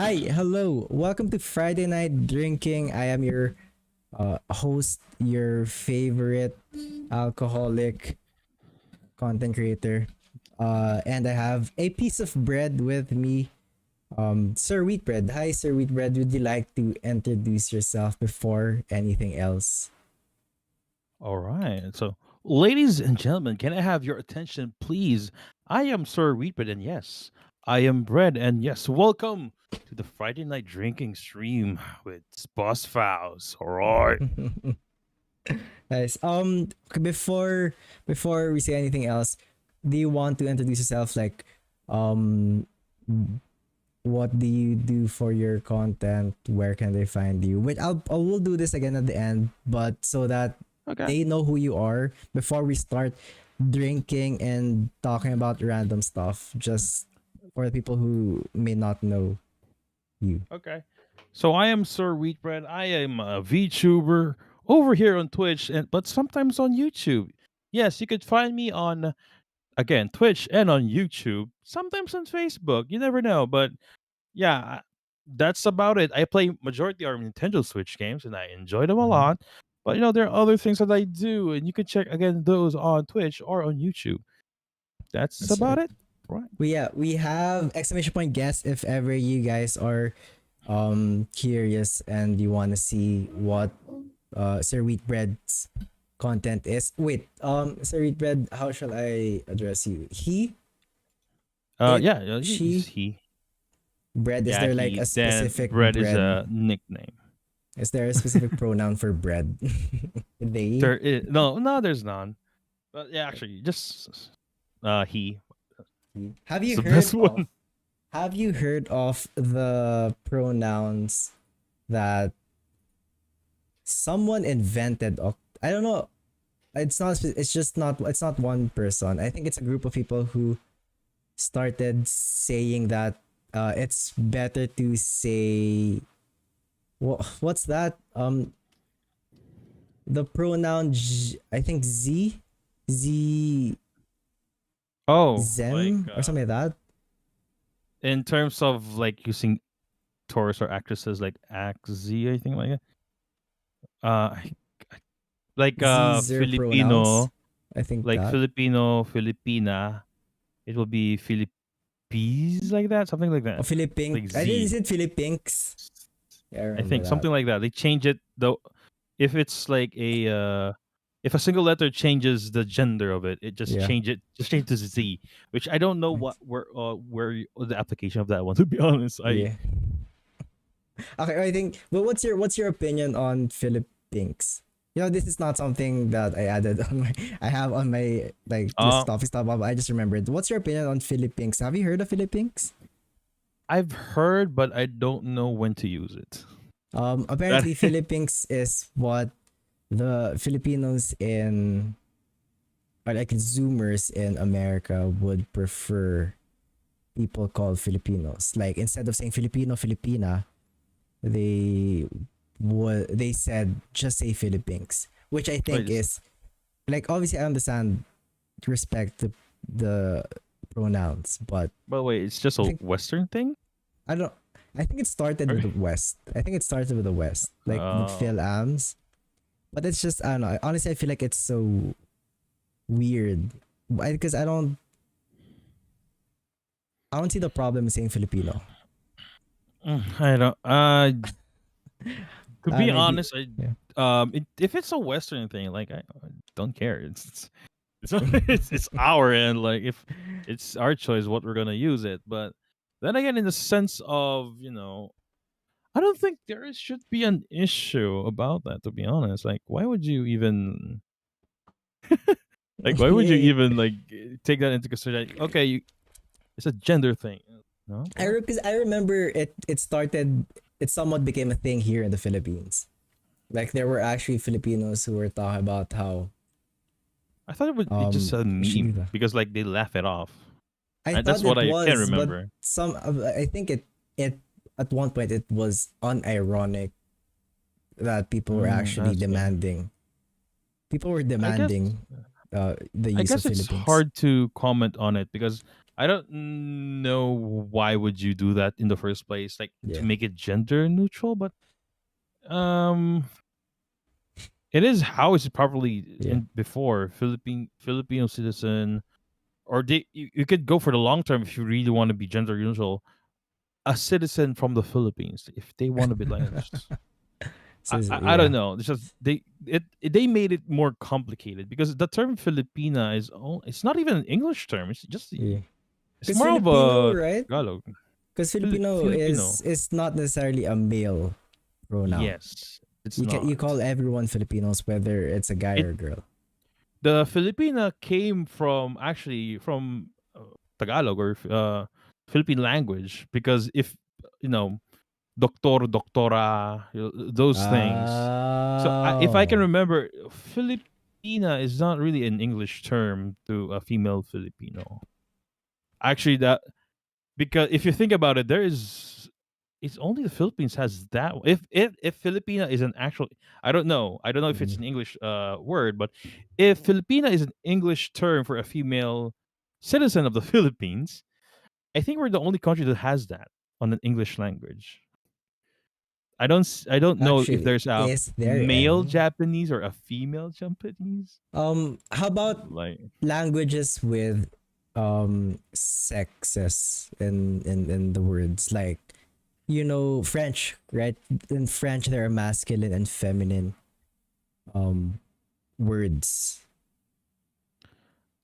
Hi, hello. Welcome to Friday Night Drinking. I am your host, your favorite alcoholic content creator. And I have a piece of bread with me, Sir WheatBread. Hi, Sir WheatBread. Would you like to introduce yourself before anything else? All right. So, ladies and gentlemen, can I have your attention, please? I am Sir Wheatbread, and yes, I am bread, and yes, welcome to the Friday night drinking stream with Boss Fouls. All right. Nice. Before we say anything else, do you want to introduce yourself? Like, um, what do you do for your content? Where can they find you? Wait, I will do this again at the end, but so that Okay. they know who you are before we start drinking and talking about random stuff. Just for the people who may not know you. Okay. So I am Sir Wheatbread. I am a VTuber over here on Twitch, and but sometimes on YouTube. Yes, you could find me on again Twitch and on YouTube. Sometimes on Facebook. You never know, but yeah, that's about it. I play majority are Nintendo Switch games, and I enjoy them a Mhm. lot. But there are other things that I do, and you can check again those on Twitch or on YouTube. That's That's about right. it, right? We have exclamation point guest if ever you guys are curious and you want to see what Sir Wheatbread's content is. Wait, Sir Wheatbread, how shall I address you? He, it, Yeah, he's she, he. bread. Is Yeah, there like he. a Then specific bread is bread? a nickname. Is there a specific pronoun for bread? They. There is no, there's none. But yeah, actually, just he. Have It's you the heard best of one. the pronouns that someone invented? I don't know. It's just not. It's not one person. I think it's a group of people who started saying that it's better to say what's that? The pronoun I think z Oh, like them or something like that. in terms of like using tourists or actresses like Axz, I think like that. I like These are pronouns. Filipino, I think like that. Filipino, Filipina, it will be Philippines like that, something like Or that. Philippink. Like I think is Z. it Philippinks? Yeah, I I remember think that. something like that. They change it though if it's like if a single letter changes the gender of it, it Yeah. just change to Z, which I don't know the application of that one to be honest. I Yeah. Okay, I think. But what's your opinion on Philippinks? This is not something that I added on my. I have on my like this uh topic stuff. But I just remembered. What's your opinion on Philippinks? Have you heard of Philippinks? I've heard but I don't know when to use it. That Apparently Philippinks is what the Filipinos in or like Zoomers in America would prefer people called Filipinos. Like instead of saying Filipino, Filipina, they they said just say Philippines, which I wait, think is like obviously I understand respect the pronouns, but wait, it's just I a think Western thing? I don't I think it started with Or- the West. I think it started with the West, like with Oh. Phil Ams. But it's just I don't know. Honestly, I feel like it's so weird because I don't see the problem in saying Filipino. I don't to be Maybe honest, yeah. if it's a Western thing, like I don't care. It's it's our end. Like if it's our choice, what we're gonna use it. But then again, in the sense of I don't think should be an issue about that. To be honest, like why would you even why would you Yeah, even take that into consideration? Okay, it's a gender thing. No, what? because I remember it started. It somewhat became a thing here in the Philippines. Like there were actually Filipinos who were talking about how I thought it just a meme Shilida. because like they laugh it off. I That's thought what it I can was, but remember. I think it at one point it was unironic that people were actually That's why. demanding. People were I guess demanding. the I use of guess it's Philippines. hard to comment on it because I don't know why would you do that in the first place, like to Yeah, make it gender neutral. But um, it is how is it properly yeah. in before Filipino citizen, or you could go for the long term if you really want to be gender neutral. A citizen from the Philippines, if they want to be like this. So I don't yeah. know. It's just they made it more complicated because the term Filipina it's not even an English term. It's just Yeah. it's Because more of Filipino, a right? Tagalog. Because Filipino Filipino. is not necessarily a male pronoun. Yes, it's not. You call everyone Filipinos, whether it's a guy It or a girl. the Filipina came from actually from Tagalog or Philippine language because if you know doctor, doctora, those things. So if I can Oh. remember, Filipina is not really an English term to a female Filipino. Actually, that because if you think about it, it's only the Philippines has that. If Filipina is an actual, I don't know if it's Mm. an English word, but if Filipina is an English term for a female citizen of the Philippines, I think we're the only country that has that on an English language. I don't know if Actually, there's a is there male any? Japanese or a female Japanese. How about Like languages with sexes in the words, like French, right? In French there are masculine and feminine um words.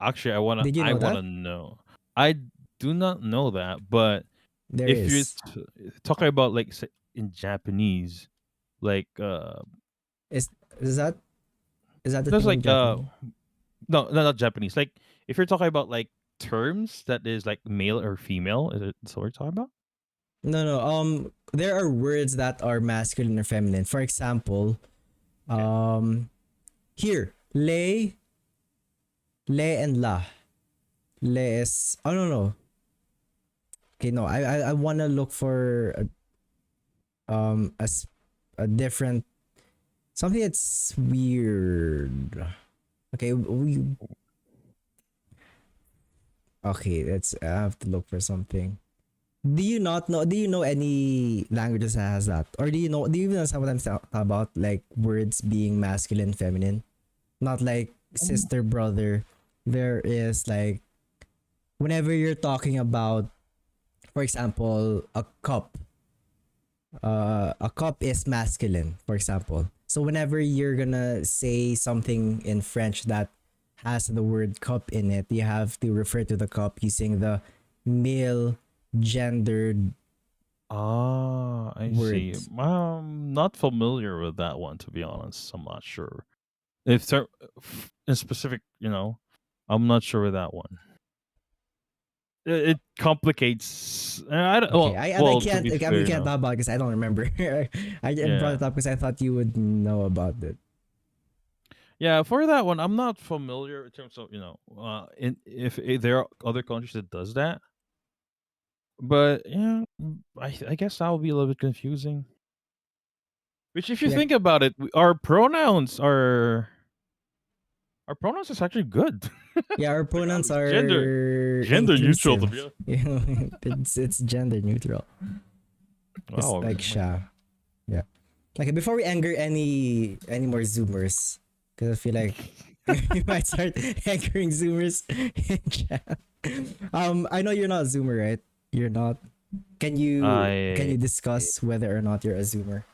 actually, Did you I know wanna that? know. I do not know that, but There if you're is. talking about like say, in Japanese, like Is is that is that the there's thing in like Japanese? no, not Japanese. Like if you're talking about like terms that is like male or female, is it so we're talking about? No, no. There are words that are masculine or feminine. For example, Okay. here, le and la. Le is, oh no, no. Okay, no. I wanna look for a different something that's weird. Okay, okay. Let's. I have to look for something. Do you not know? Do you know any languages that has that, or do you know? Do you even know sometimes talk about like words being masculine, feminine, not like Um, sister, brother? There is like whenever you're talking about, for example, a cup is masculine, for example. So whenever you're gonna say something in French that has the word cup in it, you have to refer to the cup using the male gendered Ah, I see. words. Not familiar with that one to be honest. I'm not sure. If there in specific, I'm not sure with that one. It complicates. I don't, Okay, I well, to can't be we fair, can't no. talk about it because I don't remember. I brought Yeah, it up because I thought you would know about it. yeah. For that one, I'm not familiar in terms of if there are other countries that does that. But yeah, I guess that would be a little bit confusing. Which, if you Yeah, think about it, our pronouns is actually good. yeah. Our Like pronouns gender are gender neutral to be inclusive. honest. It's gender neutral. It's Wow, like Sha. Yeah. Okay, before we anger any more Zoomers, because I feel like we might start angering Zoomers in chat. I know you're not a Zoomer, right? You're not. Can I you discuss whether or not you're a Zoomer? Oh,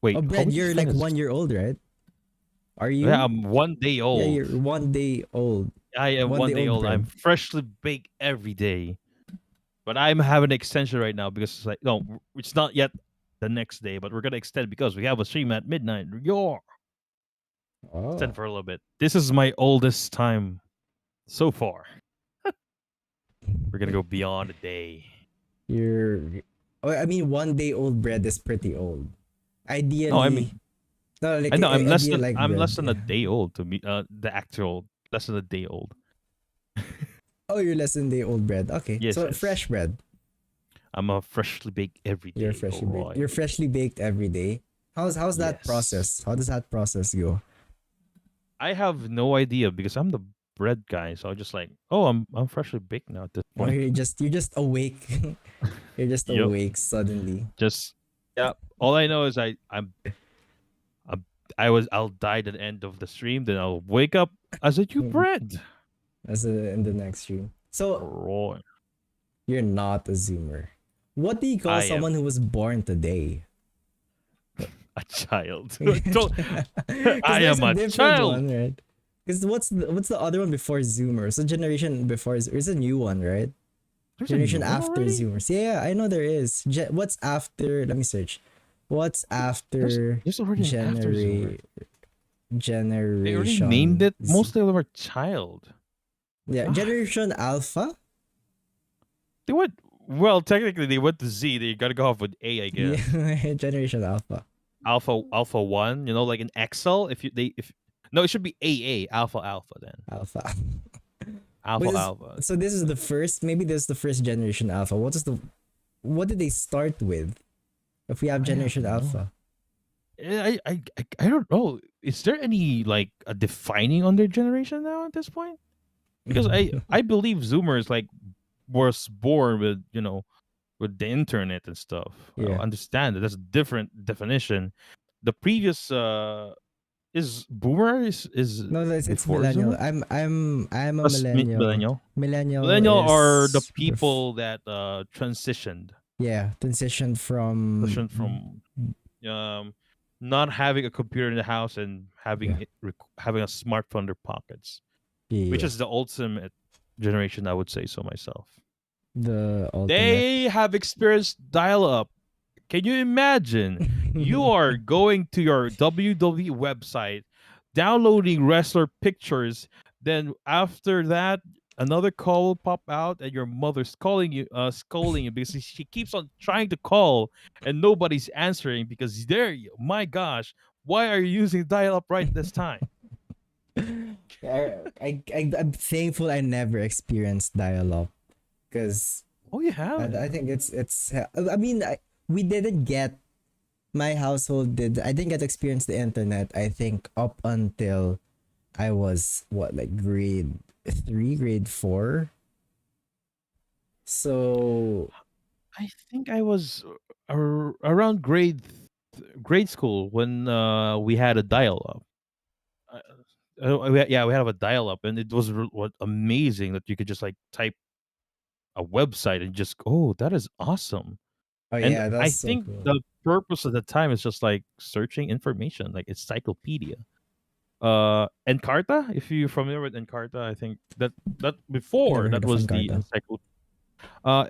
wait. How Brad, would you you're define like this? 1 year old, right? Are Yeah, you? I'm 1 day Yeah, old. you're 1 day old. I am One one day day old, old. I'm Brad. freshly baked every day. But I'm having an extension right now because it's like no, it's not yet the next day, but we're gonna extend because we have a stream at midnight. Yeah, extend Oh, for a little bit. This is my oldest time so far. We're gonna go beyond a day. you're. Oh, I mean, 1 day old bread is pretty old. No, I Ideally, mean no, I like know ideal like I'm bread. less than a Yeah. day old to be the actual less than a day old. Oh, you're less than day old bread. Okay, Yes, so yes. fresh bread. I'm a freshly baked every You're day. freshly All baked. right. You're freshly baked every day. How's that Yes. process? How does that process go? I have no idea because I'm the bread guy. So I'm just like, oh, I'm freshly baked now at this Or point. you're just awake. You're just Yep. awake suddenly. Just yeah. All I know is I'm I'll die at the end of the stream. Then I'll wake up as a new bread. As in the next stream. So Roy, you're not a Zoomer. What do you call I someone am who was born today? a child. Don't. Because I there's am a a different child. one, right? Because what's the other one before Zoomers? The generation before is a new one, right? There's a new Generation one after already. Zoomers. Yeah, I know there is. What's after? Let me search. What's There's after there's already an after Zoomer. genera They already named generation it. Most of them are child. Yeah, Ah, generation Alpha? they went well. Technically, they went to Z. They got to go off with A, I guess. Yeah, generation Alpha. Alpha 1. You know, like an Excel. If you they if no, it should be AA Alpha then Alpha. Alpha But Alpha. so this is the first, maybe this is the first generation Alpha. What did they start with? If we have I have generation no. Alpha. I don't know. Is there any like a defining on their generation now at this point? Because I believe Zoomers like was born with with the internet and stuff. I Yeah. understand that that's a different definition. The previous is Boomer is No, it's before millennial. Zoomer. I'm a Us millennial. millennial. Millennial Millennial are the is people that yeah, transitioned from um not having a computer in the house and yeah, having a smartphone in their pockets, which yeah, is the ultimate generation. I would say so myself. the ultimate. They have experienced dial-up. Can you imagine? You are going to your WWE website, downloading wrestler pictures, then after that, another call will pop out, and your mother's calling you, scolding you because she keeps on trying to call and nobody's answering because my gosh, why are you using dial-up right this time? I'm thankful I never experienced dial-up because Oh, you haven't? I think it's I mean we didn't get my household did I didn't get to experience the internet I think up until I was what like grade 3 grade 4 so I think I was around grade school when we had a dial-up. Yeah, we have a dial-up, and it was what amazing that you could just like type a website and just oh, that is awesome. oh And yeah I that's so think cool the purpose of the time is just like searching information, like encyclopedia. Encarta, if you're familiar with Encarta, I think that before never heard that of was the Encarta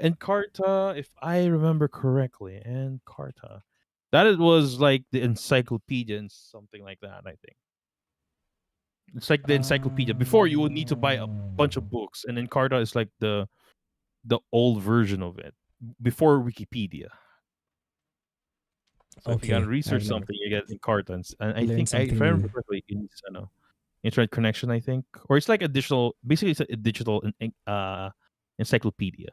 Encarta, if I remember correctly, Encarta. That it was like the encyclopedia and something like that, I think. It's like the encyclopedia. Before you would need to buy a bunch of books, and Encarta is like the old version of it before Wikipedia. So if you gotta okay research I've never something, you get Encarta, and I learned think if something I remember new correctly, it needs internet connection. I think, or it's like a digital. Basically, it's a digital encyclopedia.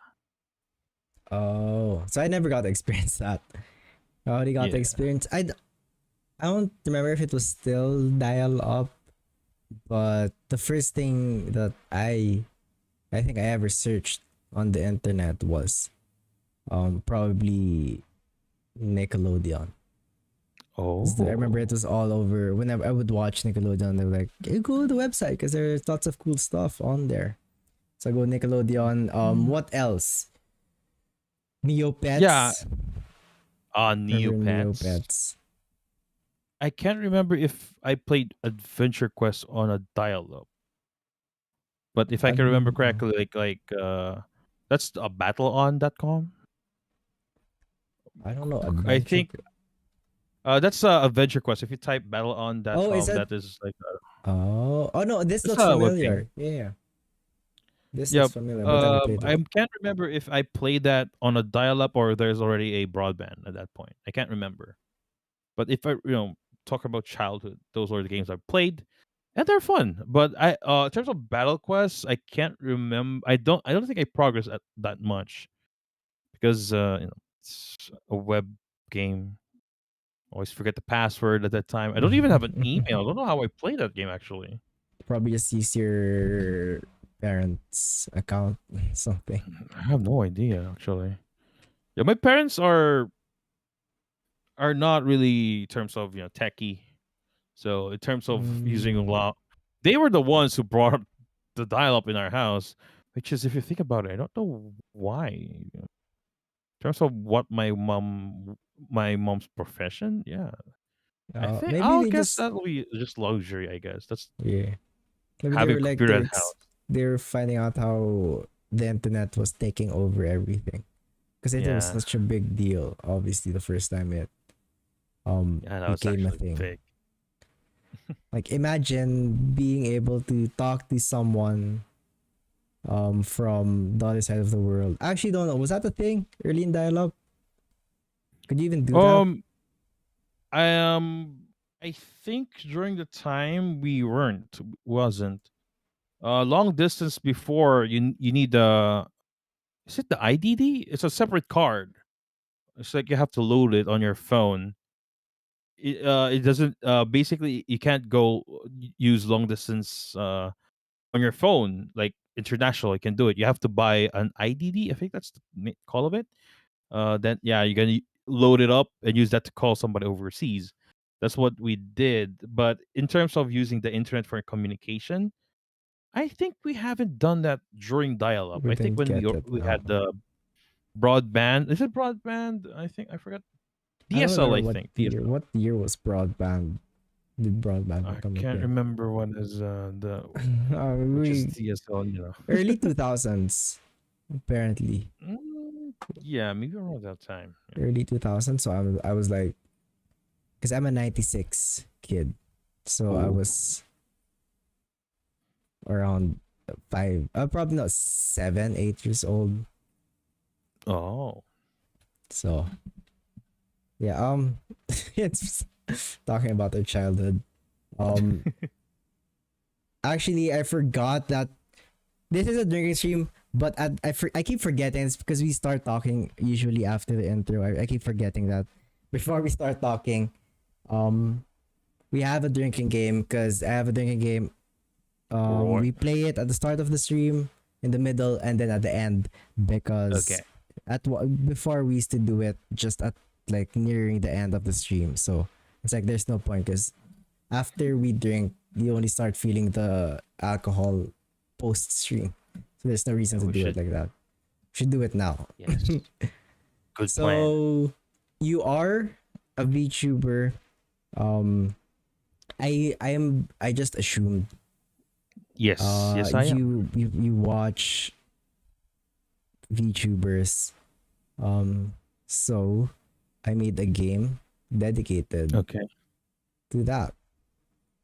oh so I never got to experience that I only got to Yeah. experience I don't remember if it was still dial up but the first thing that I think I ever searched on the internet was probably Nickelodeon. 'Cause I remember Oh. it was all over whenever I would watch Nickelodeon. They were like, hey, go to the website because there's lots of cool stuff on there. So I go Nickelodeon. What else? Yeah, Neopets. Remember Neopets. Neopets? I can't remember if I played Adventure Quest on a dial-up, but if I can remember correctly, that's a battleon.com. I don't know. I Adventure. think that's Adventure Quest. If you type Oh, is battleon.com, that? that is like Oh no, this it's looks a web game. familiar. Yeah, this looks Yep. familiar, but never played I it. can't remember if I played that on a dial-up or there's already a broadband at that point. I can't remember. But if I talk about childhood, those are the games I've played, and they're fun. But in terms of battle quests, I can't remember. I don't think I progressed at that much because it's a web game. Always forget the password at that time. I don't even have an email. I don't know how I played that game actually. Probably just use your parents' account, something. I have no idea actually. Yeah, my parents are not really in terms of techie. So in terms of using a Mm, lot, they were the ones who brought up the dial up in our house. Which is, if you think about it, I don't know why. In terms of what my mom's profession, yeah, I think maybe I'll they guess just, that'll be just luxury. I guess that's yeah. Maybe they having a were like computer at house. they're finding out how the internet was taking over everything, because it was Yeah, such a big deal. Obviously, the first time it yeah, that was became a actually thing. big. Like imagine being able to talk to someone from the other side of the world. I actually don't know. Was that a thing early in dial-up? Could you even do that? Um, I I think during the time we wasn't long distance before you need the is it the IDD? It's a separate card. It's like you have to load it on your phone. It doesn't basically you can't go use long distance on your phone like international. You can do it. You have to buy an IDD. I think that's the call of it. Then yeah, you're gonna load it up and use that to call somebody overseas. That's what we did. But in terms of using the internet for communication, I think we haven't done that during dial-up. We I think didn't when get it. we No. had the broadband. Is it broadband? I think I forgot. I don't DSL. remember I what think year. DSL. What year was broadband? Did broadband I become a can't thing? remember when is the which is We DSL. early 2000s apparently. Yeah, maybe around that time. Yeah. Early 2000s. So I was like, because I'm a 96 kid, so I Oh. was around five, probably not 7, 8 years old. Oh. So yeah, it's talking about their childhood. Um, actually, I forgot that this is a drinking stream, but I keep forgetting. It's because we start talking usually after the intro. I keep forgetting that before we start talking, um, we have a drinking game because I have a drinking game. Right. We play it at the start of the stream, in the middle, and then at the end because Okay. before we used to do it just at like nearing the end of the stream. So it's like there's no point because after we drink, you only start feeling the alcohol post stream. So there's no reason Yeah, to we do it should. like that. Should do it now. Yes. Good plan. So you are a VTuber. Um, I just assumed Yes. Yes, I am. you watch VTubers. So I made a game dedicated Okay. to that,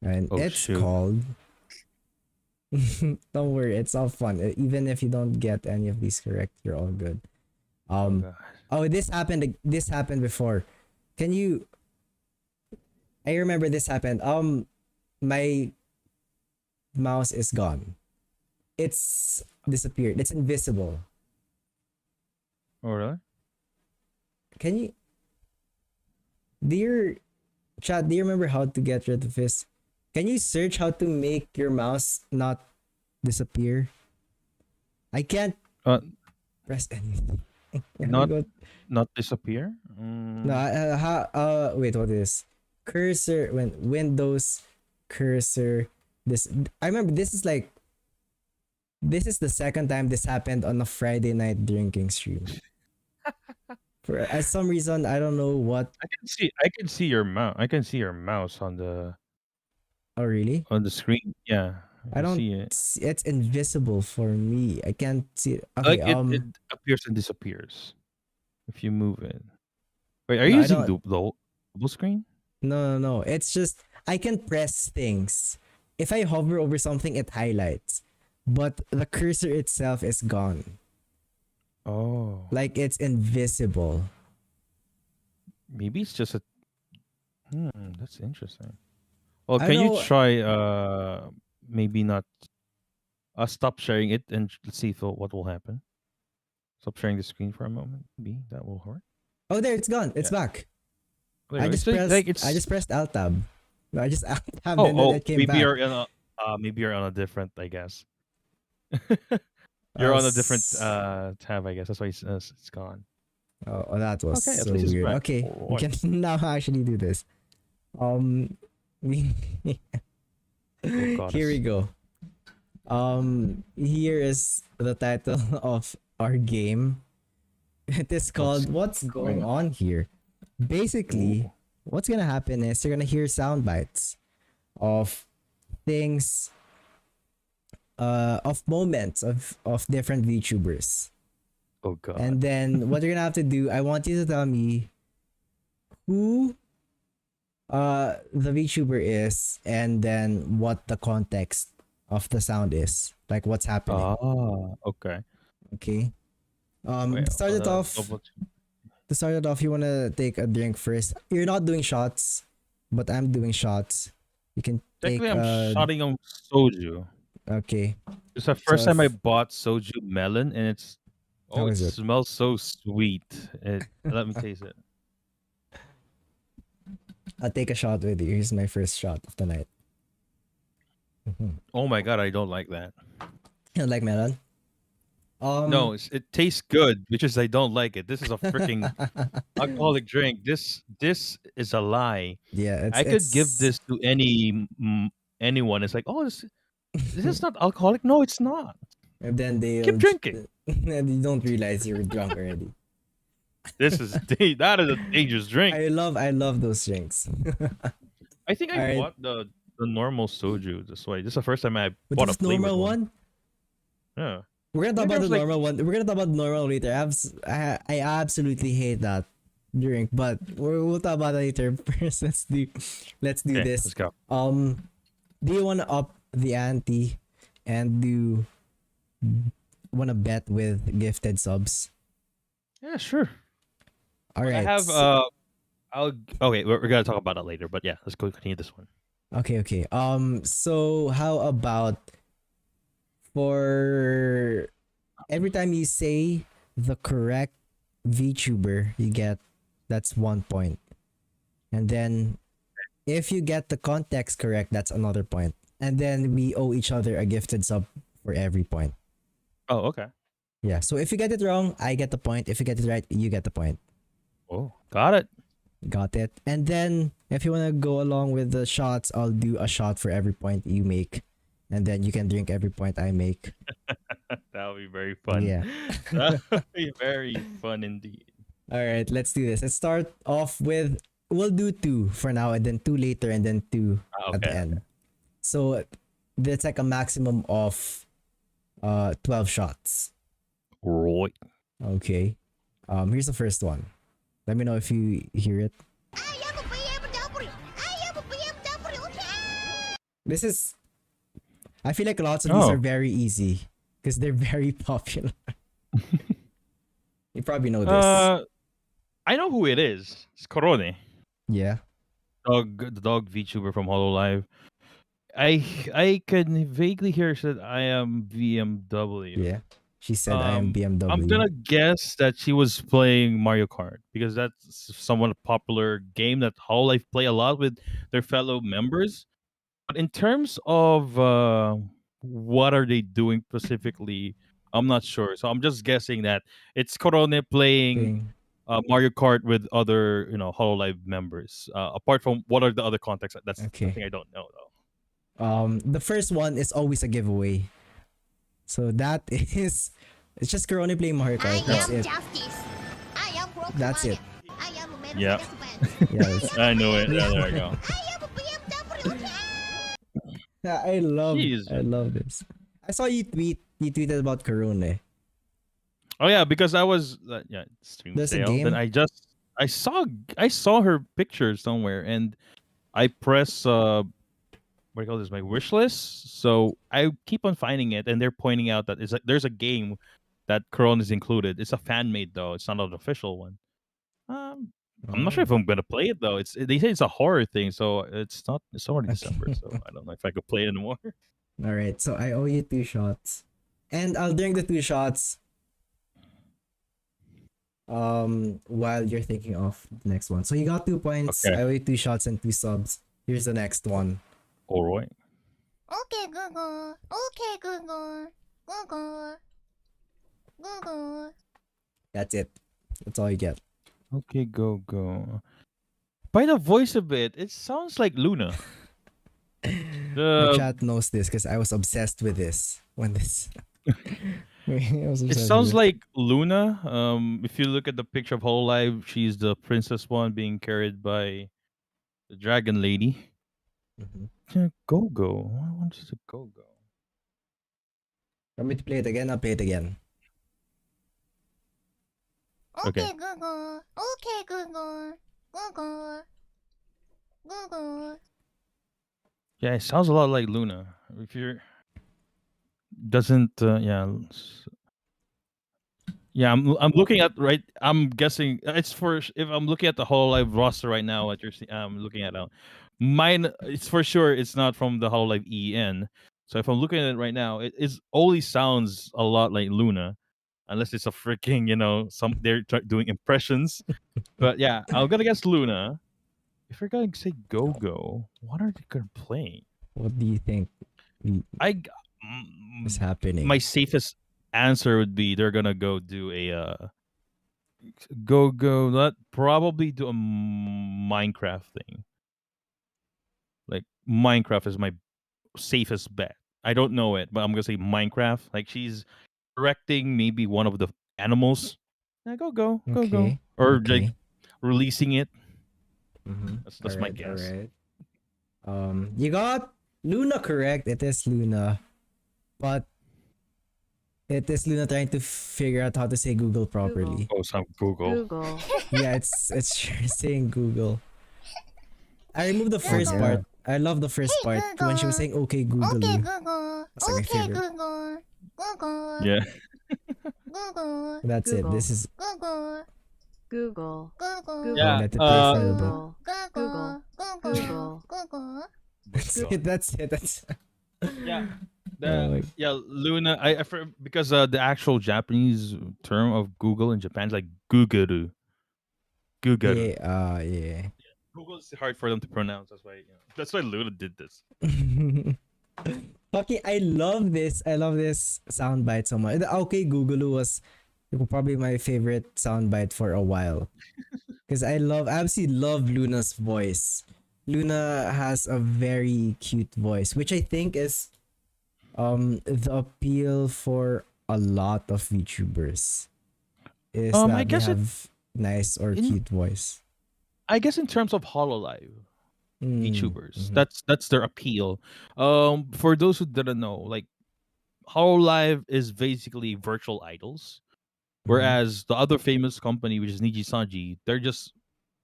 and Oh it's shoot. called. Don't worry, it's all fun. Even if you don't get any of these correct, you're all good. Oh Um, god. oh, this happened. This happened before. Can you? I remember this happened. My mouse is gone. It's disappeared. It's invisible. Oh really? Can you? Dear chat, do you remember how to get rid of this? Can you search how to make your mouse not disappear? I can't Uh, press anything. How not go? not disappear. No, wait, what is cursor? When Windows cursor. This I remember. This is the second time this happened on a Friday night drinking stream. For some reason, I don't know what. I can see your mouse. I can see your mouse Oh, really? on the screen. Yeah, I I can don't. see it. It's invisible for me. I can't see it. Okay. Like it appears and disappears if you move it. Wait, are you No, I using don't. the double screen? No, no, no. It's just I can press things. If I hover over something, it highlights, but the cursor itself is gone. Oh, Like it's invisible. maybe it's just a. That's interesting. Well, I can you know. try maybe not stop sharing it and let's see if what will happen. Stop sharing the screen for a moment. Maybe that will work. Oh, there it's gone. It's Yeah. back. There you go. It's I like just it's pressed Alt Tab. No, I just Alt Tab oh and then oh it came maybe back. you're in a Maybe you're on a different, I guess. You're Uh, on a different s- tab, I guess. That's why it's gone. oh, that was Okay, at so least it's weird. back. Okay, we Alright. can now actually do this. We Oh here we goddess. go. Here is the title of our game. It is What's called What's Going going on? On Here? Basically, Ooh. what's gonna happen is you're gonna hear sound bites of things, of moments of different VTubers. Oh god. And then what you're gonna have to do, I want you to tell me who the VTuber is and then what the context of the sound is. Like what's happening. Okay. Okay. Wait, To start it off, double you wanna take a drink first. You're not doing shots, but I'm doing shots. You can technically take I'm a shotting on soju. okay. It's the So first time I if bought soju melon and how it is it? smells so sweet. Let me taste it. I'll take a shot with you. Here's my first shot of the night. Mhm. Oh my god, I don't like that. You like melon? No, Um it tastes good, which is I don't like it. This is a freaking alcoholic drink. This is a lie. yeah, I could give it's this to anyone. It's like, oh, this is not alcoholic. No, it's not. and then Keep drinking. and you don't realize you're drunk already. That is a dangerous drink. I love those drinks. I think I All right, bought the normal soju this way. This is the first time I but bought a this flavored normal one. one, Yeah. we're gonna talk Maybe I about the was like, normal one. We're gonna talk about normal later. I absolutely hate that drink, but we'll talk about it later. First, let's do okay, this. let's go. Do you wanna up the ante and do wanna bet with gifted subs? Yeah, sure. All I right. have I'll okay, we're gonna talk about that later, but yeah, let's go continue this one. Okay, okay. So how about for every time you say the correct VTuber, you get that's 1 point. And then if you get the context correct, that's another point. And then we owe each other a gifted sub for every point. Oh, okay. Yeah. So if you get it wrong, I get the point. If you get it right, you get the point. Oh, got it. Got it. And then if you wanna go along with the shots, I'll do a shot for every point you make. And then you can drink every point I make. That would be very fun. Yeah. That would be very fun indeed. All right, let's do this. Let's start off with we'll do two for now and then two later and then two at the Okay. end. So that's like a maximum of 12 shots. Right. Okay. Here's the first one. Let me know if you hear it. I have a BMW. I have a BMW. Okay. This is I feel like lots of these Oh. are very easy because they're very popular. You probably know this. I know who it is. It's Corone. Yeah. The dog VTuber from Hololive. I can vaguely hear that I am BMW. Yeah. She said I am BMW. I'm gonna guess that she was playing Mario Kart because that's somewhat a popular game that Hololive play a lot with their fellow members. But in terms of what are they doing specifically, I'm not sure. So I'm just guessing that it's Corone playing Thing. Mario Kart with other, Hololive members. Apart from what are the other contexts? That's Okay. something I don't know though. The first one is always a giveaway. So that is it's just Corona playing Mario I Kart. That's am it. justice. I am Croissant. That's it. I am a Mercedes Yep. Benz. Yeah, that's, I know it. Yeah, there I go. I have a BMW. Okay. yeah, Jeez. I love this. I saw you tweeted about Corona. Oh yeah, because I was stream There's a sale. Then game? I saw her picture somewhere, and I press what do you call this? My wish list. So I keep on finding it, and they're pointing out that there's a game that Corona is included. It's a fan made though. It's not an official one. I'm not sure if Oh. I'm gonna play it though. They say it's a horror thing, so it's not. It's already Okay. December, so I don't know if I could play it anymore. All right, so I owe you 2 shots, and I'll drink the 2 shots. While you're thinking of the next one, so you got 2 points. Okay. I owe you 2 shots and 2 subs. Here's the next one. All right. Okay, Google. Okay, Google. Google. Google. That's it. That's all you get. Okay, go. By the voice of it, it sounds like Luna. My The chat knows this because I was obsessed with this when this. I was It obsessed with sounds it. like Luna. If you look at the picture of Hololive, she's the princess one being carried by the dragon lady. Mhm. Yeah, Go. What is a Go? Want me to play it again? I'll play it again. Okay. Okay, Google. Okay, Google. Google. Google. Yeah, it sounds a lot like Luna. If you're doesn't yeah, I'm looking at right. I'm guessing it's for if I'm looking at the Hololive roster right now. What I'm looking at now, mine it's for sure it's not from the Hololive EN. So if I'm looking at it right now, it is only sounds a lot like Luna, unless it's a freaking they're doing impressions. But yeah, I'm gonna guess Luna. If you're gonna say Go, what are they gonna play? What do you think I g- is mm, my happening? safest answer would be they're gonna go do a go. Not probably do a Minecraft thing. Like Minecraft is my safest bet. I don't know it, but I'm gonna say Minecraft. Like she's directing maybe one of the animals. Yeah, go, Okay. or like Okay. releasing it. All That's my right. All guess. right. You got Luna correct. It is Luna, but it is Luna trying to figure out how to say Google properly. Oh, some Google. Google. Yeah, it's sure saying Google. I removed the Oh first yeah. part. I love the first Hey, part when she was saying okay Google. Okay, Google. That's like my Okay, favorite. Google. Google. Yeah. Google. That's it. Google. This is Google. Google. Google. I'll Yeah. let it play for a bit. Google. Google. Google. Google. That's Go. it. That's it. That's Yeah. Oh my- Luna. Because the actual Japanese term of Google in Japan is like Gugaru. Gugaru. yeah. Google is hard for them to pronounce. That's why Luna did this. Okay, I love this. I love this soundbite so much. The okay Google was probably my favorite soundbite for a while. Because I absolutely love Luna's voice. Luna has a very cute voice, which I think is the appeal for a lot of VTubers. Is I that they guess have nice or in cute voice. I guess in terms of Hololive VTubers, Mhm. that's their appeal. For those who didn't know, like Hololive is basically virtual idols, whereas the other famous company, which is Niji Sanji,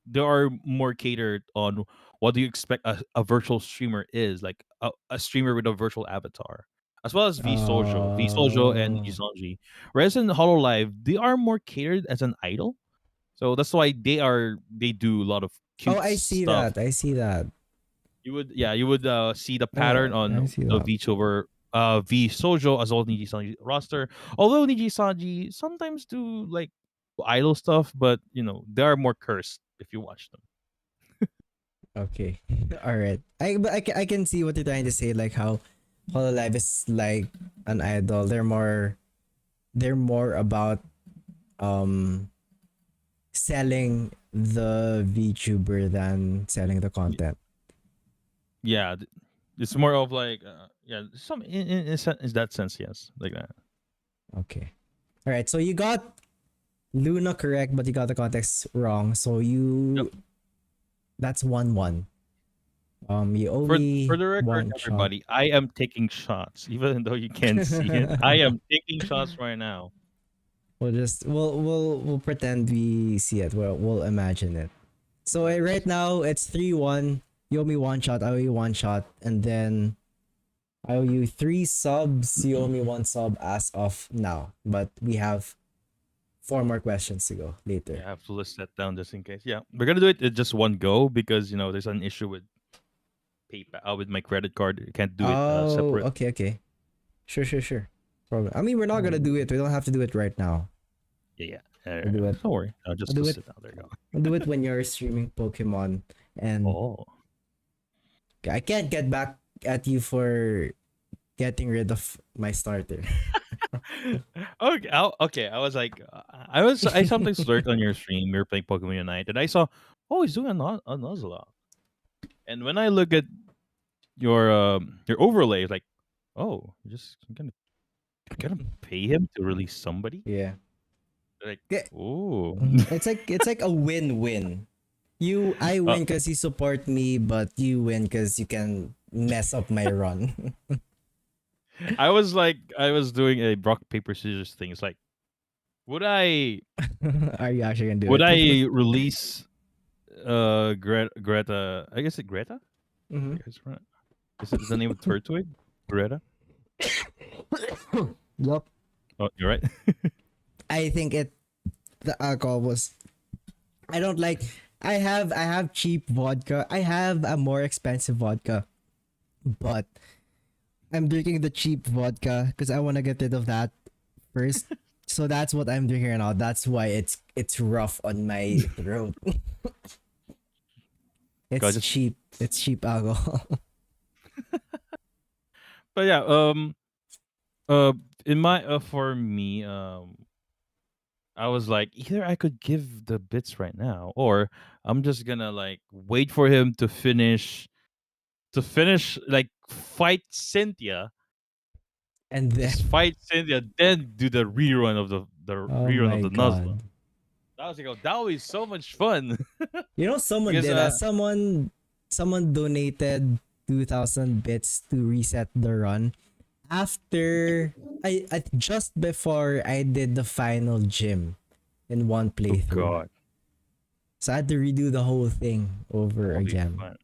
they are more catered on what do you expect a virtual streamer is, like a streamer with a virtual avatar, as well as V Sojo and Niji Oh. Sanji. Whereas in Hololive, they are more catered as an idol, so that's why they do a lot of Oh, cute I see stuff. that. I see that. You would see the pattern I on see the that. VTuber V Sojo as well as Niji Sanji roster. Although Niji Sanji sometimes do like idol stuff, but they are more cursed if you watch them. Okay. All right. I can see what you're trying to say, like how Hololive is like an idol. They're more about um selling the VTuber than selling the content. Yeah, it's more of like some in that sense, yes, like that. Okay. All right. So you got Luna correct, but you got the context wrong. So that's 1-1. You For only the record, one shot. everybody, I am taking shots, even though you can't see it. I am taking shots right now. We'll pretend we see it. We'll imagine it. So right now it's 3-1. You owe me one shot. I owe you one shot, and then I owe you 3 subs. You owe me 1 sub as of now. But we have 4 more questions to go I later. have to list that down just in case. Yeah, we're gonna do it in just one go because there's an issue with PayPal with my credit card. You can't do it separate. Okay. Sure. Problem. I mean, we're not gonna do it. We don't have to do it right now. Yeah. We'll do it. Don't worry. I'll just We'll do list it. it down. There you go. We'll do it when you're streaming Pokemon, and Oh. I can't get back at you for getting rid of my starter. Okay, okay. I was like, I sometimes lurked on your stream. We were playing Pokemon Unite, and I saw, oh, he's doing a Nuzlocke. And when I look at your overlay, it's like, oh, you're gonna pay him to release somebody? Yeah. Like, Okay. oh, It's like a win-win. I uh, win because you support me, but you win because you can mess up my run. I was doing a rock paper scissors thing. It's like, would I Are you actually gonna do would it? I release Greta? I guess it Greta. Mhm. I guess right. Is it the name of Turtwig? Greta. Yup. Oh, you're right. I think the alcohol was. I don't like. I have cheap vodka. I have a more expensive vodka, but I'm drinking the cheap vodka because I want to get rid of that first. So that's what I'm drinking right now. That's why it's rough on my throat. God, It's just cheap. It's cheap alcohol. but yeah. Uh, in my for me, I was like, either I could give the bits right now, or I'm just gonna like wait for him to finish like fight Cynthia, And then, just fight Cynthia, then do the oh rerun of my the Nuzlocke. god. That was like, that would be so much fun. You know, someone Because did that. Someone donated 2,000 bits to reset the run after I just before I did the final gym in one oh playthrough. god, So I had to redo the whole thing over that would be again. fun.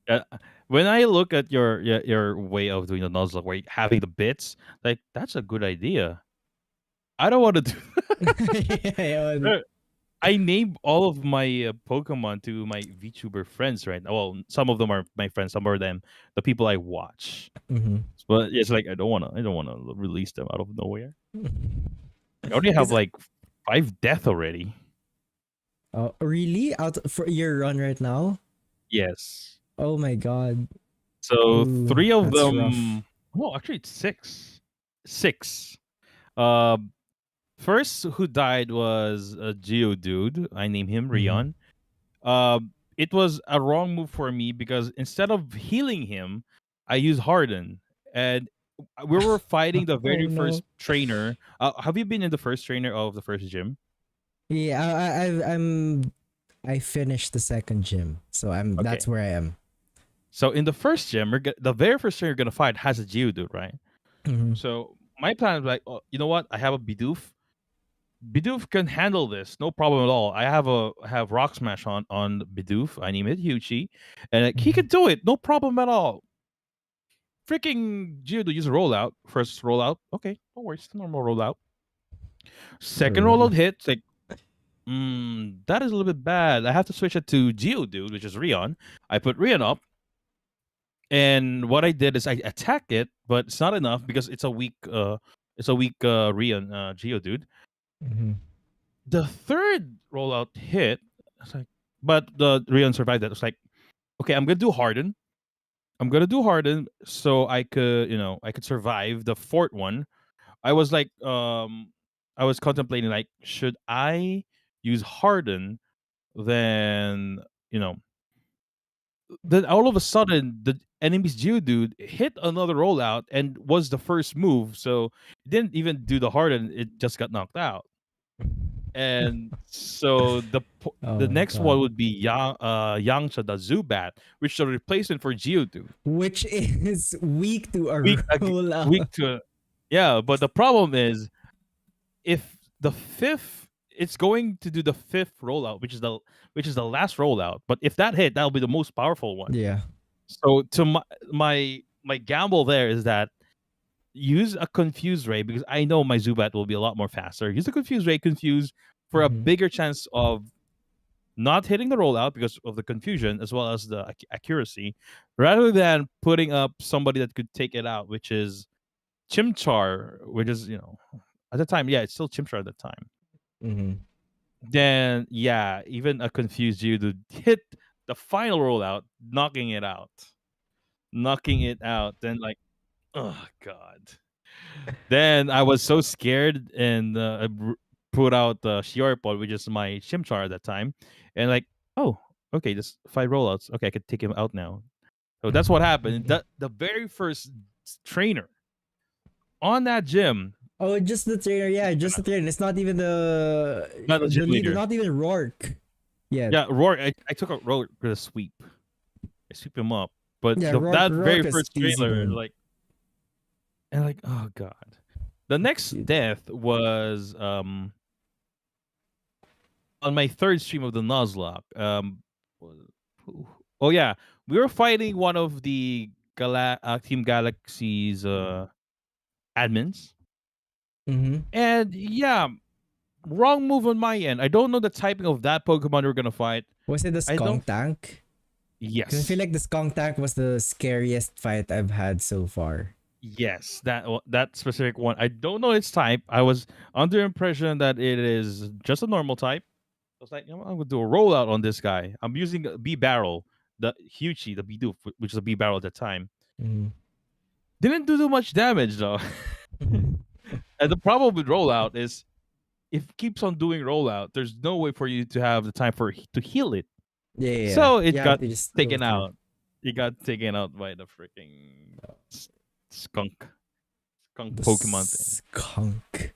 Uh, when I look at your way of doing the Nuzlocke, where having the bits, like that's a good idea. I don't want to do. Yeah, I name all of my Pokemon to my VTuber friends right now. Well, some of them are my friends, some of them the people I watch. mm-hmm. But it's like I don't wanna release them out of nowhere. I already have Cause like 5 death already. oh really out for your run right now? Yes. Oh my god. So Ooh, 3 of that's rough. them. Oh, actually, it's 6. 6. Uh, First who died was a Geodude. I named him Mm-hmm. Rion. It was a wrong move for me because instead of healing him, I used Harden, and we were fighting the Oh very no. first trainer. Have you been in the first trainer of the first gym? Yeah, I finished the second gym, so that's Okay, where I am. so in the first gym, the very first trainer you're gonna fight has a Geodude, right? Mm-hmm. So my plan was like, oh, you know what? I have a Bidoof. Bidoof can handle this, no problem at all. I have Rock Smash on Bidoof. I name it Huchi, and like, he Mm-hmm. can do it, no problem at all. Freaking Geodude use a rollout. First rollout, okay, no worries, normal rollout. Second rollout hit, it's like, that is a little bit bad. I have to switch it to Geodude, which is Rion. I put Rion up, and what I did is I attack it, but it's not enough because it's a weak Rion Geodude. Mm-hmm. The third rollout hit, it's like, but the Rion survived that. It's like, okay, I'm gonna do Harden. I'm gonna do Harden so I could, I could survive the fourth one. I was like, I was contemplating like, should I use Harden? Then, you know, then all of a sudden the enemy's Geodude hit another rollout and was the first move. So it didn't even do the Harden; it just got knocked out. And so Oh the my next one god. would be Yangcha the Zubat, which is a replacement for Geodude. Which is weak to a Weak weak rollout. to yeah, but the problem is if the fifth it's going to do the fifth rollout, which is the last rollout. But if that hit, that'll be the most powerful one. Yeah. So to my gamble there is that use a confuse ray because I know my Zubat will be a lot more faster. Use the confuse ray, confuse for a Mm-hmm. bigger chance of not hitting the rollout because of the confusion as well as the accuracy, rather than putting up somebody that could take it out, which is Chimchar, which is at the time, yeah, it's still Chimchar at the time. Mm-hmm. Then yeah, even a confused you to hit the final rollout, knocking it out. knocking it out. Then like, oh god. Then I was so scared, and put out the Shiorpol, which is my Chimchar at that time, and like, oh, okay, just 5 rollouts. Okay, I could take him out now. So that's what happened. The very first trainer on that gym, Oh, just the trainer. Yeah, just the trainer. It's not even not the gym the leader. leader. Not even Rourke. Yeah, Yeah, Rourke. I took a Rourke with a sweep. I sweep him up. But yeah. that very Rourke is first easy trailer, mode. like, and like, oh god. The next Dude. death was on my third stream of the Nuzlocke. Oh yeah, we were fighting one of the Team Galaxy's admins, Mm-hmm. and yeah, wrong move on my end. I don't know the typing of that Pokemon we're gonna fight. Was it the I don't. skunk tank? Because I feel Yes, like the skunk tank was the scariest fight I've had so far. yes, that specific one. I don't know its type. I was under impression that it is just a normal type. I was like, you know, I'm gonna do a rollout on this guy. I'm using a B barrel, the Huchi, the B2, which is a B barrel at the time. Mm-hmm. Didn't do too much damage though. And the problem with rollout is if it keeps on doing rollout, there's no way for you to have the time to heal it. Yeah, yeah, yeah. So it You have got to just go taken through. out. It got taken out by the freaking skunk The Pokemon thing. skunk.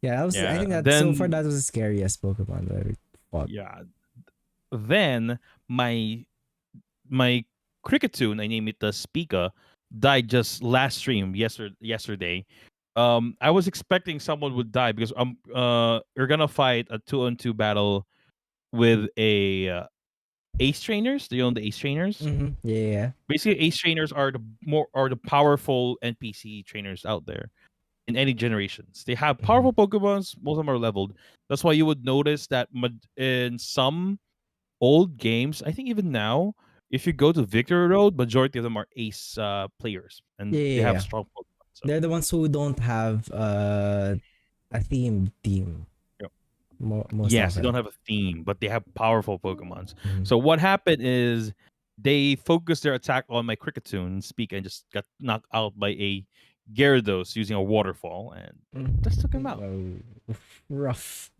Yeah, that was. I Yeah. think that so far Then that was the scariest Pokemon that I fought. yeah. Then my Cricketune, I named it the Speaker, died just last stream yesterday. I was expecting someone would die because you're gonna fight a 2-on-2 battle with a ace trainers. Do you know the ace trainers? Mm-hmm. Yeah, yeah. Basically, ace trainers are the powerful NPC trainers out there in any generations. They have powerful Pokemons. Most of them are leveled. That's why you would notice that in some old games, I think even now, if you go to Victory Road, majority of them are ace players, and Yeah, they yeah, have yeah. strong Pokemon. So, They're the ones who don't have a themed team. Yep. Most yes, they often. don't have a theme, but they have powerful Pokemons. Mhm. So what happened is they focused their attack on my Cricketune, Speak, and just got knocked out by a Gyarados using a waterfall, and just took him out. Oh, rough.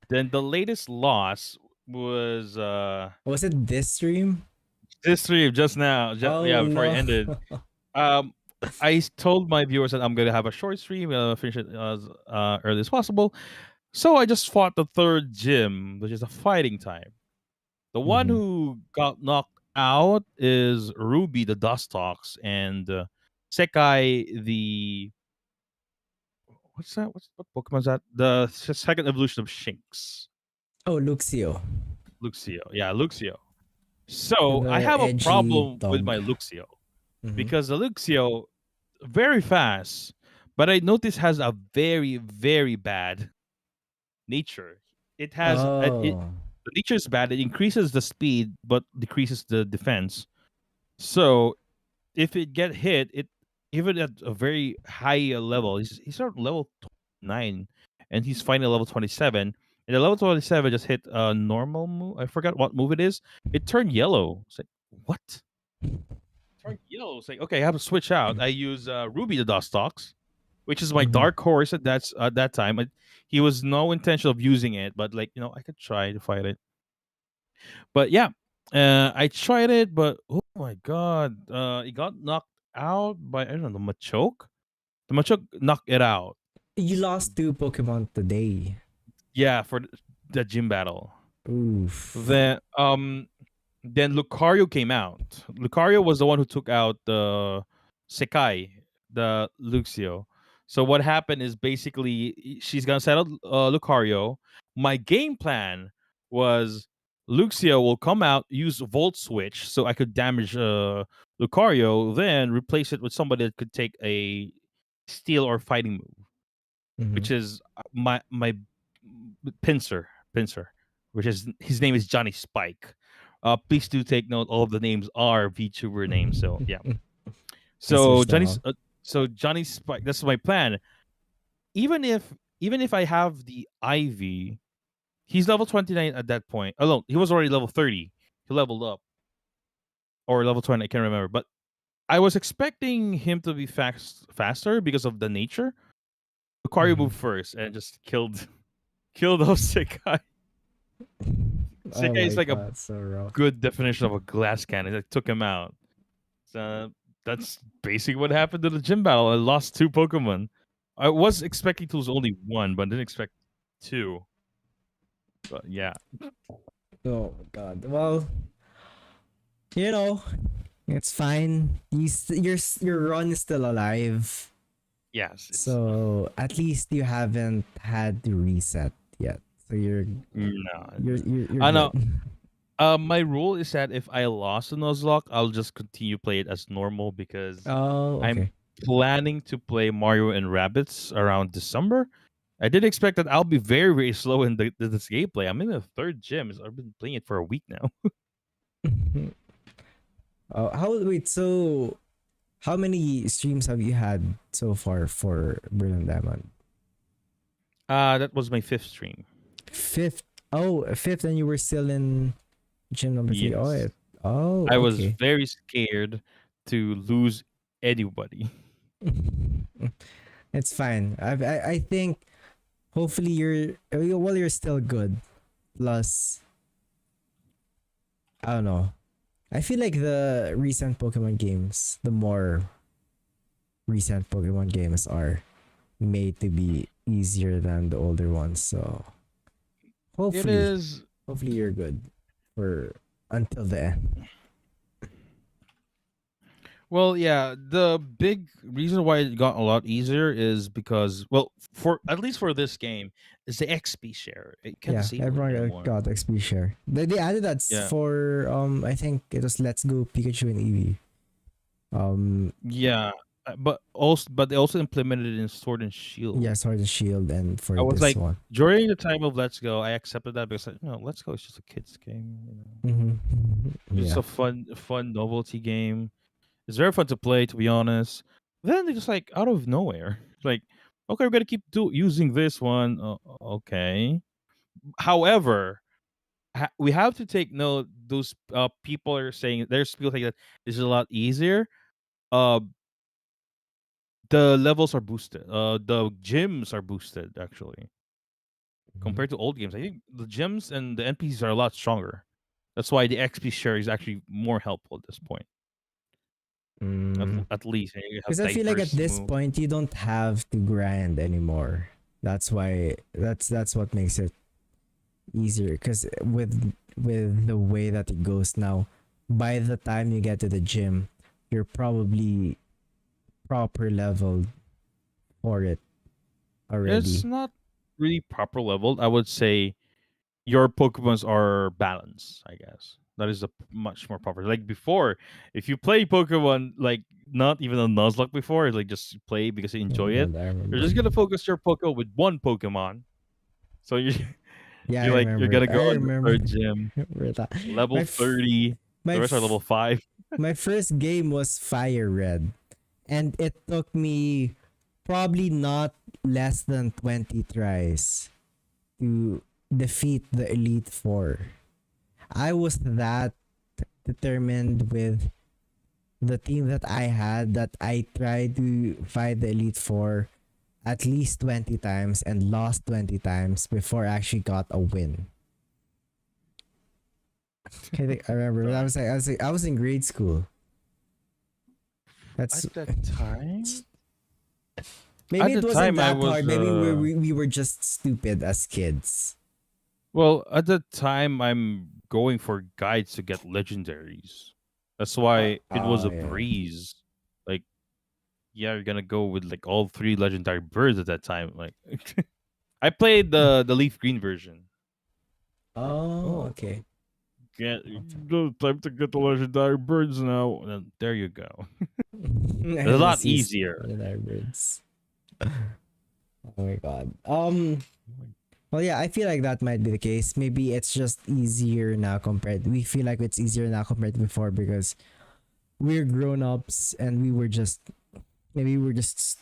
Then the latest loss was Was it this stream? this stream just now. Oh Yeah, before it no. ended. Um, I told my viewers that I'm gonna have a short stream, finish it as early as possible. So I just fought the third gym, which is a fighting type. The one Mhm. who got knocked out is Ruby the Dustox and Sekai the what's that? What Pokemon is that? The second evolution of Shinx. Oh, Luxio. Luxio. Yeah, Luxio. So I The have a edgy problem with dog. my Luxio Mhm. because the Luxio very fast, but I notice has a very very bad nature. It has Oh. the nature is bad. It increases the speed but decreases the defense. So if it get hit, it even at a very high level, he's at level 9, and he's fighting at level 27. And the level 27 just hit a normal move. I forgot what move it is. It turned yellow. It's like what? Turned yellow. It's like okay, I have to switch out. I use Ruby the Dustox, which is my Mhm. dark horse at that time. He was no intention of using it, but like I could try to fight it. But yeah, I tried it, but oh my god, it got knocked out by I don't know the Machoke. The Machoke knocked it out. You lost 2 Pokemon today. Yeah, for the gym battle. Oof. Then Lucario came out. Lucario was the one who took out the Sekai, the Luxio. So what happened is basically she's gonna set out Lucario. My game plan was Luxio will come out, use Volt Switch, so I could damage Lucario, then replace it with somebody that could take a Steel or Fighting move, Mhm. which is my pincer, which is his name is Johnny Spike. Please do take note. All of the names are VTuber names. So yeah. I So switched them Johnny's up. Johnny Spike. That's my plan. Even if I have the Ivy, he's level 29 at that point. Oh no, he was already level 30. He leveled up or level 20. I can't remember. But I was expecting him to be faster because of the nature. Lucario Mhm. moved first and just killed off Sekai. Oh Sekai my is like a god, so rough. good definition of a glass cannon. It took him out. So that's basically what happened to the gym battle. I lost two Pokemon. I was expecting to lose only one, but didn't expect two. But yeah, Oh my god. Well, you know, it's fine. Your run is still alive. yes, it's So at least you haven't had to reset yet. So no. you're I good. know. My rule is that if I lost a Nuzlocke, I'll just continue play it as normal because Oh, I'm okay. planning to play Mario and Rabbits around December. I did expect that I'll be very, very slow in this gameplay. I'm in the third gym. So I've been playing it for a week now. Oh, so how many streams have you had so far for Berlin Diamond? That was my fifth stream. Fifth. Oh, a fifth, and you were still in gym number three. Oh, Yes. oh, I was okay. very scared to lose anybody. It's fine. I think hopefully you're still good. Plus, I don't know. I feel like the recent Pokemon games, the more recent Pokemon games are made to be easier than the older ones. So It hopefully, is. hopefully you're good for until the end. Well, yeah, the big reason why it got a lot easier is because, well, for at least for this game, is the XP share. You can't Yeah, disable it everyone anymore. got XP share. They added that Yeah. for I think it was Let's Go Pikachu and Eevee. Yeah, but they also implemented it in Sword and Shield. Yeah, Sword and Shield, and I for was this like, one. during the time of Let's Go, I accepted that because like, no, Let's Go is just a kids game. Mm-hmm. It's just Yeah. a fun novelty game. It's very fun to play, to be honest. Then they just like out of nowhere, like, okay, we're gonna keep using this one. Okay. However, we have to take note. Those people are saying there's people saying that this is a lot easier. Uh, the levels are boosted. The gyms are boosted actually Mhm. compared to old games. I think the gyms and the NPCs are a lot stronger. That's why the XP share is actually more helpful at this point. Mm. At least you have Because I feel like at diverse this moves. point you don't have to grind anymore. That's why that's what makes it easier. Because with the way that it goes now, by the time you get to the gym, you're probably proper leveled for it It's already. not really proper leveled. I would say your Pokemons are balanced, I guess. That is a much more proper. Like before, if you play Pokemon like not even a Nuzlocke before, like just play because you Oh my enjoy it, god, I you're remember. just gonna focus your Pokemon with one Pokemon. So you Yeah, I you're remember. gonna go I on the remember. third gym, remember that. level 30. My The rest are level 5. my first game was Fire Red, and it took me probably not less than 20 tries to defeat the Elite Four. I was that determined with the team that I had that I tried to fight the Elite Four at least 20 times and lost 20 times before I actually got a win. I remember when Darn. I was in grade school. That's At that time, maybe at it the wasn't time I that was hard. Maybe we were just stupid as kids. well, at the time I'm going for guides to get legendaries. That's why it was Oh a yeah. breeze. Like, yeah, you're gonna go with like all three legendary birds at that time. Like, I played the leaf green version. Like, Oh oh, okay. get time to get the legendary birds now. And then there you go. It's a I lot just used easier. legendary birds. Oh my god. Well, yeah, I feel like that might be the case. Maybe it's just easier now compared. We feel like it's easier now compared to before because we're grown ups and maybe we're just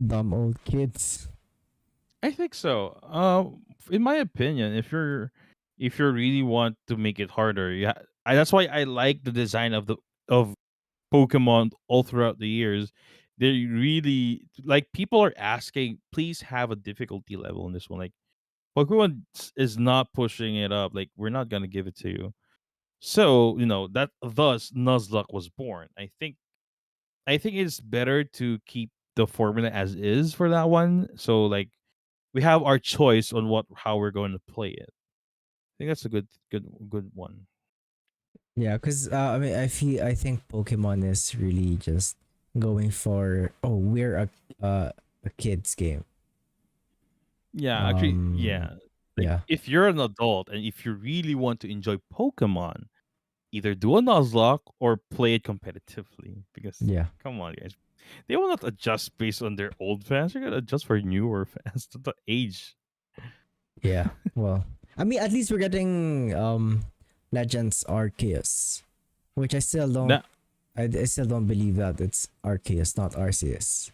dumb old kids. I think so. In my opinion, if you really want to make it harder, yeah, that's why I like the design of Pokemon all throughout the years, they really like people are asking, please have a difficulty level in this one. Like Pokemon is not pushing it up. Like we're not gonna give it to you. So that thus Nuzlocke was born. I think it's better to keep the formula as is for that one. So like we have our choice on how we're going to play it. I think that's a good one. Yeah, because I mean, I think Pokemon is really just going for, oh, we're a kids game. Yeah, actually, yeah. Like Yeah, if you're an adult and if you really want to enjoy Pokemon, either do a Nuzlocke or play it competitively. Because yeah, come on, guys, they will not adjust based on their old fans. They're gonna adjust for newer fans to the age. yeah. Well, I mean, at least we're getting Legends Arceus, which I still don't. Now, I still don't believe that it's Arceus, not Arceus.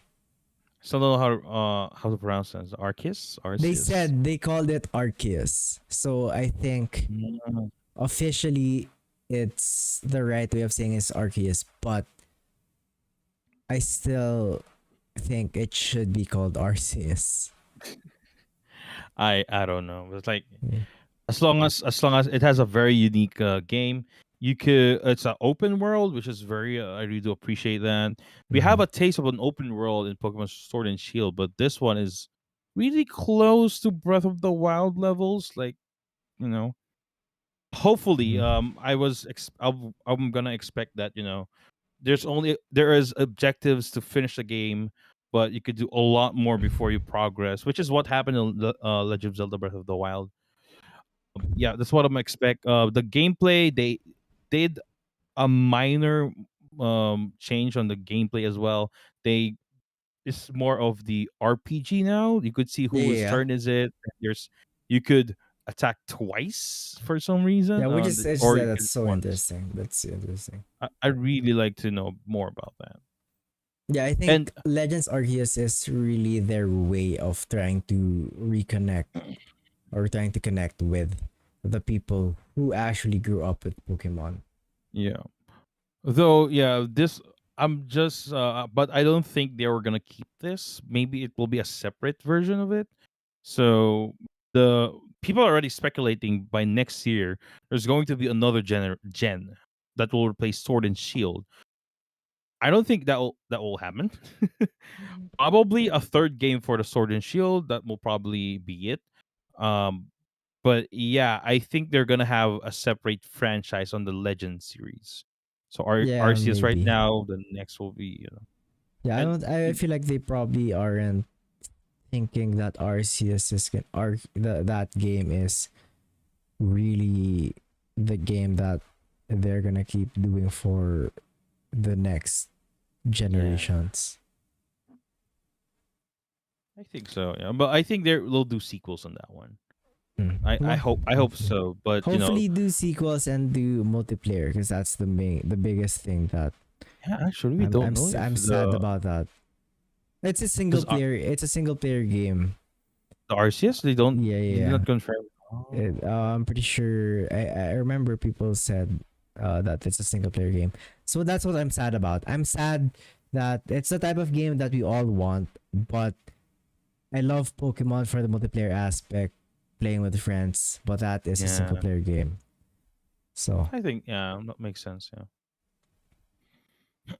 still don't know how to pronounce it. Arceus, They Arceus. said they called it Arceus, so I think Mm, officially it's the right way of saying is Arceus, but I still think it should be called Arceus. I don't know. It's like Yeah. as long as it has a very unique game, it's an open world, which is very I really do appreciate that. We have Mhm. a taste of an open world in Pokemon Sword and Shield, but this one is really close to Breath of the Wild levels. Like you know, hopefully, Mhm. I'm gonna expect that there is objectives to finish the game, but you could do a lot more before you progress, which is what happened in Legend of Zelda Breath of the Wild. Yeah, that's what I'm expect. The gameplay they did a minor change on the gameplay as well. They It's more of the RPG now. You could see Yeah, yeah, whose yeah. turn is it. You could attack twice for some reason, Yeah, which is it's, or you that's could so once. interesting. That's interesting. I really like to know more about that. Yeah, I And think Legends Arceus is really their way of trying to reconnect or trying to connect with the people who actually grew up with Pokemon. yeah, though, yeah, this I'm just, but I don't think they were gonna keep this. Maybe it will be a separate version of it. So the people are already speculating by next year there's going to be another gen that will replace Sword and Shield. I don't think that will happen. Probably a third game for the Sword and Shield. That will probably be it. Um, but yeah, I think they're gonna have a separate franchise on the Legend series. So Yeah, Arceus right maybe. now, the next will be Yeah, I and don't. I feel like they probably aren't thinking that Arceus is that game is really the game that they're gonna keep doing for the next yeah, generations. I think so. Yeah, but I think they'll do sequels on that one. Mm. I Well, hope hopefully. so. But Hopefully do sequels and do multiplayer because that's the biggest thing that yeah, actually, we don't know if I'm sad about that. It's a single because player. It's a single player game. the RCS Yeah, they did yeah. not confirm. Oh. I'm pretty sure. I remember people said that it's a single player game. So that's what I'm sad about. I'm sad that it's the type of game that we all want, but I love Pokemon for the multiplayer aspect, playing with friends, but that is a single Yeah, player game. So I think that makes sense. Yeah.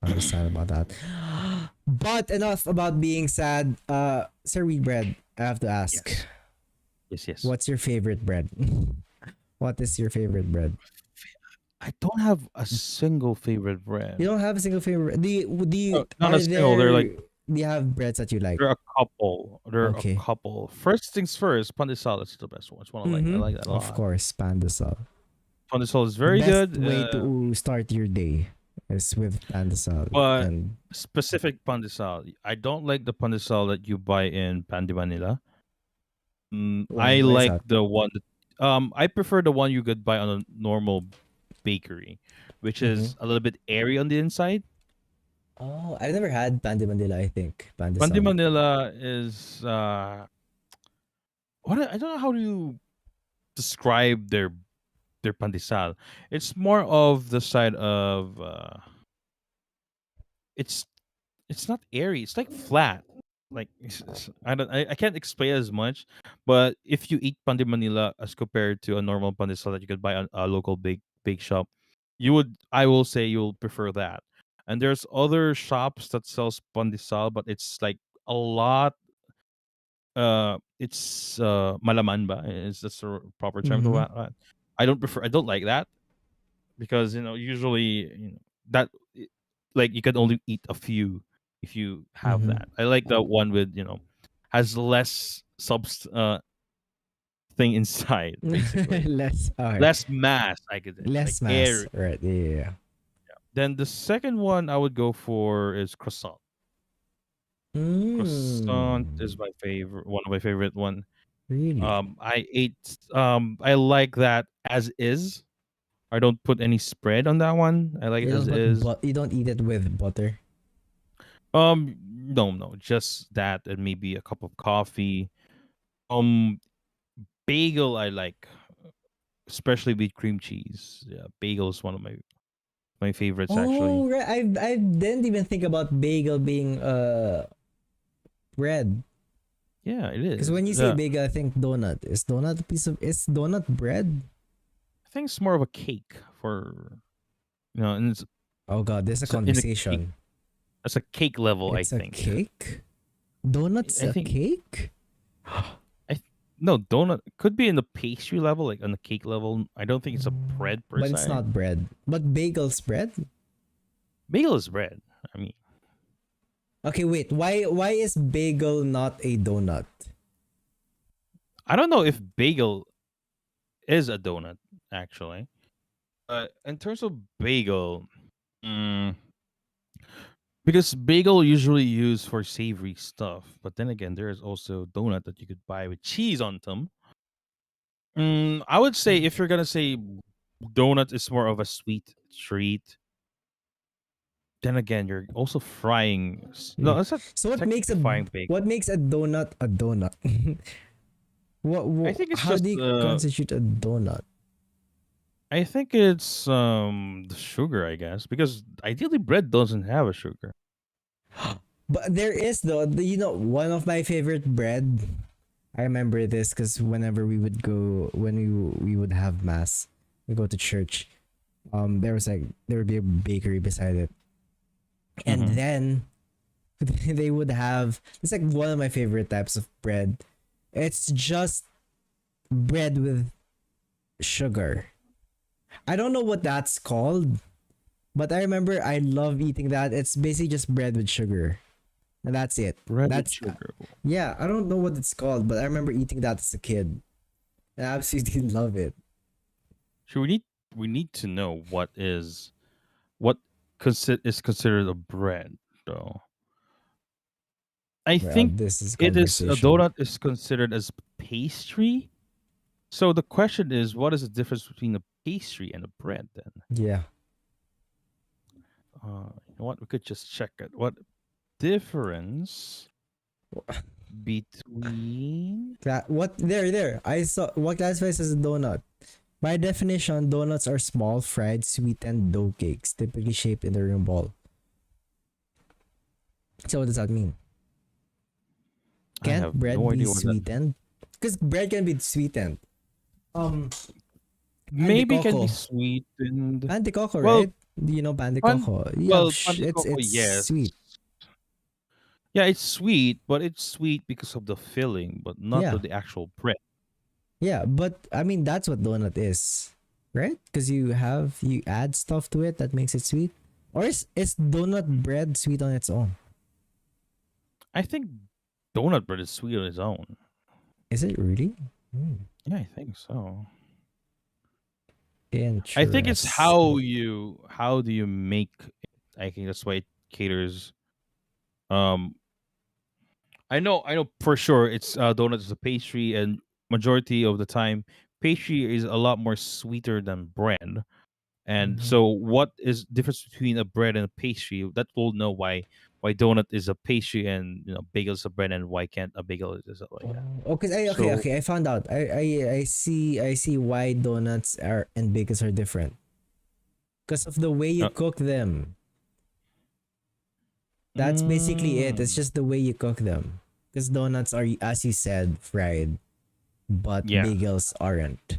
I'm just sad about that. But enough about being sad. Sir Wheatbread, I have to ask, Yes. Yes. Yes. what's your favorite bread? What is your favorite bread? I don't have a single favorite You brand. don't have a single favorite. Not a single. Do you have breads that you like? They're a couple. They're a Okay. couple. First things first. Pandesal is the best one. It's one I Mm-hmm. like that a Of lot. course, Pandasal. Pandesal is The very best good. way to start your day is with Pandasal. But And specific pandesal, I don't like the pandesal that you buy in Pan de Manila. I why is like that? the one I prefer the one you could buy on a normal bakery, which Mm-hmm. is a little bit airy on the inside. Oh, I never had Pan de Manila, I think. Pan de Pandasal. Manila is I don't know how to describe their pandesal. It's more of the side of it's it's not airy. It's like flat. Like I can't explain as much, but if you eat pan de Manila as compared to a normal pandesal that you could buy on a local bake shop, I will say you'll prefer that. And there's other shops that sells pandesal, but it's like a lot. It's malaman ba? Is this the proper term to Mm-hmm. that? I don't like that because usually that like you can only eat a few if you have Mm-hmm. that. I like the one with has less thing inside basically, Less. Okay. less mass. I could say like Less mass. air. Right. Yeah. Then the second one I would go for is croissant. Croissant Mm. is my favorite, one of my favorite one. Really? I like that as is. I don't put any spread on that one. I like it You as don't put is. you don't eat it with butter. No, just that and maybe a cup of coffee. Um, bagel I like, especially with cream cheese. Yeah, bagel is one of my favorites actually. Oh, right. I didn't even think about bagel being bread. Yeah, it Because is. when you say Yeah, bagel, I think donut. Is donut bread? I think it's more of a cake for and Oh god, this is a it's in a cake. conversation. It's a cake level, I It's a think. cake? Donut's I a think cake? no donut could be in the pastry level, like on the cake level. I don't think it's a bread per But it's se. not bread. But bagel's bread? Bagel is bread. I mean, Okay, wait. Why is bagel not a donut? I don't know if bagel is a donut actually. In terms of bagel, mm, because bagel usually used for savory stuff, but then again, there is also donut that you could buy with cheese on them. I would say if you're gonna say donut is more of a sweet treat, then again, you're also frying. Yeah. No, it's not So technically frying bagel. what makes a donut a donut? I think it's How just do you constitute a donut? I think it's the sugar, I guess, because ideally bread doesn't have a sugar. But there is though, one of my favorite bread. I remember this because whenever we would go, when we would have mass, we go to church. There would be a bakery beside it, and Mhm. then they would have. It's like one of my favorite types of bread. It's just bread with sugar. I don't know what that's called, but I remember I love eating that. It's basically just bread with sugar. And that's it. Bread with That's sugar. Yeah, I don't know what it's called, but I remember eating that as a kid. I absolutely love it. So we need to know what is considered a bread though. I Well, think this is it is a conversation. donut is considered as pastry. So the question is, what is the difference between a pastry and a bread then? Yeah. You know what? We could just check it. What difference between What there. I saw what classifies as a donut. By definition, donuts are small, fried, sweetened dough cakes, typically shaped in a ring ball. So what does that mean? I Can't have bread no be idea what that sweetened? Because bread can be sweetened. Um, pan de maybe can be coco. sweetened. Pan de coco, Well, right? Do you know pan de pan coco? Yeah, well, pan de coco, it's yes. sweet. Yeah, it's sweet, but it's sweet because of the filling, but not Yeah. of the actual bread. Yeah, but I mean that's what donut is, right? Because you add stuff to it that makes it sweet. Or is donut bread sweet on its own? I think donut bread is sweet on its own. Is it really? Hmm. Yeah, I think so. I think it's Interesting. how do you make it. I think that's why it caters. Um, I know for sure it's donut is a pastry, and majority of the time pastry is a lot more sweeter than bread. And Mhm. so, what is difference between a bread and a pastry? That will know why donut is a pastry and bagel is a bread, and why can't a bagel is like that. Oh, So okay. I found out. I see why donuts are and bagels are different. Because of the way you uh, cook them. That's basically it. It's Mm. just the way you cook them. Because donuts are, as you said, fried, but Yeah. bagels aren't.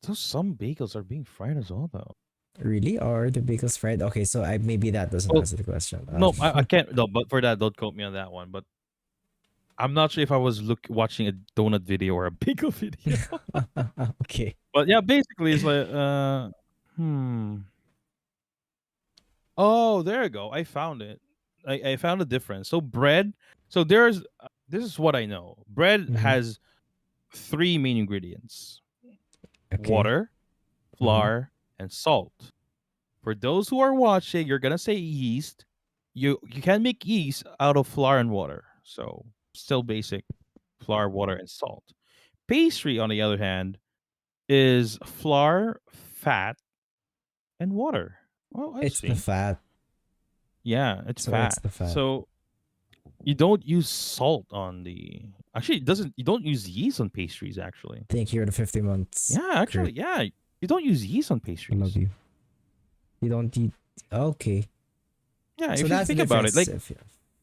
So some bagels are being fried as well, though. Really? Are the bagels fried? Okay, so maybe that doesn't Well, answer the question. no, I can't. No, but for that, don't quote me on that one. But I'm not sure if I was watching a donut video or a bagel video. Okay. But yeah, basically, it's like, hmm. Oh, there you go. I found it. I found a difference. So bread. So there's. This is what I know. Bread Mm-hmm. has three main ingredients: Okay. water, Mm-hmm. flour, and salt. For those who are watching, you're gonna say yeast. You can make yeast out of flour and water. So still basic flour, water, and salt. Pastry, on the other hand, is flour, fat, and water. Oh, I It's the see. fat. Yeah, it's So it's fat. the fat. So you don't use salt on the. Actually, it doesn't. You don't use yeast on pastries. Actually, Thank you for the 50 months. yeah. Actually, Kurt. yeah. You don't use yeast on I love pastries. you. You don't eat. Okay. Yeah, So if you that's the think about it, difference like if you're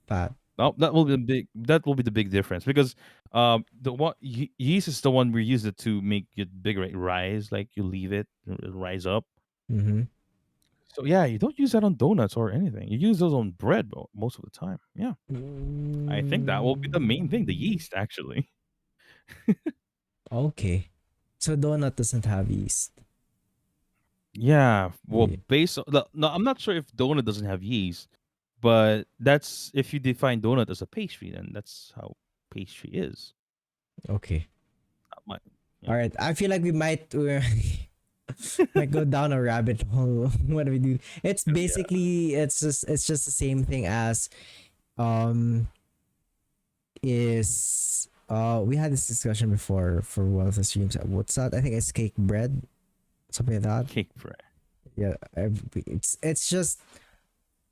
fat. that will be the big. That will be the big difference because the one yeast is the one we use it to make it bigger, right? Rise, like you leave it rise up. Mm-hmm. So yeah, you don't use that on donuts or anything. You use those on bread most of the time. Yeah, I think that will be the main thing, the yeast actually. Okay. So donut doesn't have yeast. Yeah, well, Yeah. based on no, I'm not sure if donut doesn't have yeast, but that's if you define donut as a pastry, then that's how pastry is. Okay. My, yeah. All right. I feel like we might might go down a rabbit hole when we do. It's Yeah. basically it's just the same thing as um is we had this discussion before for one of the streams. What's that? I think it's cake bread, something like that. Cake bread. Yeah, it's just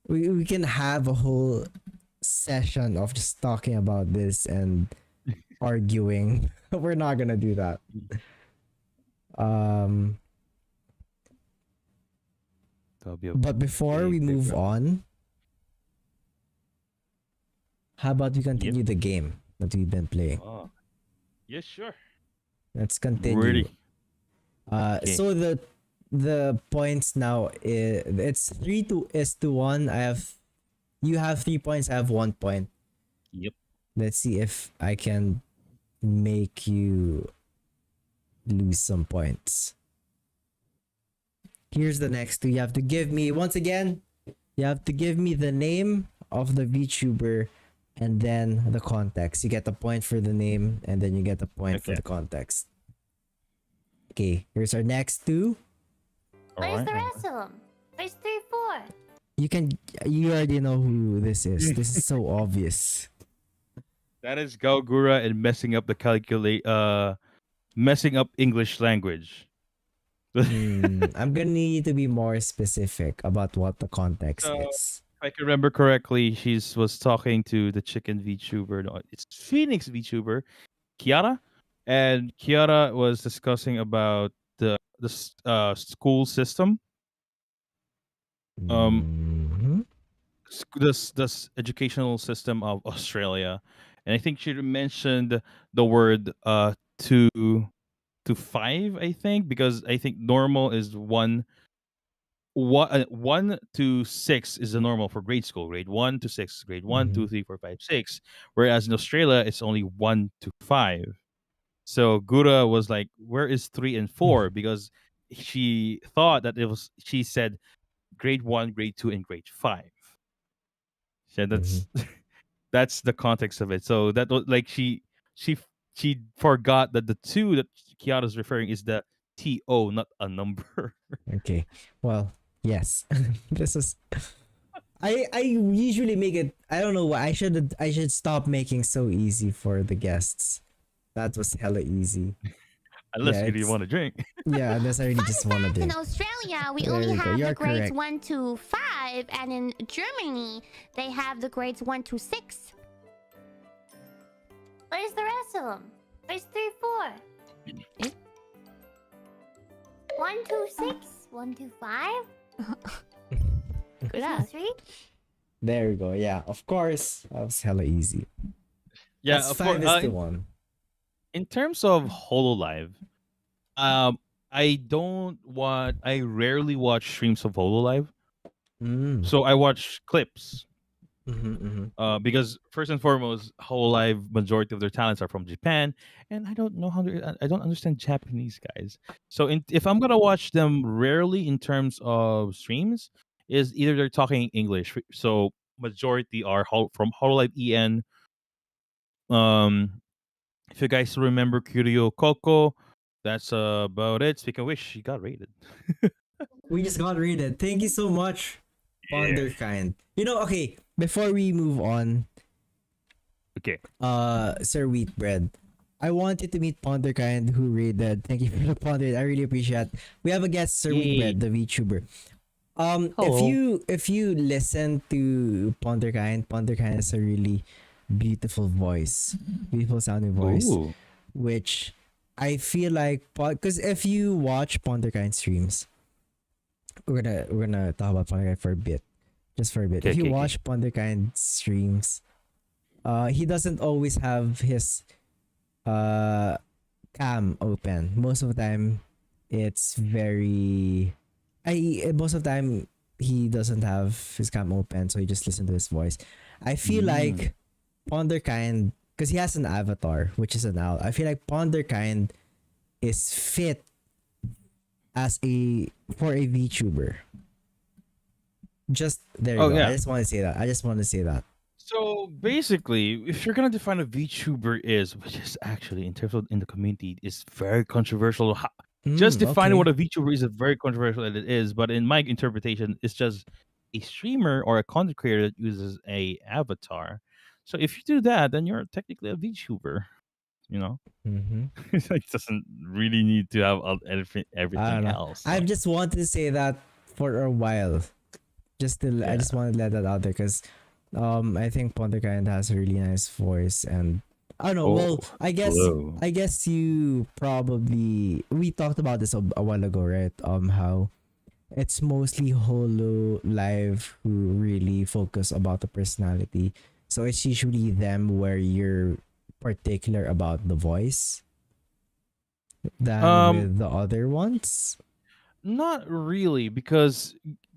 we can have a whole session of just talking about this and arguing. We're not gonna do that. Um, That'll be a but before we big move rabbit. on, how about we Yep. continue the game that we've been playing? Oh. Yeah, sure. Let's continue. Ready. Okay. So the points now it's 3-1. You have 3 points. I have 1 point. Yep. Let's see if I can make you lose some points. Here's the next two. You have to give me once again. You have to give me the name of the VTuber and then the context. You get a point for the name and then you get a point for Okay. the context. Okay, here's our next two. Where's the rest of them? There's 3, 4. You already know who this is. This is so obvious. That is Gaugura and messing up messing up English language. I'm gonna need you to be more specific about what the context So, is. If I can remember correctly, she was talking to the chicken VTuber. No, it's Phoenix VTuber, Kiara, and Kiara was discussing about the school system, Mhm. this educational system of Australia, and I think she mentioned the word 2 to 5. I think because I think normal is 1 to 6 is the normal for grade school. Grade 1 to 6, grade one, Mhm. 2, 3, 4, 5, 6. Whereas in Australia, it's only 1 to 5. So Gura was like, "Where is 3 and 4?" Because she thought that it was. She said grade 1, grade 2, and grade 5. So that's that's the context of it. So that was like she she forgot that the two that Kiara's referring is the TO, not a number. Okay. Well, yes. This is I usually make it I don't know why I should stop making so easy for the guests. That was hella easy. Unless Yeah, you really it's- want to drink. Yeah, unless I really Fun just want to fact, in do. Australia, we There only we go. have You're the grades correct. 1 to 5, and in Germany, they have the grades 1 to 6. Where's the rest of them? There's 3, 4. 1 to 6, 1 to 5, 2, 3. There we go. Yeah, of course. That was hella easy. Yeah, That's for 5-1. in terms of Hololive, um, I rarely watch streams of Hololive. Mm. So I watch clips. Mm-hmm, mm-hmm. Because first and foremost, Hololive majority of their talents are from Japan, and I don't know I don't understand Japanese guys. So if I'm gonna watch them rarely in terms of streams, is either they're talking English, so majority are from Hololive EN. Um, if you guys remember Kiryu Koko, that's about it. Speaking of which, she got rated. We just got rated. Thank you so much, Yeah. Ponderkind. Okay, before we move on, Okay. Sir Wheatbread, I wanted to meet Ponderkind who rated. Thank you for the Ponder. I really appreciate. We have a guest, Sir Yay. Wheatbread, the VTuber. If Hello. you listen to Ponderkind, Ponderkind has a really beautiful voice, beautiful sounding voice, Ooh. which I feel like because if you watch Ponderkind streams, we're gonna talk about Ponderkind for a bit, just for a bit. Okay. If you Okay. Okay. watch Ponderkind streams, he doesn't always have his uh cam open. Most of the time, it's very. Most of the time he doesn't have his cam open, so you just listen to his voice. I feel Mm. like Ponderkind, because he has an avatar, which is an owl. I feel like Ponderkind is fit as for a VTuber. Just there you Oh go. I yeah. just want to say that. I just want to say that. So basically, if you're gonna define a VTuber is, which is actually in terms of in the community, is very controversial. Just defining what Okay. a VTuber is very controversial, and it is. But in my interpretation, it's just a streamer or a content creator that uses a avatar. So if you do that, then you're technically a VTuber. You know, Mm-hmm. it doesn't really need to have I everything don't know. else. I So. just wanted to say that for a while. I Yeah. just want to let that out there because I think Ponderkind has a really nice voice and I don't know. Oh, Well, hello. I guess you probably we talked about this a while ago, right? How it's mostly Holo Live who really focus about the personality. So it's usually them where you're particular about the voice than Um, with the other ones. Not really, because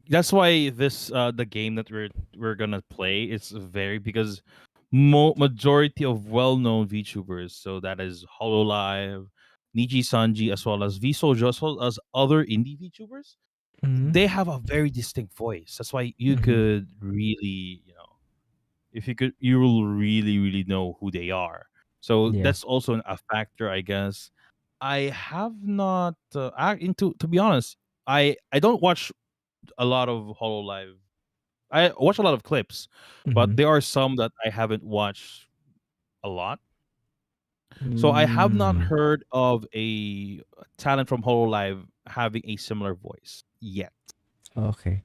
that's why the game that we're gonna play is very because majority of well-known VTubers, so that is Hololive, Niji Sanji, as well as Vsojo, as well as other indie VTubers, Mm-hmm. they have a very distinct voice. That's why you Mm-hmm. could really, if you could, you will really know who they are. So Yeah. that's also a factor, I guess. I have not into to be honest. I don't watch a lot of Hololive. I watch a lot of clips, but Mm-hmm. there are some that I haven't watched a lot. So I have not Mm. heard of a talent from Hololive having a similar voice yet. Okay.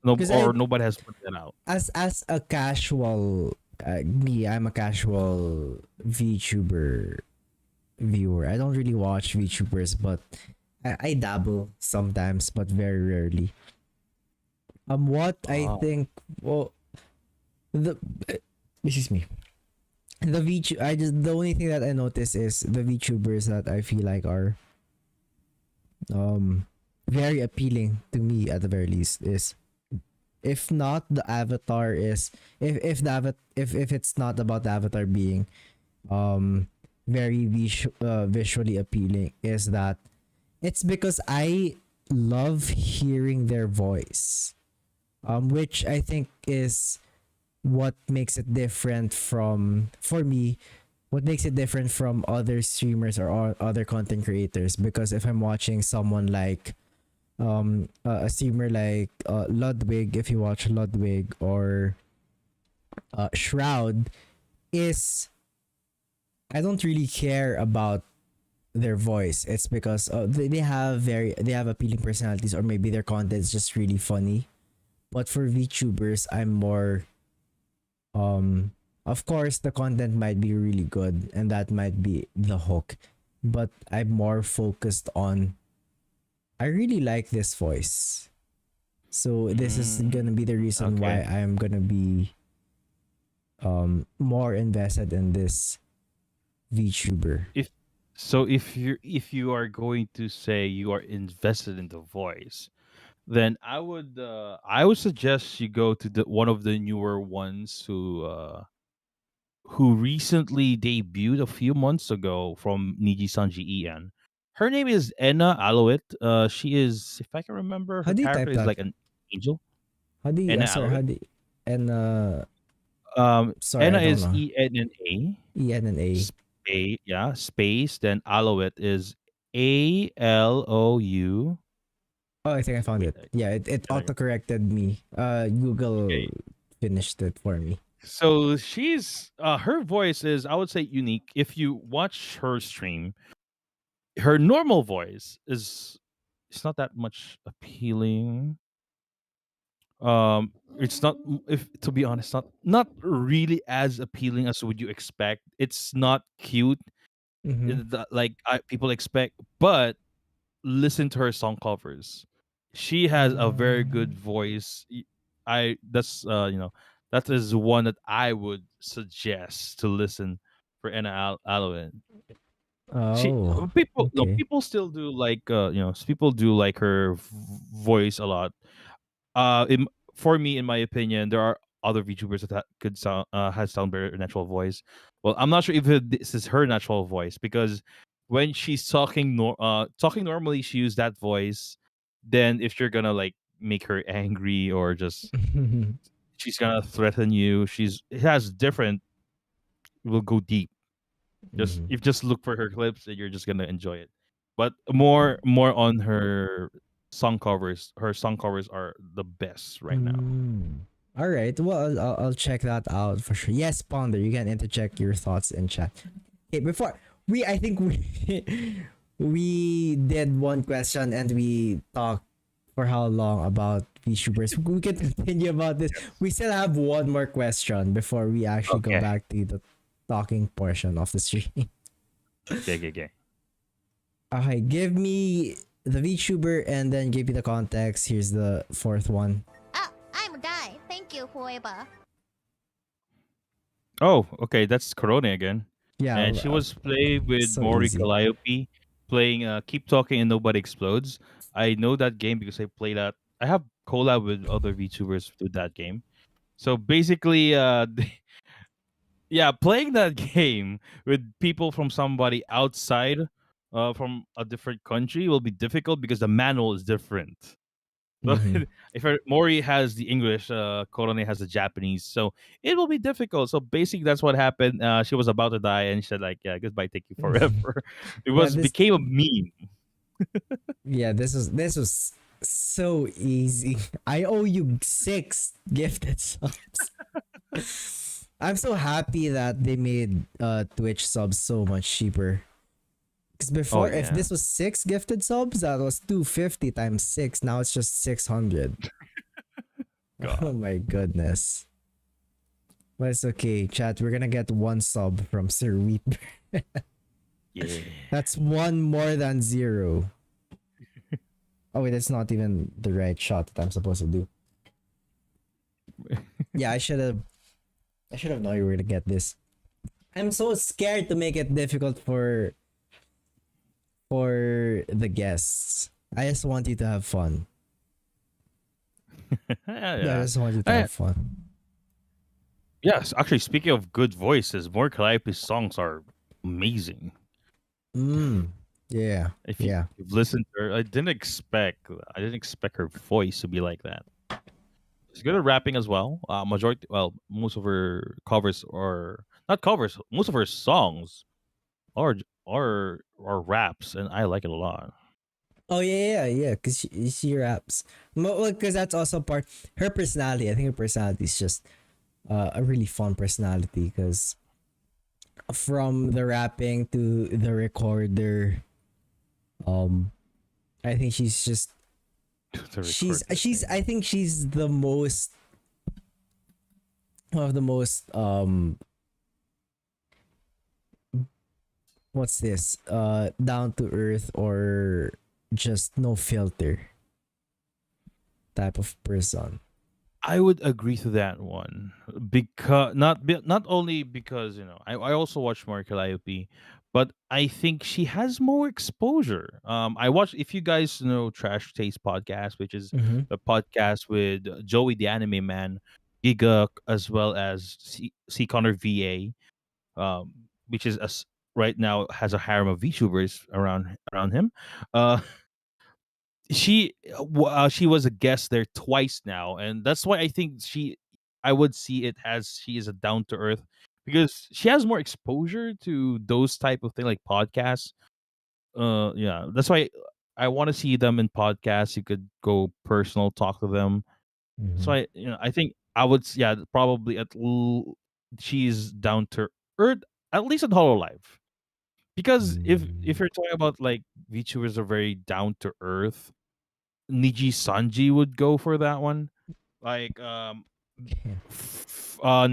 No, Because or nobody has put that out. as a casual me, I'm a casual VTuber viewer. I don't really watch VTubers, but I dabble sometimes, but very rarely. What I Oh. think, well, the excuse me, the only thing that I notice is the VTubers that I feel like are very appealing to me at the very least is if not the avatar is if it's not about the avatar being very visually appealing is that it's because I love hearing their voice, which I think is what makes it different from for me what makes it different from other streamers or other content creators. Because if I'm watching someone like a streamer like Ludwig, if you watch Ludwig or Shroud, is I don't really care about their voice. It's because they have appealing personalities, or maybe their content is just really funny. But for VTubers, I'm more of course the content might be really good and that might be the hook, but I'm more focused on I really like this voice. So this is gonna be the reason why Okay. I'm gonna be more invested in this VTuber. If if you are going to say you are invested in the voice, then I would suggest you go to the one of the newer ones who recently debuted a few months ago from Niji Sanji En. Her name is Enna Alouet. She is, if I can remember, How her do you character type is that? like an angel. How do you Enna sorry, how Alouet. do you, and sorry, I Enna don't is know. ENNA. E N and A. Space, yeah, space. Then Alouet is ALOU. Oh, I think I found Wait, it. Yeah, it can I- auto corrected me. Google okay. finished it for me. So she's her voice is, I would say, unique. If you watch her stream, her normal voice is it's not that much appealing. It's not, if to be honest, not really as appealing as would you expect. It's not cute, Mm-hmm. like people expect, but listen to her song covers. She has a very good voice. I that's that is one that I would suggest to listen for Anna Alwyn. She Oh, people no okay. people still do like people do like her voice a lot. In For me, in my opinion, there are other VTubers that could sound has sound better natural voice. Well, I'm not sure if this is her natural voice, because when she's talking talking normally, she use that voice. Then if you're gonna like make her angry or just she's gonna threaten you, it has different, will go deep. Just Mhm. if just look for her clips, and you're just gonna enjoy it. But more on her song covers. Her song covers are the best right now. Mm. All right. Well, I'll check that out for sure. Yes, Ponder, you can interject your thoughts in chat. Okay, before I think we we did one question and we talked for how long about VTubers. We can continue about this. Yes. We still have one more question before we actually go Okay. back to the talking portion of the stream. Okay. Okay. Okay. Okay, give me the VTuber and then give me the context. Here's the fourth one. Ah, I'm a die. Thank you, forever. Oh, okay. That's Corona again. Yeah, And she was played with so Mori easy. Calliope, playing Keep Talking and Nobody Explodes. I know that game because I play that. I have collab with other VTubers with that game. So basically, yeah, playing that game with people from somebody outside, from a different country will be difficult because the manual is different. So Mm-hmm. if Mori has the English, Korone has the Japanese, so it will be difficult. So basically, that's what happened. She was about to die, and she said like, "Yeah, goodbye, take you forever." It Yeah, was this became a meme. yeah, this was so easy. I owe you 6 gifted subs. I'm so happy that they made Twitch subs so much cheaper. Because Oh before, if yeah, this was 6 gifted subs, that was 250 times 6. Now it's just 600. Oh God, my goodness. But it's okay, chat. We're gonna get 1 sub from Sir Wheat. yeah. That's 1 more than 0. Oh wait, that's not even the right shot that I'm supposed to do. Yeah, I should have known you were gonna get this. I'm so scared to make it difficult for the guests. I just want you to have fun. Yeah, Yeah, I yeah. just want you to I, have fun. yes, actually, speaking of good voices, Mori Calliope's songs are amazing. Mm. Yeah. If Yeah. you've listened to her, I didn't expect her voice to be like that. She's good at rapping as well. Most of her covers, or not covers, most of her songs are raps, and I like it a lot. Oh yeah, yeah, yeah. Cause she raps. Well, cause that's also part her personality. I think her personality is just a really fun personality. Cause from the rapping to the recorder, um, I think she's just To record that she's thing. I think she's the most one of the most what's this down to earth or just no filter type of person. I would agree to that one because not only because I also watch more Calliope, but I think she has more exposure. I watch, if you guys know Trash Taste podcast, which is Mm-hmm. the podcast with Joey the Anime Man, Giga, as well as C Connor which is right now has a harem of VTubers around him. Uh, she was a guest there twice now, and that's why I think I would see it as she is a down to earth because she has more exposure to those type of thing like podcasts. Yeah, that's why I want to see them in podcasts. You could go personal, talk to them. So Mm-hmm. I think I would yeah, probably she's down to earth, at least in Hollow Life. Because if Mm. you're talking about like VTubers are very down to earth, Niji Sanji would go for that one. Like Yeah.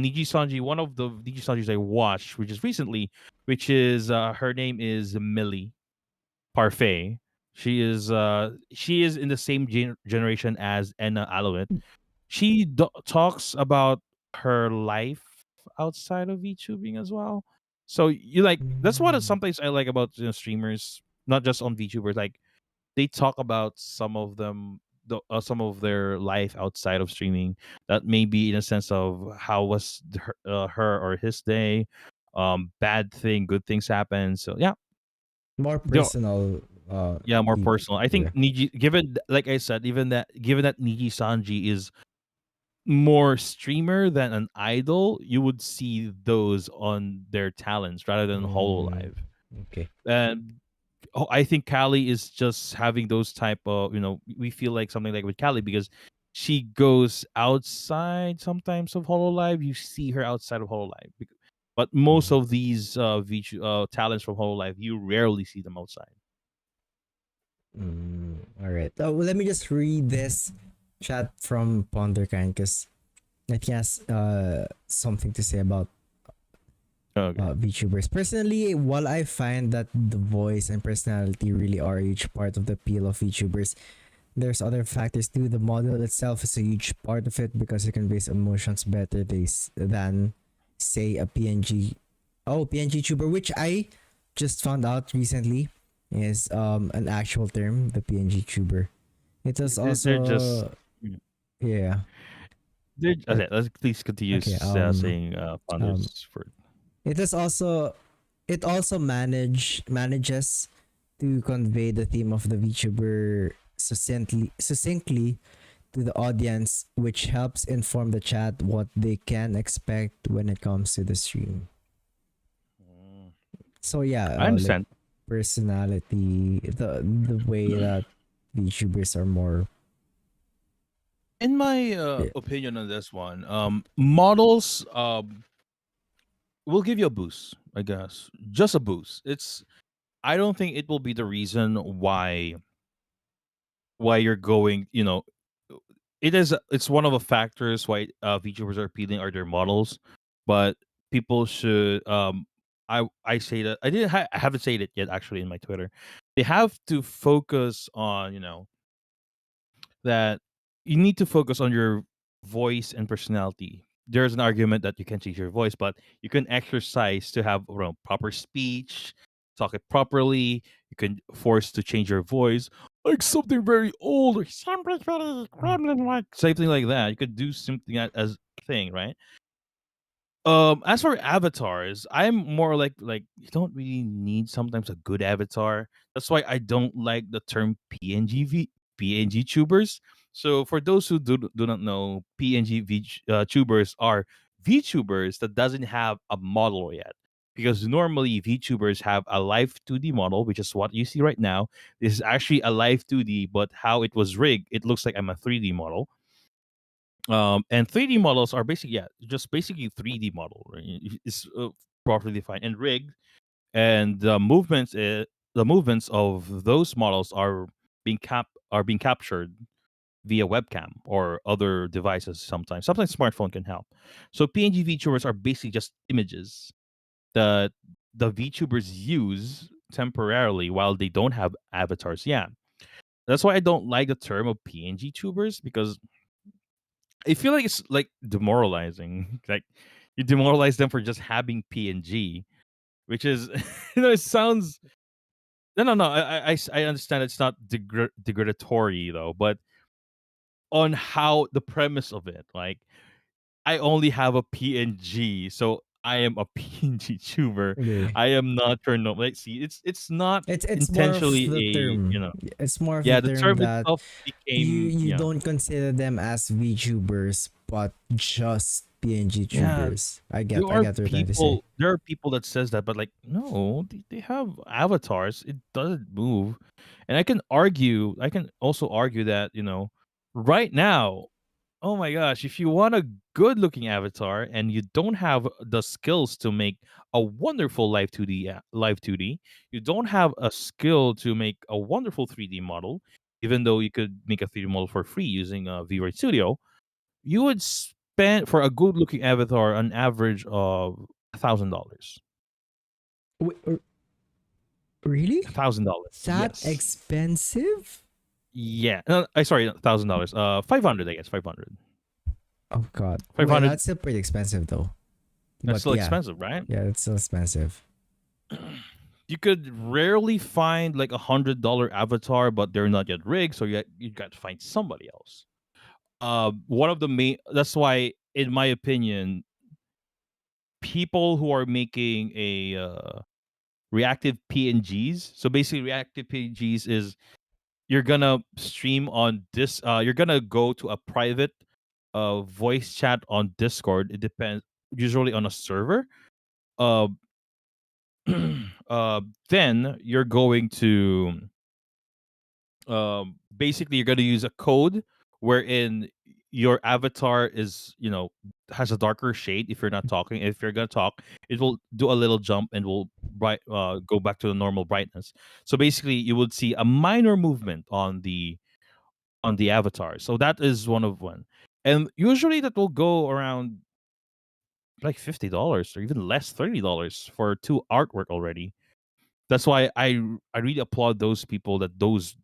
Niji Sanji, one of the Niji Sanjis I watched, which is recently, which is her name is Millie Parfait. She is in the same generation as Enna Alouette. She talks about her life outside of VTubing as well. So you like that's what Mm. sometimes I like about streamers, not just on VTubers. Like they talk about some of their life outside of streaming that may be in a sense of how was her or his day, bad thing, good things happen. So yeah, More the- personal yeah, more personal. I think feature. Niji, like I said, given that Niji Sanji is more streamer than an idol, you would see those on their talents rather than Mm. Hololive. Okay. And I think Callie is just having those type of we feel like something like with Callie because she goes outside sometimes of Hololive. You see her outside of Hololive, but most Mhm. of these talents from Hololive, you rarely see them outside. All right. Well, let me just read this chat from Ponderkind because I think he has something to say about Okay. VTubers. Personally, while I find that the voice and personality really are a huge part of the appeal of VTubers, there's other factors too. The model itself is a huge part of it because it conveys emotions better than, say, a PNG. Oh, PNG tuber, which I just found out recently is an actual term, the PNG tuber. It is They're just also yeah. Uh, okay. Let's please continue okay. saying Um. founders for. It is also it also manages to convey the theme of the VTuber succinctly to the audience, which helps inform the chat what they can expect when it comes to the stream. Mm. So yeah, I like understand. personality, the way that VTubers are more. In my Yeah. opinion on this one, models will give you a boost, I guess, just a boost. I don't think it will be the reason why you're going. It's one of the factors why VTubers are appealing are their models, but people should I say that I haven't said it yet actually in my Twitter. They have to focus on that you need to focus on your voice and personality. There's an argument that you can change your voice, but you can exercise to have proper speech, talk it properly. You can force to change your voice, like something very old or something very gremlin like, something like that. You could do something as a thing, right? As for avatars, I'm more like you don't really need sometimes a good avatar. That's why I don't like the term PNG tubers. So for those who do not know, tubers are VTubers that doesn't have a model yet. Because normally VTubers have a live 2D model, which is what you see right now. This is actually a live 2D, but how it was rigged, it looks like I'm a 3D model. And 3D models are basically just basically 3D model, right? It's properly defined and rigged, and the movements of those models are being captured via webcam or other devices. Sometimes smartphone can help. So PNG VTubers are basically just images that the VTubers use temporarily while they don't have avatars. Yeah, That's why I don't like the term of PNG tubers, because I feel like it's like demoralizing. Like you demoralize them for just having PNG, which is it sounds no. I understand it's not degradatory though, but on how the premise of it, like I only have a PNG, so I am a PNG tuber. Okay. I am not your no. Like, see, it's not It's more of intentionally the a term. It's more of the yeah. The term term that itself you became you don't consider them as VTubers, but just PNG yeah. tubers. I get what you're trying to say. There are people that says that, but like no, they have avatars. It doesn't move, and I can also argue that right now, oh my gosh, if you want a good looking avatar and you don't have the skills to make a wonderful live 2D, you don't have a skill to make a wonderful 3D model, even though you could make a 3D model for free using VRay Studio, you would spend for a good looking avatar an average of $1,000. Wait, really? $1,000. That Yes. expensive? Yeah. I sorry, $1,000. 500, I guess. 500. Oh god. Wait, 500. that's still pretty expensive though. That's But still yeah, expensive, right? yeah, it's still expensive. You could rarely find like $100 avatar, but they're not yet rigged, so you got to find somebody else. One of the main. That's why, in my opinion, people who are making a reactive PNGs. So basically, reactive PNGs is you're gonna stream on this. You're gonna go to a private voice chat on Discord. It depends, usually on a server. Uh, then you're going to basically you're going to use a code wherein your avatar is has a darker shade. If you're not talking, if you're going to talk, it will do a little jump and will go back to the normal brightness. So basically you would see a minor movement on the avatar. So that is one, and usually that will go around like $50 or even less, $30 for two artwork already. That's why I really applaud those people that those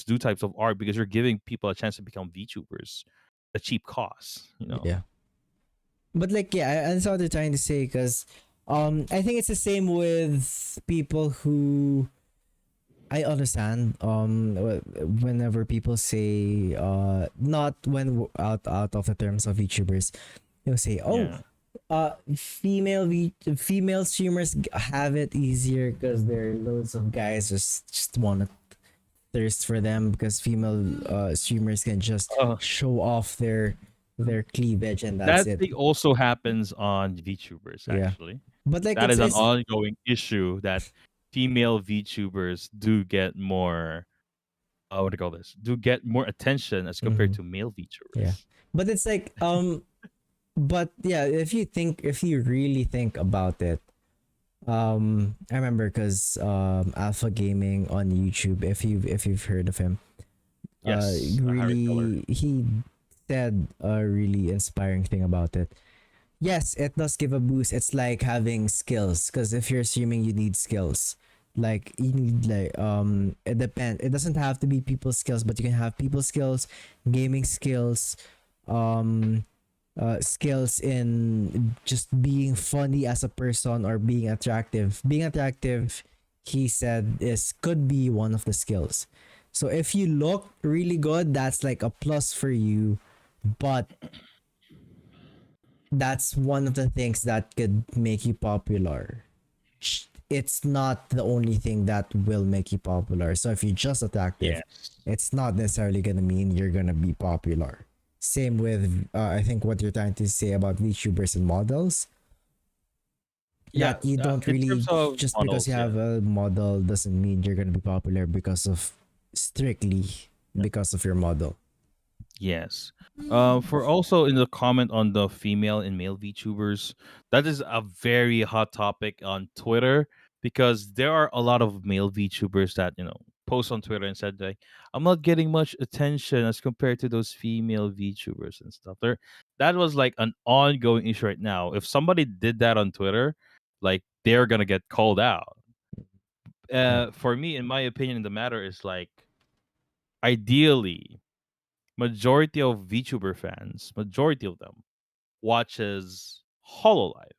do types of art, because you're giving people a chance to become VTubers at cheap costs. Yeah. But like yeah, I understand what they're trying to say because I think it's the same with people who I understand whenever people say not when out of the terms of VTubers, they'll say, "Oh, Yeah. female streamers have it easier because there are loads of guys just want to thirst for them because female streamers can just Uh, show off their cleavage and that's that it." thing also happens on VTubers Yeah, actually. but like That is an it's ongoing issue that female VTubers do get more what do you call this? Do get more attention as compared mhm, to male yeah, VTubers. but it's like but yeah, if you really think about it, I remember because Alpha Gaming on YouTube, if you've heard of him, Yes, Harry Keller. really he said a really inspiring thing about it. Yes, it does give a boost. It's like having skills because if you're streaming, you need skills. Like you need like it depend. It doesn't have to be people skills, but you can have people skills, gaming skills, um, skills in just being funny as a person or being attractive. Being attractive, he said, is could be one of the skills. So if you look really good, that's like a plus for you, but that's one of the things that could make you popular. It's not the only thing that will make you popular. So if you're just attractive, Yes. it's not necessarily gonna mean you're gonna be popular. Same with I think what you're trying to say about VTubers and models. Yeah, That you don't in terms really of just because you models, yeah. have a model doesn't mean you're gonna be popular because of strictly because of your model. Yes. For also in the comment on the female and male VTubers, that is a very hot topic on Twitter, because there are a lot of male VTubers that, post on Twitter and said like, I'm not getting much attention as compared to those female VTubers and stuff. That was like an ongoing issue right now. If somebody did that on Twitter, like they're gonna get called out. Yeah. For me, in my opinion, the matter is like ideally, majority of VTuber fans, majority of them watches Hololive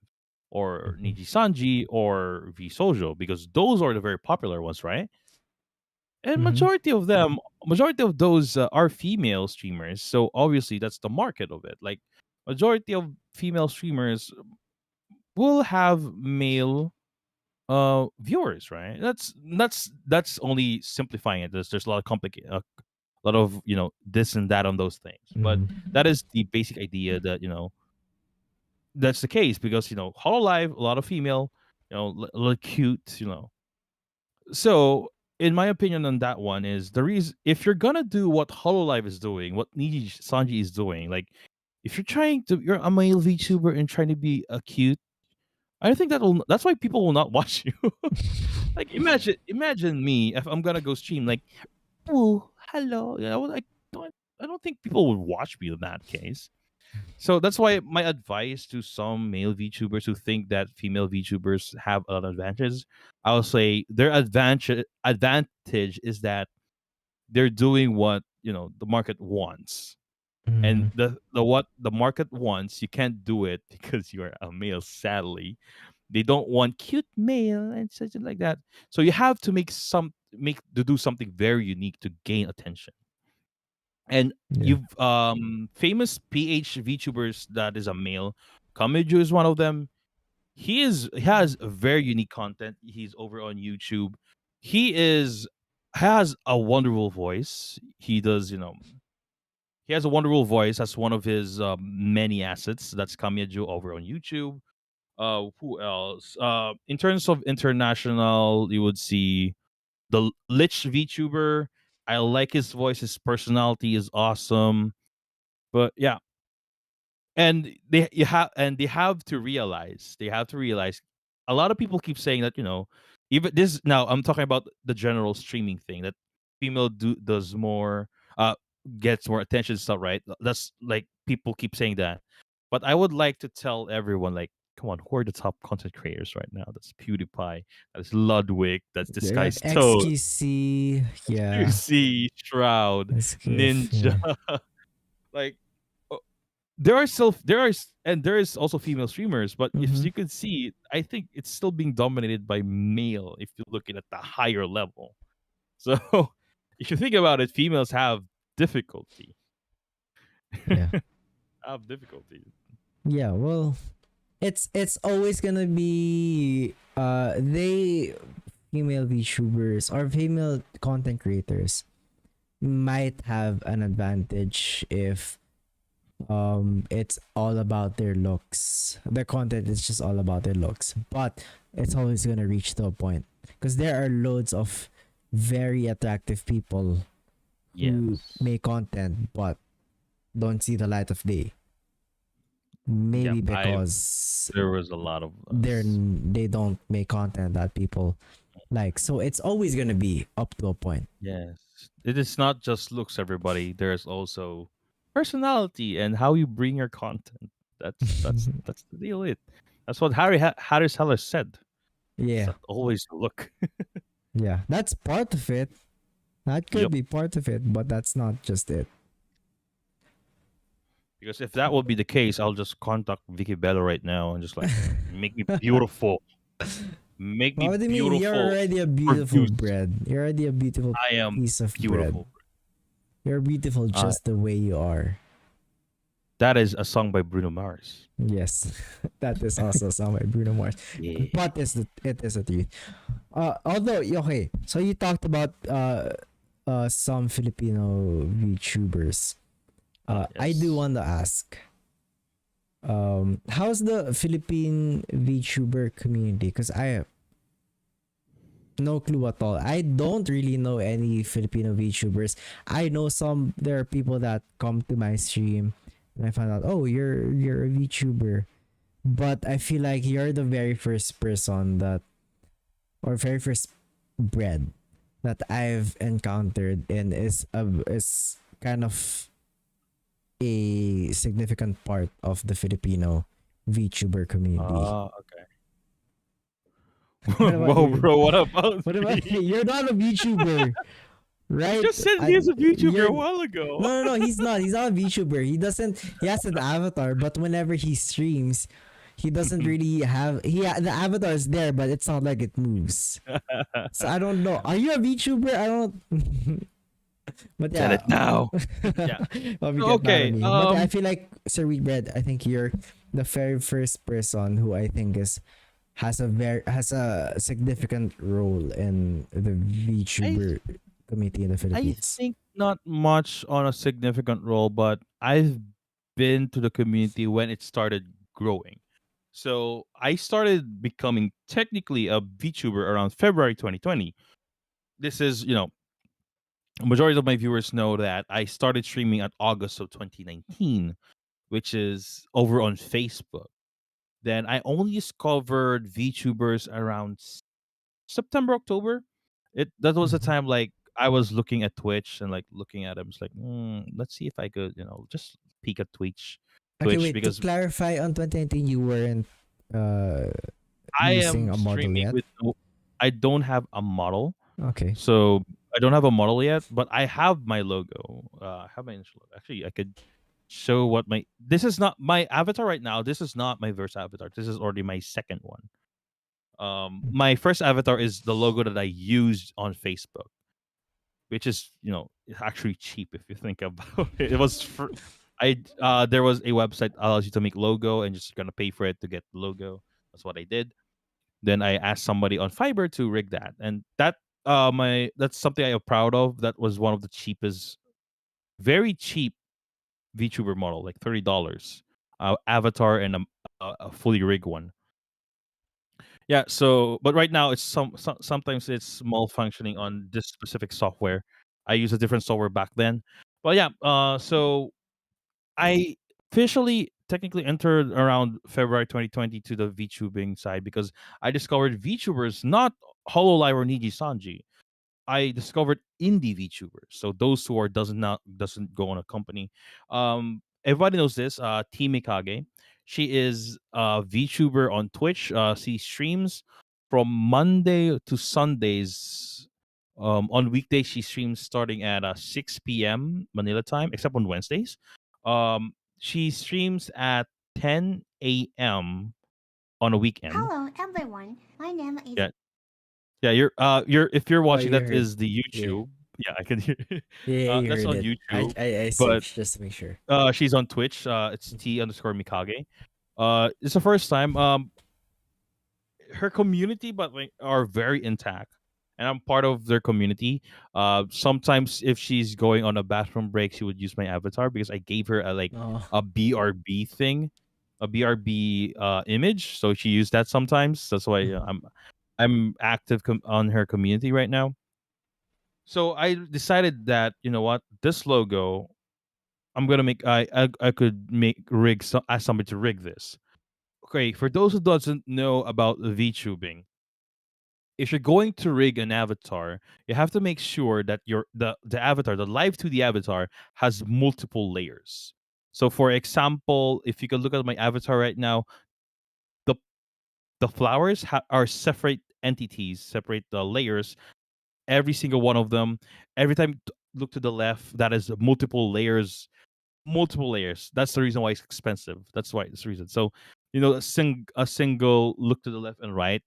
or Mhm. Niji Sanji or V Sojo because those are the very popular ones, right? And Mhm. majority of those are female streamers. So obviously that's the market of it. Like majority of female streamers will have male viewers, right? That's only simplifying it. There's a lot of a lot of this and that on those things, but Mhm. that is the basic idea that that's the case because Hololive, a lot of female, little cute, So in my opinion on that one is the reason if you're gonna do what Hololive is doing, what Niji Sanji is doing, like if you're a male VTuber and trying to be a cute, I don't think that's why people will not watch you. Like imagine me if I'm gonna go stream like, oh hello, I don't think people would watch me in that case. So that's why my advice to some male VTubers who think that female VTubers have an advantage, I'll say their advantage is that they're doing what the market wants, and Mhm. the what the market wants, you can't do it because you are a male. Sadly, they don't want cute male and such like that. So you have to make to do something very unique to gain attention. And Yeah. you've famous PH VTubers that is a male. Kameju is one of them. He has a very unique content. He's over on YouTube. He is has a wonderful voice. He has a wonderful voice. That's one of his many assets. That's Kameju over on YouTube. Who else? In terms of international, you would see the Lich VTuber. I like his voice. His personality is awesome. But yeah, and they have to realize a lot of people keep saying that even this now I'm talking about the general streaming thing that does more uh gets more attention stuff, right? That's like people keep saying that, but I would like to tell everyone like, come on, who are the top content creators right now? That's PewDiePie, that's Ludwig, that's this Yeah, guy's Toad, XQC. you Yeah. see Shroud, SKF. Ninja. Yeah. Like there are still and there is also female streamers, but if Mhm. you could see, I think it's still being dominated by male if you look at the higher level. So if you think about it, females have difficulty. Yeah. have difficulty. Yeah. Well, it's always gonna be they female VTubers or female content creators might have an advantage if it's all about their looks. The content is just all about their looks, but it's always gonna reach to a point because there are loads of very attractive people who Yes. make content but don't see the light of day. Yep. Maybe I because There was a lot of us. they don't make content that people like. So it's always gonna be up to a point. Yes. It is not just looks, everybody. There's also personality and how you bring your content. That's the deal. That's what Harris Heller said. It's Yeah, not always the look. yeah, that's part of it. That could Yep. be part of it, but that's not just it. Because if that would be the case, I'll just contact Vicky Bella right now and just like, make me beautiful. Make me What do you mean? You're beautiful. already a beautiful Produce. bread. You're already a beautiful I am piece of bread. beautiful. You're beautiful Uh, just the way you are. that is a song by Bruno Mars. Yes, that is also a song by Bruno Mars. Yeah. But it is a truth. Although okay, so you talked about some Filipino VTubers. I do Yes. want to ask, how's the Philippine VTuber community? Because I have no clue at all. I don't really know any Filipino VTubers. I know some. There are people that come to my stream, and I find out, oh, you're a VTuber, but I feel like you're the very first person that, or very first bread that I've encountered, and is kind of a significant part of the Filipino VTuber community. Okay. What about Whoa, you? bro, what about What about me? you're not a VTuber? You right? just said he's a VTuber You're a while ago. no, he's not. He's not a VTuber. He doesn't. He has an avatar, but whenever he streams, he doesn't really have. The avatar is there, but it's not like it moves. So I don't know. Are you a VTuber? I don't. But Said yeah, it now. Yeah. well, we get mad at Okay. me. But I feel like Sir Wheatbread, I think you're the very first person who I think has a significant role in the VTuber community in the I Philippines. think not much on a significant role, but I've been to the community when it started growing. So I started becoming technically a VTuber around February 2020. This is, a majority of my viewers know that I started streaming at August of 2019, which is over on Facebook. Then I only discovered VTubers around September, October. That was the Mhm. time like I was looking at Twitch and like looking at him. It's like, let's see if I could, just peek at Okay, Twitch wait. To because clarify, on 2019, you weren't uh I using am a model streaming yet. with I don't have a model, Okay. so I don't have a model yet, but I have my logo. I have my initial logo. Actually, I could show what my this is not my avatar right now. This is not my first avatar. This is already my second one. My first avatar is the logo that I used on Facebook, which is actually cheap if you think about it. It was there was a website that allows you to make logo and just gonna pay for it to get the logo. That's what I did. Then I asked somebody on Fiverr to rig that, and that's something I am proud of. That was one of the cheapest, very cheap VTuber model, like $30 avatar and a fully rigged one. Yeah. So, but right now it's sometimes it's malfunctioning on this specific software. I use a different software back then, but yeah. So I officially technically entered around February 2020 to the VTubing side because I discovered VTubers, not Hololive or Niji Sanji. I discovered indie VTubers. So those who are doesn't go on a company. Everybody knows this. T Mikage. She is a VTuber on Twitch. She streams from Monday to Sundays. On weekdays, she streams starting at 6 p.m. Manila time, except on Wednesdays. She streams at 10 a.m. on a weekend. Hello, everyone. My name is. Yeah, yeah, you're if you're Oh, watching you that heard. is the Yeah. YouTube. Yeah, I can hear. Yeah, you That's heard on it. YouTube, I but searched just to make sure. she's on Twitch. It's T_Mikage. It's the first time. Her community, but like are very intact, and I'm part of their community. Sometimes if she's going on a bathroom break, she would use my avatar because I gave her Oh. a BRB thing, a BRB image, so she used that sometimes. That's why I'm active on her community right now. So I decided that this logo I'm gonna make. I could make ask somebody to rig this. Okay, for those who doesn't know about VTubing, if you're going to rig an avatar, you have to make sure that the avatar, the live 2D avatar, has multiple layers. So, for example, if you can look at my avatar right now, the the flowers are separate entities, separate the layers. Every single one of them. Every time look to the left, that is multiple layers. Multiple layers. That's the reason why it's expensive. That's the reason. So, a single look to the left and right,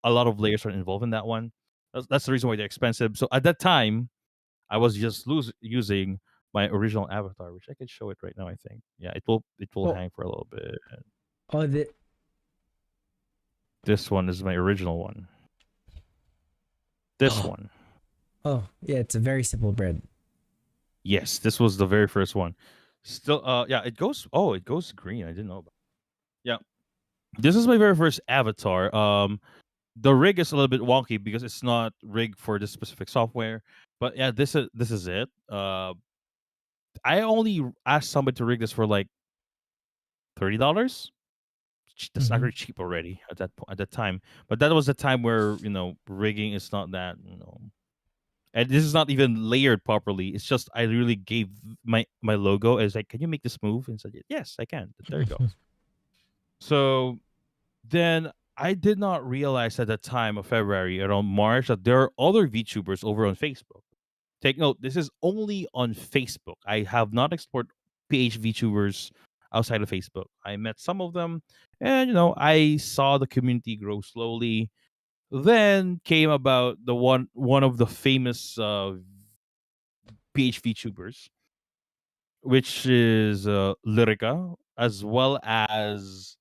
a lot of layers are involved in that one. That's the reason why they're expensive. So at that time, I was just using my original avatar, which I can show it right now. I think, yeah, it will Oh, hang for a little bit. oh, the This one is my original one. This one, oh, yeah, it's a very simple bread. yes, this was the very first one. Still, yeah, it goes. Oh, it goes green. I didn't know about. Yeah, this is my very first avatar. The rig is a little bit wonky because it's not rigged for this specific software. But yeah, this is it. I only asked somebody to rig this for like $30. That's Mm-hmm. actually cheap already at that time. But that was the time where rigging is not that and this is not even layered properly. It's just I really gave my logo as like, can you make this move? And said, yes, I can. There you go. So then I did not realize at the time of February, around March, that there are other VTubers over on Facebook. Take note, this is only on Facebook. I have not explored PH VTubers outside of Facebook. I met some of them, and I saw the community grow slowly. Then came about the one of the famous PH VTubers, which is Lyrica, as well as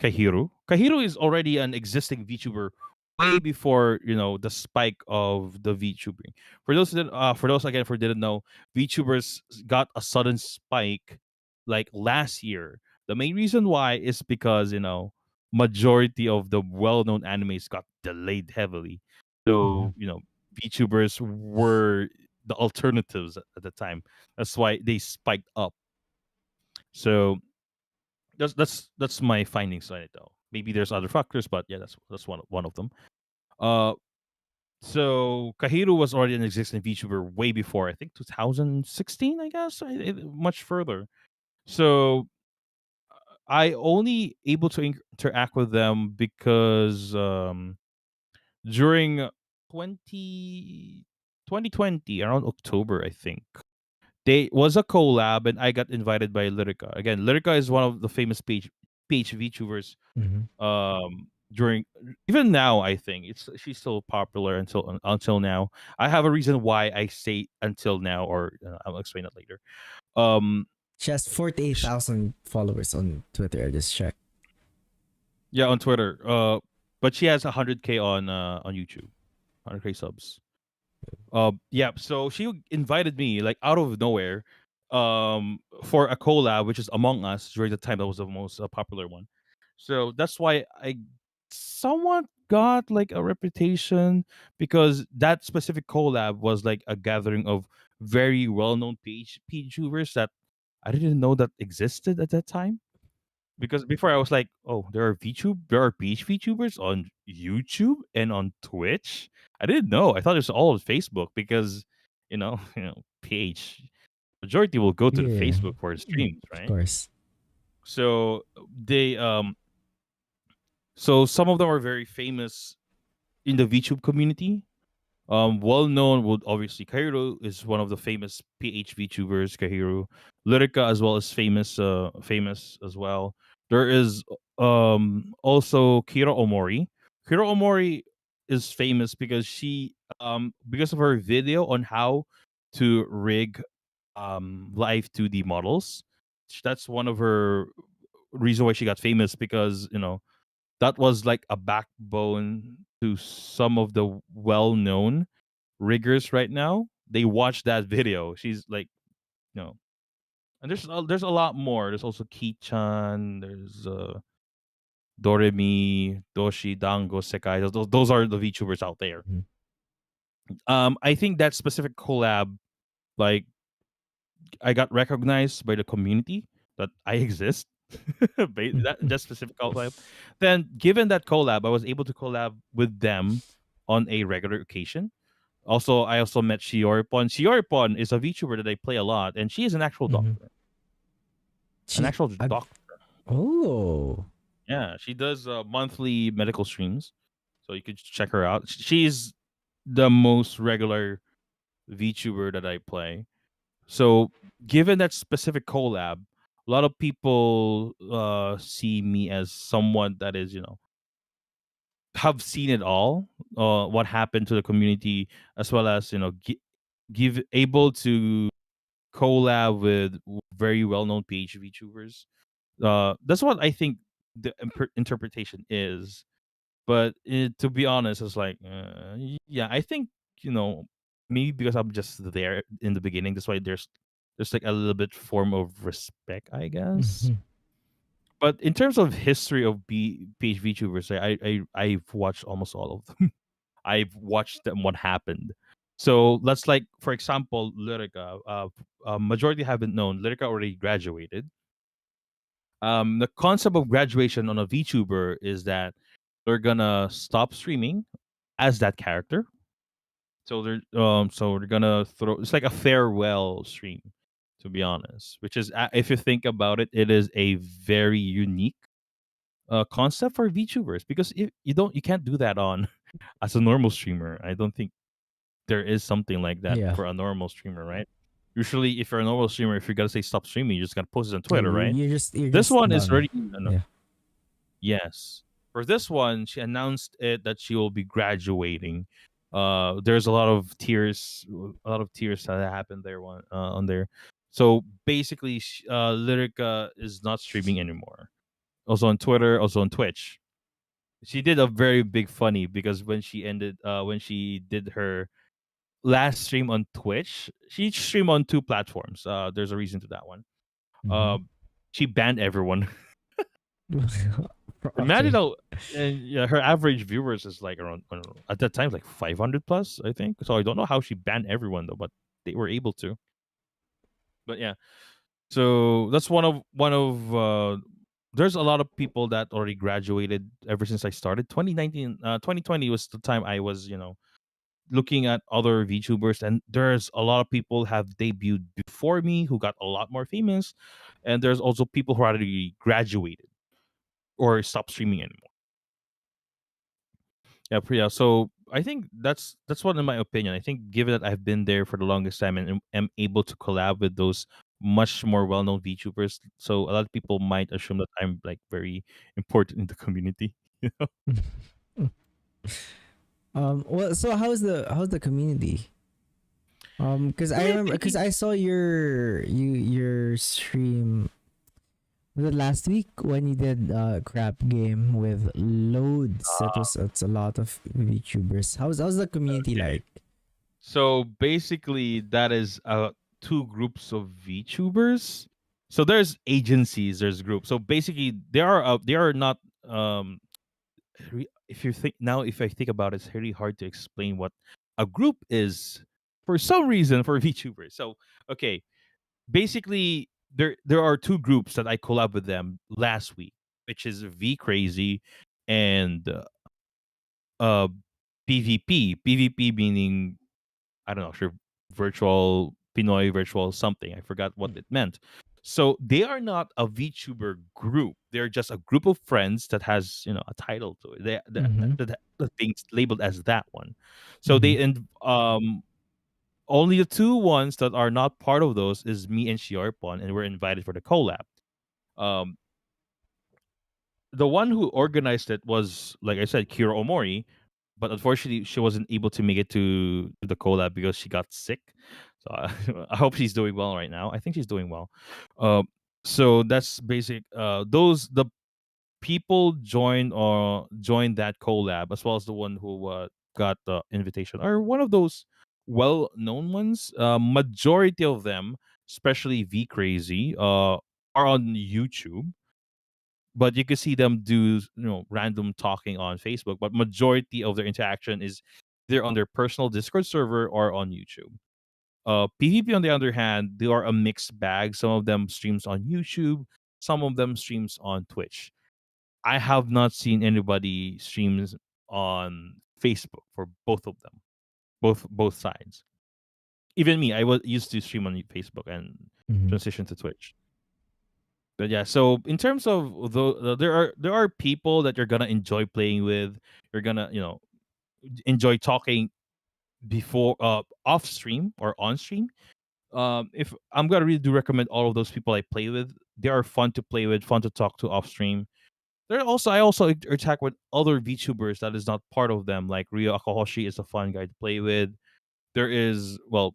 Kahiru. Kahiru is already an existing VTuber way before the spike of the VTubing. For those again who didn't know, VTubers got a sudden spike like last year. The main reason why is because majority of the well-known animes got delayed heavily. Mhm. So VTubers were the alternatives at the time. That's why they spiked up. So that's my findings on it though. Maybe there's other factors, but yeah, that's one of them. Uh, so Kahiru was already an existing VTuber way before I think 2016, I guess, much further. So I only able to interact with them because during 20 2020 around October, I think. They was a collab and I got invited by Lyrica. Again, Lyrica is one of the famous page VTubers Mhm. during even now. I think she's still popular until now. I have a reason why I say until now, or I'll explain it later. um She has 48,000 followers on Twitter. I just checked. yeah, on Twitter, but she has 100K on YouTube, 100K subs. Yeah, so she invited me like out of nowhere for a collab, which is Among Us. During the time that was the most popular one. So that's why I somewhat got like a reputation, because that specific collab was like a gathering of very well-known PHubers that I didn't know that existed at that time. Because before I was like, oh, there are beach VTubers on YouTube and on Twitch. I didn't know. I thought it was all on Facebook because, PH majority will go to the Yeah, Facebook for the streams, of right? course. So so some of them are very famous in the VTube community. Well known would obviously Kahiru is one of the famous PH VTubers. Kahiru, Lyrica as well as famous as well. There is also Kira Omori. Kira Omori is famous because because of her video on how to rig live 2D models. That's one of her reason why she got famous, because that was like a backbone to some of the well-known riggers right now. They watch that video. She's like, you know, and there's a lot more. There's also Kichan. There's Doremi, Doshi, Dango, Sekai. Those are the VTubers out there. Mhm. I think that specific collab, like, I got recognized by the community that I exist. That specific collab. Then, given that collab, I was able to collab with them on a regular occasion. Also, I also met Shioripon. Shioripon is a VTuber that I play a lot, and she is an actual Mhm. doctor. An She, actual uh, doctor. oh, Yeah, she does monthly medical streams, so you could check her out. She's the most regular VTuber that I play. So, given that specific collab, a lot of people see me as someone that is, have seen it all. What happened to the community, as well as give able to collab with very well-known PH VTubers. That's what I think the interpretation is. But to be honest, it's like, yeah, I think you know maybe because I'm just there in the beginning. That's why there's like a little bit form of respect, I guess. mhm. But in terms of history of PH VTubers, I've watched almost all of them. I've watched them what happened. So let's like, for example, Lyrica. Majority haven't known Lyrica already graduated. The concept of graduation on a VTuber is that they're gonna stop streaming as that character. So they're gonna throw, it's like a farewell stream, to be honest. Which is, if you think about it, it is a very unique concept for VTubers, because if you can't do that on as a normal streamer. I don't think there is something like that Yeah. for a normal streamer, right? Usually, if you're a normal streamer, if you're gonna say stop streaming, you just gotta post it on Yeah, Twitter, right? you're This just one is done. already Yeah. yes. For this one, she announced it that she will be graduating. There's a lot of tears that happened there on there. So basically, Lyrica is not streaming anymore. Also on Twitter, also on Twitch. She did a very big funny because when she did her last stream on Twitch, she streamed on two platforms. There's a reason to that one. Mm-hmm. Uh, she banned everyone. Imagine Okay. how, and yeah, her average viewers is like around, I don't know, at that time like 500 plus, I think. So I don't know how she banned everyone though, but they were able to. But yeah, so that's one of there's a lot of people that already graduated ever since I started. 2019, 2020 was the time I was, looking at other VTubers, and there's a lot of people have debuted before me who got a lot more famous, and there's also people who already graduated or stopped streaming anymore. Yeah, Priya. So I think that's what, in my opinion. I think given that I've been there for the longest time and am able to collab with those much more well-known VTubers, so a lot of people might assume that I'm like very important in the community. You know? Well, so how's the community? Because I remember, because Community. I saw your stream, was it last week when you did crap game with loads? That's a lot of VTubers. How's the community Okay. like? So basically, that is two groups of VTubers. So there's agencies, there's groups. So basically, they are not if you think now, if I think about it, it's really hard to explain what a group is for some reason for VTubers. So okay, basically there are two groups that I collab with them last week, which is V Crazy and uh PvP. PvP meaning, I don't know, sure, virtual Pinoy virtual something. I forgot what it meant. So they are not a VTuber group. They're just a group of friends that has, a title to it. Mm-hmm. That being labeled as that one. So Mm-hmm. they and only the two ones that are not part of those is me and Shiorpon, and we're invited for the collab. Um, the one who organized it was, like I said, Kira Omori, but unfortunately she wasn't able to make it to the collab because she got sick. So I hope she's doing well right now. I think she's doing well. Um, so that's basic. Those the people joined that collab, as well as the one who got the invitation, are one of those well-known ones. Majority of them, especially V Crazy, are on YouTube, but you can see them do, random talking on Facebook, but majority of their interaction is either on their personal Discord server or on YouTube. PvP, on the other hand, they are a mixed bag. Some of them streams on YouTube, some of them streams on Twitch. I have not seen anybody streams on Facebook for both of them, both sides. Even me, I was used to stream on Facebook and Mm-hmm. transition to Twitch. But yeah, so in terms of there are people that you're gonna enjoy playing with. You're gonna, enjoy talking before off stream or on stream. If I'm gonna really do recommend all of those people I play with. They are fun to play with, fun to talk to off stream. I also interact with other VTubers that is not part of them. Like Ryo Akahoshi is a fun guy to play with. There is, well,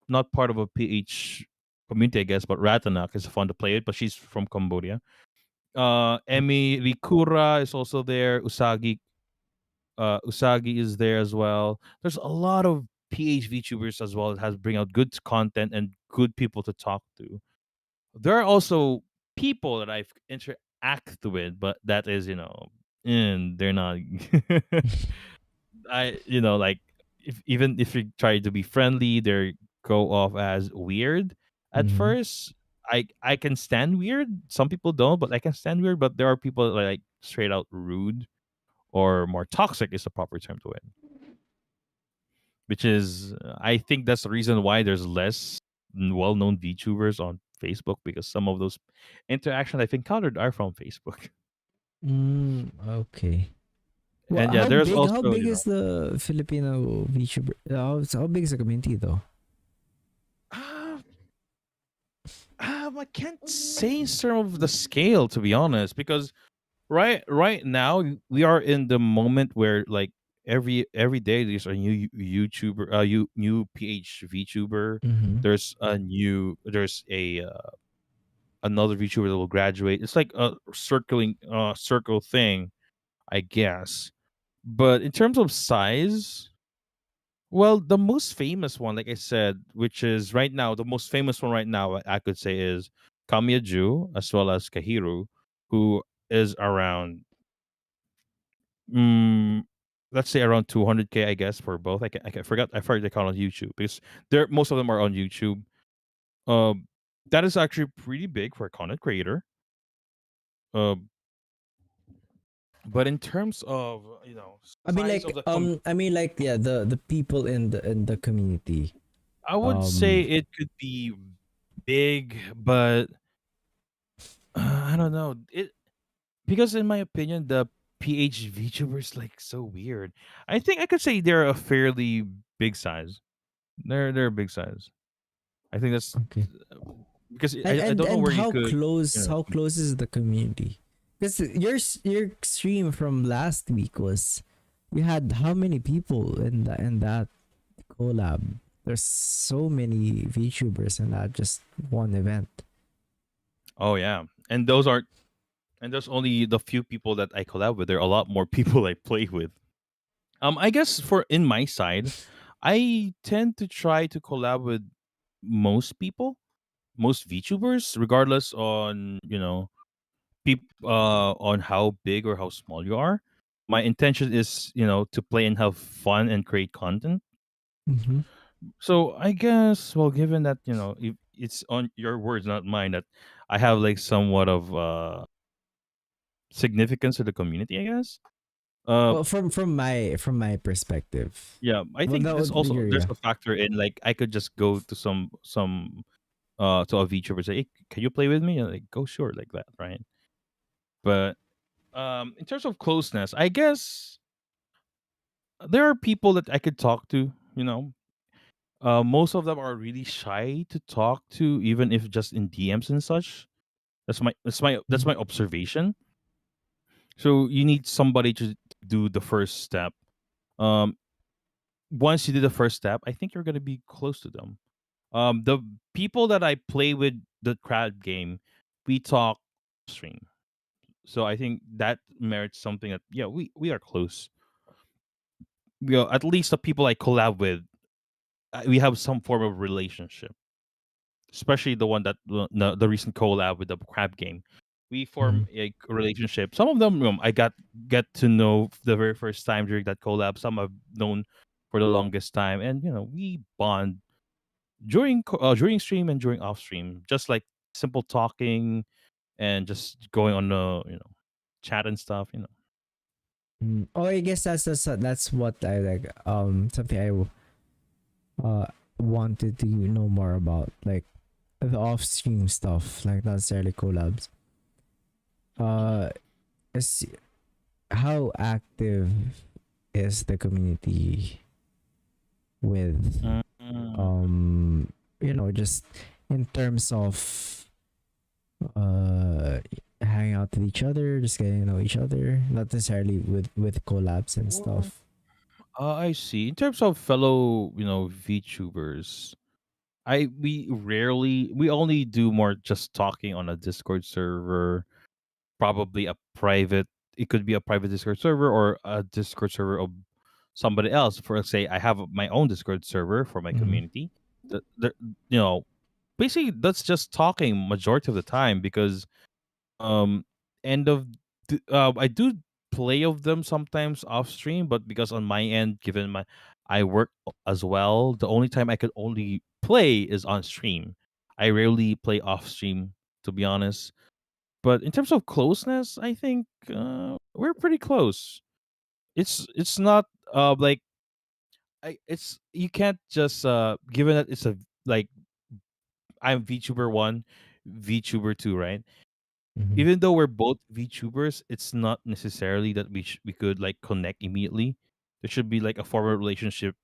not part of a PH community, I guess, but Ratanak is fun to play with, but she's from Cambodia. Emi Rikura is also there. Usagi is there as well. There's a lot of PH VTubers as well that has bring out good content and good people to talk to. There are also people that I've interacted with, but that is, and they're not. Like, if even if you try to be friendly, they go off as weird at Mm-hmm. first. I can stand weird. Some people don't, but I can stand weird. But there are people that are like straight out rude or more toxic is the proper term to it. Which is, I think that's the reason why there's less well-known VTubers on Facebook, because some of those interactions I've encountered are from Facebook. Mm, okay. Well, And yeah, there's how also, big is the Filipino VTuber? How big is the community though? uh, I can't say in terms of the scale, to be honest, because right now we are in the moment where like every day there's a new YouTuber, new PH VTuber. Mm-hmm. There's a another VTuber that will graduate. It's like a circle thing, I guess. But in terms of size, well, the most famous one, like I said, which is right now the most famous one right now, I could say is Kamiya Ju as well as Kahiru, who is around, mm, let's say around 200K, I guess, for both. I forgot they call on YouTube because they're most of them are on YouTube. Um, that is actually pretty big for a content creator. Um, but in terms of size of the Yeah, the people in the community. I would say Um, it could be big, but I don't know it because in my opinion, the PH VTubers like so weird. I think I could say they're a fairly big size. They're a big size. I think that's okay. because I don't know And where you could, how close is the community? Because your stream from last week was, you had how many people in that collab? There's so many VTubers in that just one event. oh yeah, and those aren't, and there's only the few people that I collab with. There are a lot more people I play with. I guess for in my side, I tend to try to collab with most people, most VTubers, regardless on on how big or how small you are. My intention is to play and have fun and create content. Mm-hmm. So I guess, well, given that if it's on your words, not mine, that I have like somewhat of significance to the community, I guess. Uh, Well, from my perspective, yeah, I well, think that there's would also yeah. there's a factor in like I could just go to some to a VTuber and say, hey, can you play with me? And like, go sure, like that, right? But in terms of closeness, I guess there are people that I could talk to. Most of them are really shy to talk to, even if just in DMs and such. That's Mhm. my observation. So you need somebody to do the first step. Um, Once you do the first step, I think you're gonna be close to them. The people that I play with the crowd game, we talk stream. So I think that merits something that yeah we are close. At least the people I collab with, we have some form of relationship. Especially the one that the recent collab with the crab game. We form Mhm. a relationship. Some of them I get to know the very first time during that collab. Some I've known for the longest time, and we bond during stream and during off stream, just like simple talking and just going on the chat and stuff. Oh, I guess that's what I like. Something uh wanted to know more about, like the off stream stuff, like not necessarily collabs. Uh, is how active is the community with Mm. just in terms of uh hanging out with each other, just getting to know each other, not necessarily with collabs and Well, stuff. I see. In terms of fellow, VTubers, we only do more just talking on a Discord server, probably a private. It could be a private Discord server or a Discord server of somebody else. For say, I have my own Discord server for my Mm-hmm. community. The you know, Basically that's just talking majority of the time because um end of I do play of them sometimes off stream, but because on my end, given my I work as well, the only time I could only play is on stream. I rarely play off stream, to be honest. But in terms of closeness, I think we're pretty close. It's not like it's you can't just given that it's a like I'm VTuber 1, VTuber 2, right? Mhm. even though we're both VTubers, it's not necessarily that we could like connect immediately. There should be like a formal relationship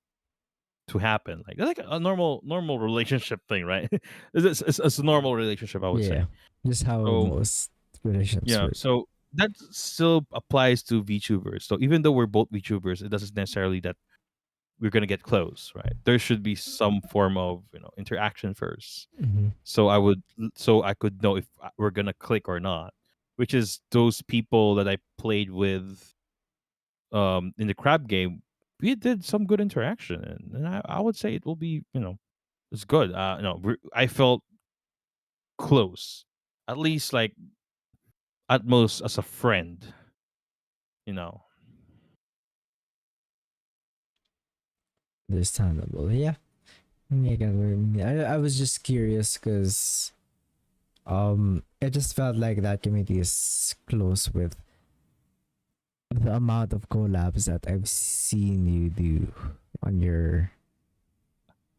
to happen, like a normal relationship thing, right? It's a normal relationship, I would Yeah, say. just how So most relationships yeah, work. so that still applies to VTubers. So even though we're both VTubers, it doesn't necessarily that we're gonna get close, right? There should be some form of interaction first. Hmm. So I could know if we're gonna click or not. Which is those people that I played with in the crab game. We did some good interaction, and I would say it will be it's good. I felt close, at least like at most as a friend. You know. Understandable. Yeah. Yeah, I get what you mean. I was just curious because it just felt like that community is close with the amount of collabs that I've seen you do on your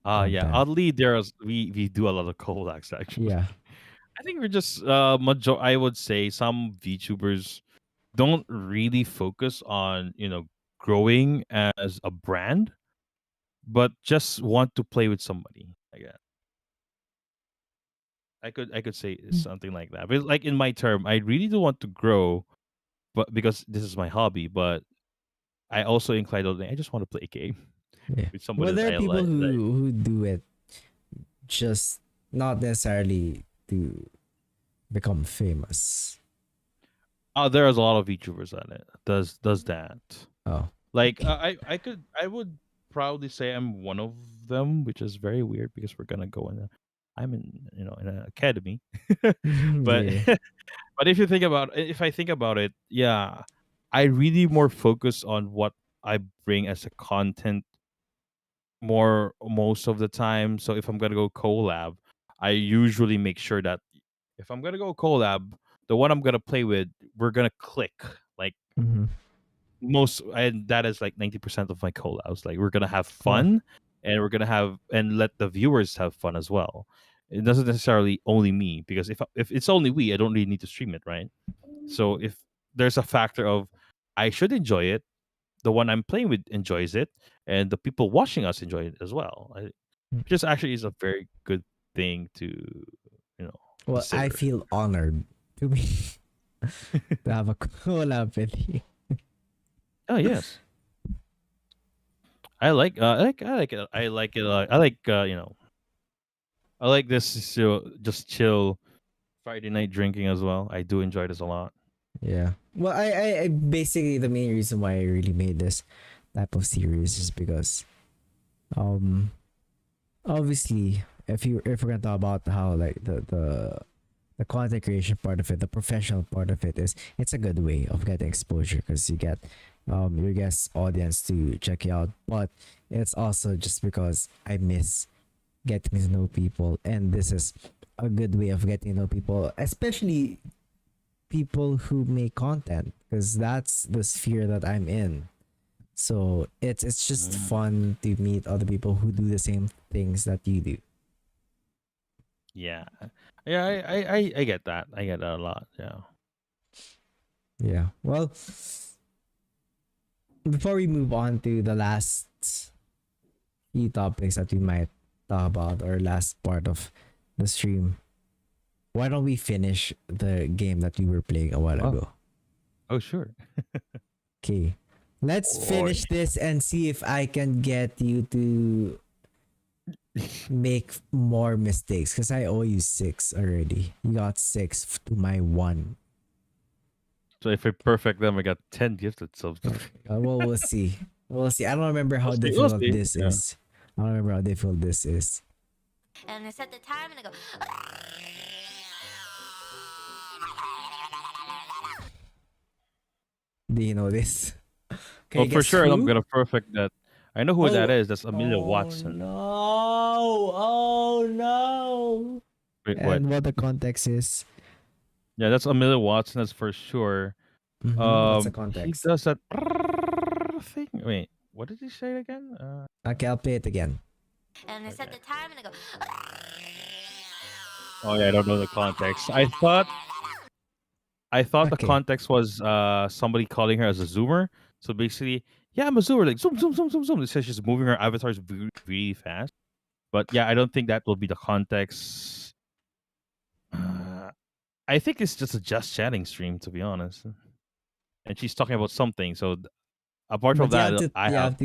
Yeah. content. Oddly, we do a lot of collabs actually. Yeah. I think we're just I would say some VTubers don't really focus on growing as a brand, but just want to play with somebody. I guess I could say something like that. But like in my term, I really do want to grow, but because this is my hobby. But I also incline to I just want to play a game Yeah. with somebody Well, that there are I people like. who do it just not necessarily to become famous. Oh, there's a lot of VTubers on it. Does that? Oh. Like I would proudly say I'm one of them, which is very weird because we're gonna go in. I'm in an academy, but Yeah. but if I think about it, yeah, I really more focus on what I bring as a content more most of the time. So if I'm gonna go collab, I usually make sure that if I'm gonna go collab, the one I'm gonna play with, we're gonna click. Like Mm-hmm. most, and that is like 90% of my collabs. Like we're gonna have Oh. fun, and we're gonna have and let the viewers have fun as well. It doesn't necessarily only me, because if it's only we, I don't really need to stream it, right? So if there's a factor of I should enjoy it, the one I'm playing with enjoys it, and the people watching us enjoy it as well. Which is actually is a very good thing to you know Well, I consider. feel honored to be to have a collab with you. Oh yes, I like it. I like it. I like I like this just chill Friday night drinking as well. I do enjoy this a lot. Yeah. Well, I basically the main reason why I really made this type of series is because um obviously if we're gonna talk about how like the content creation part of it, the professional part of it is it's a good way of getting exposure because you get your guest audience to check you out, but it's also just because I miss getting to know people, and this is a good way of getting to know people, especially people who make content because that's the sphere that I'm in. So it's just Mm. fun to meet other people who do the same things that you do. Yeah, yeah, I get that. I get that a lot. Yeah. Yeah. Well, before we move on to the last few topics that we might talk about or last part of the stream, why don't we finish the game that we were playing a while Oh, ago? oh sure. Okay. Let's Boy. finish this and see if I can get you to make more mistakes because I owe you 6 already. You got 6 to my 1. So if I perfect them, I got 10 gifted subs. Well, we'll see. We'll see. I don't remember We'll how see. We'll difficult see. this Yeah. is. I don't remember how difficult this is. And I set the time and I go. Do you know this? Can Well, you for guess sure, I'm who? gonna perfect that. I know who that Oh, is. That's Amelia oh Watson. no! Oh no! Wait, what? And what the context is? Yeah, that's Amelia Watson. That's for sure. What's the He context? does that thing. Wait, what did he say again? Okay, I'll play it again. And I set Okay. the time and I go. Oh yeah, I don't know the context. I thought I thought the Okay. context was somebody calling her as a zoomer. So basically, yeah, I'm a zoomer. Like zoom, zoom, zoom, zoom, zoom. It says she's moving her avatars really, really fast. But yeah, I don't think that will be the context. I think it's just a just chatting stream, to be honest. And she's talking about something. So apart from But that, I you have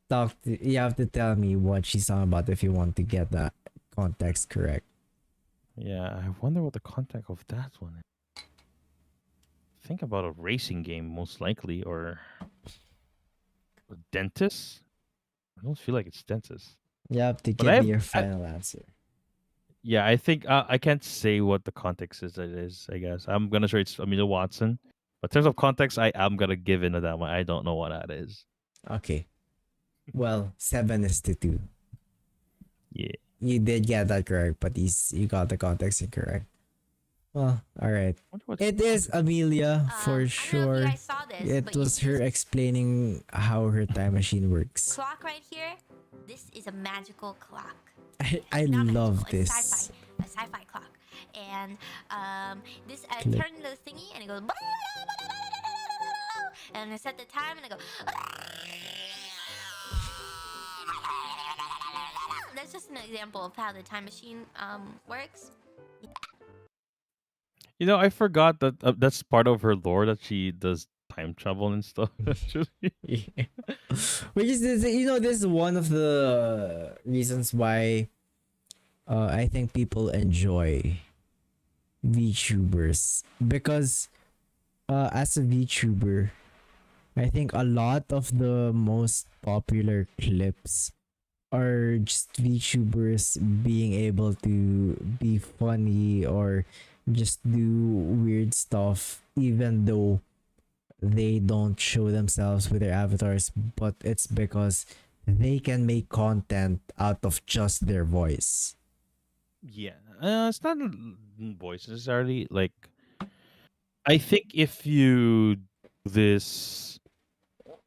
have to you have to tell me what she's talking about if you want to get that context correct. yeah. I wonder what the context of that one is. Think about a racing game, most likely, or a dentist. I don't feel like it's dentist. You have to But give me your final answer. yeah, I think I can't say what the context is. It is, I guess. I'm gonna say it's Amelia Watson. But in terms of context, I am gonna give into that one. I don't know what that is. Okay. Well, 7-2. Yeah. You did get that correct, but you got the context incorrect. Well, all right. It is Amelia for I don't know if sure. you guys saw this, It but you was see her this explaining how her time machine works. clock right here. This is a magical clock. I Not love magical, it's this. a sci-fi clock. And this Clip. turns the thingy and it goes. And I set the time and I go. That's just an example of how the time machine works. You know, I forgot that that's part of her lore that she does time travel and stuff. Yeah. Which is this, this is one of the reasons why I think people enjoy VTubers, because as a VTuber, I think a lot of the most popular clips are just VTubers being able to be funny or just do weird stuff, even though they don't show themselves with their avatars, but it's because they can make content out of just their voice. Yeah. It's not voice necessarily. Like, I think if you do this,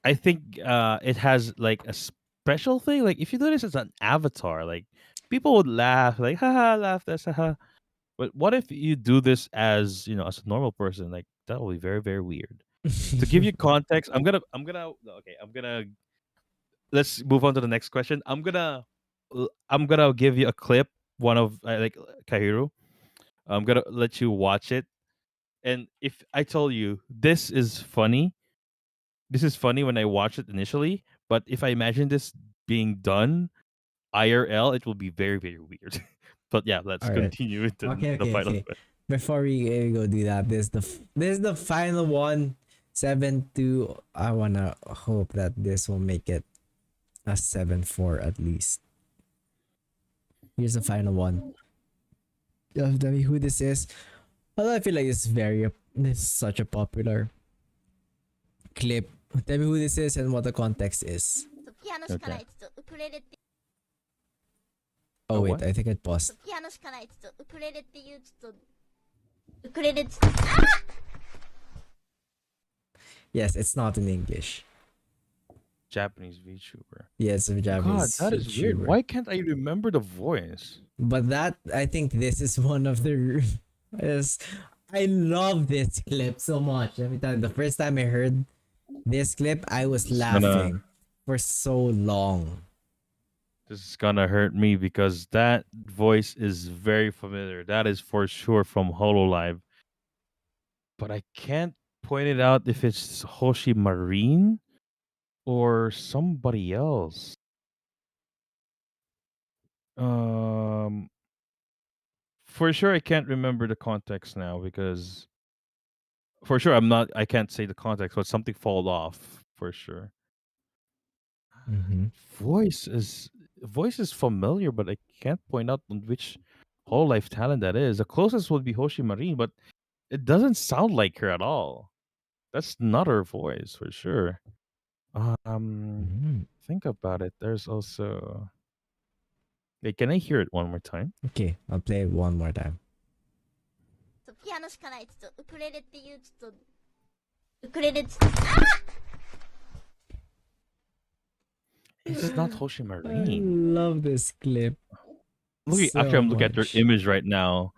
I think it has like a special thing. Like, if you do this as an avatar, like people would laugh, like, haha, laugh, that's haha. But what if you do this as, as a normal person? Like, that will be very, very weird. To give you context, okay, let's move on to the next question. I'm gonna give you a clip, one of like Kahiru. I'm gonna let you watch it, and if I tell you this is funny when I watch it initially, but if I imagine this being done IRL, it will be very, very weird. But yeah, let's All right. continue with Okay, the okay, final okay. question. Before we go do that, this is the final one. 7-2. I wanna hope that this will make it a 7-4 at least. Here's the final one. Tell me who this is. Although I feel like this is such a popular clip. Tell me who this is and what the context is. ピアノしかないっつとウクレレって Oh Oh, wait, what? I think I paused. ピアノしかないっつとウクレレっていうちょっとウクレレっつ Yes, it's not in English. Japanese VTuber. Yes, a God, Japanese. that is weird. YouTuber. Why can't I remember the voice? But I think this is one of the. Yes, I love this clip so much. Let me tell you, the first time I heard this clip, I was It's gonna- laughing for so long. This is gonna hurt me because that voice is very familiar. That is for sure from Hololive. But I can't point it out if it's Hoshi Marine or somebody else. For sure I can't remember the context now because for sure I can't say the context, but something fall off for sure. Mm-hmm. Voice is familiar, but I can't point out on which whole life talent that is. The closest would be Hoshi Marine, but it doesn't sound like her at all. That's not her voice for sure. Mm-hmm. Think about it. There's also. Wait, can I hear it one more time? Okay, I'll play it one more time. とピアノしかないっつとウクレレっていうちょっとウクレレっつ It's not Hoshi I Marine. love this clip. So Actually, I'm looking at their much. image right now.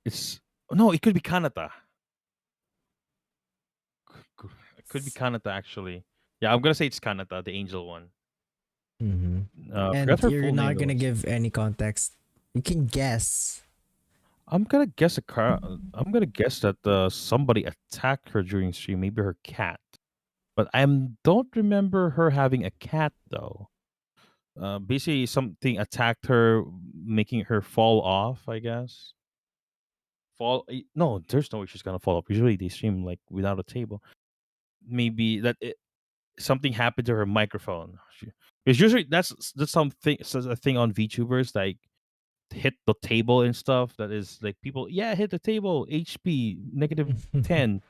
It's no, it could be Kanata. Could be Kanata actually. Yeah, I'm gonna say it's Kanata, the angel one. Forgot And her you're full name not though. gonna give any context. You can guess. I'm gonna guess I'm gonna guess that somebody attacked her during stream. Maybe her cat, but I don't remember her having a cat though. Basically, something attacked her, making her fall off. I guess No, there's no way she's gonna fall off. Usually they stream like without a table. Maybe something happened to her microphone. Because usually that's something, so a thing on VTubers, like hit the table and stuff. That is like people, yeah, hit the table, HP -10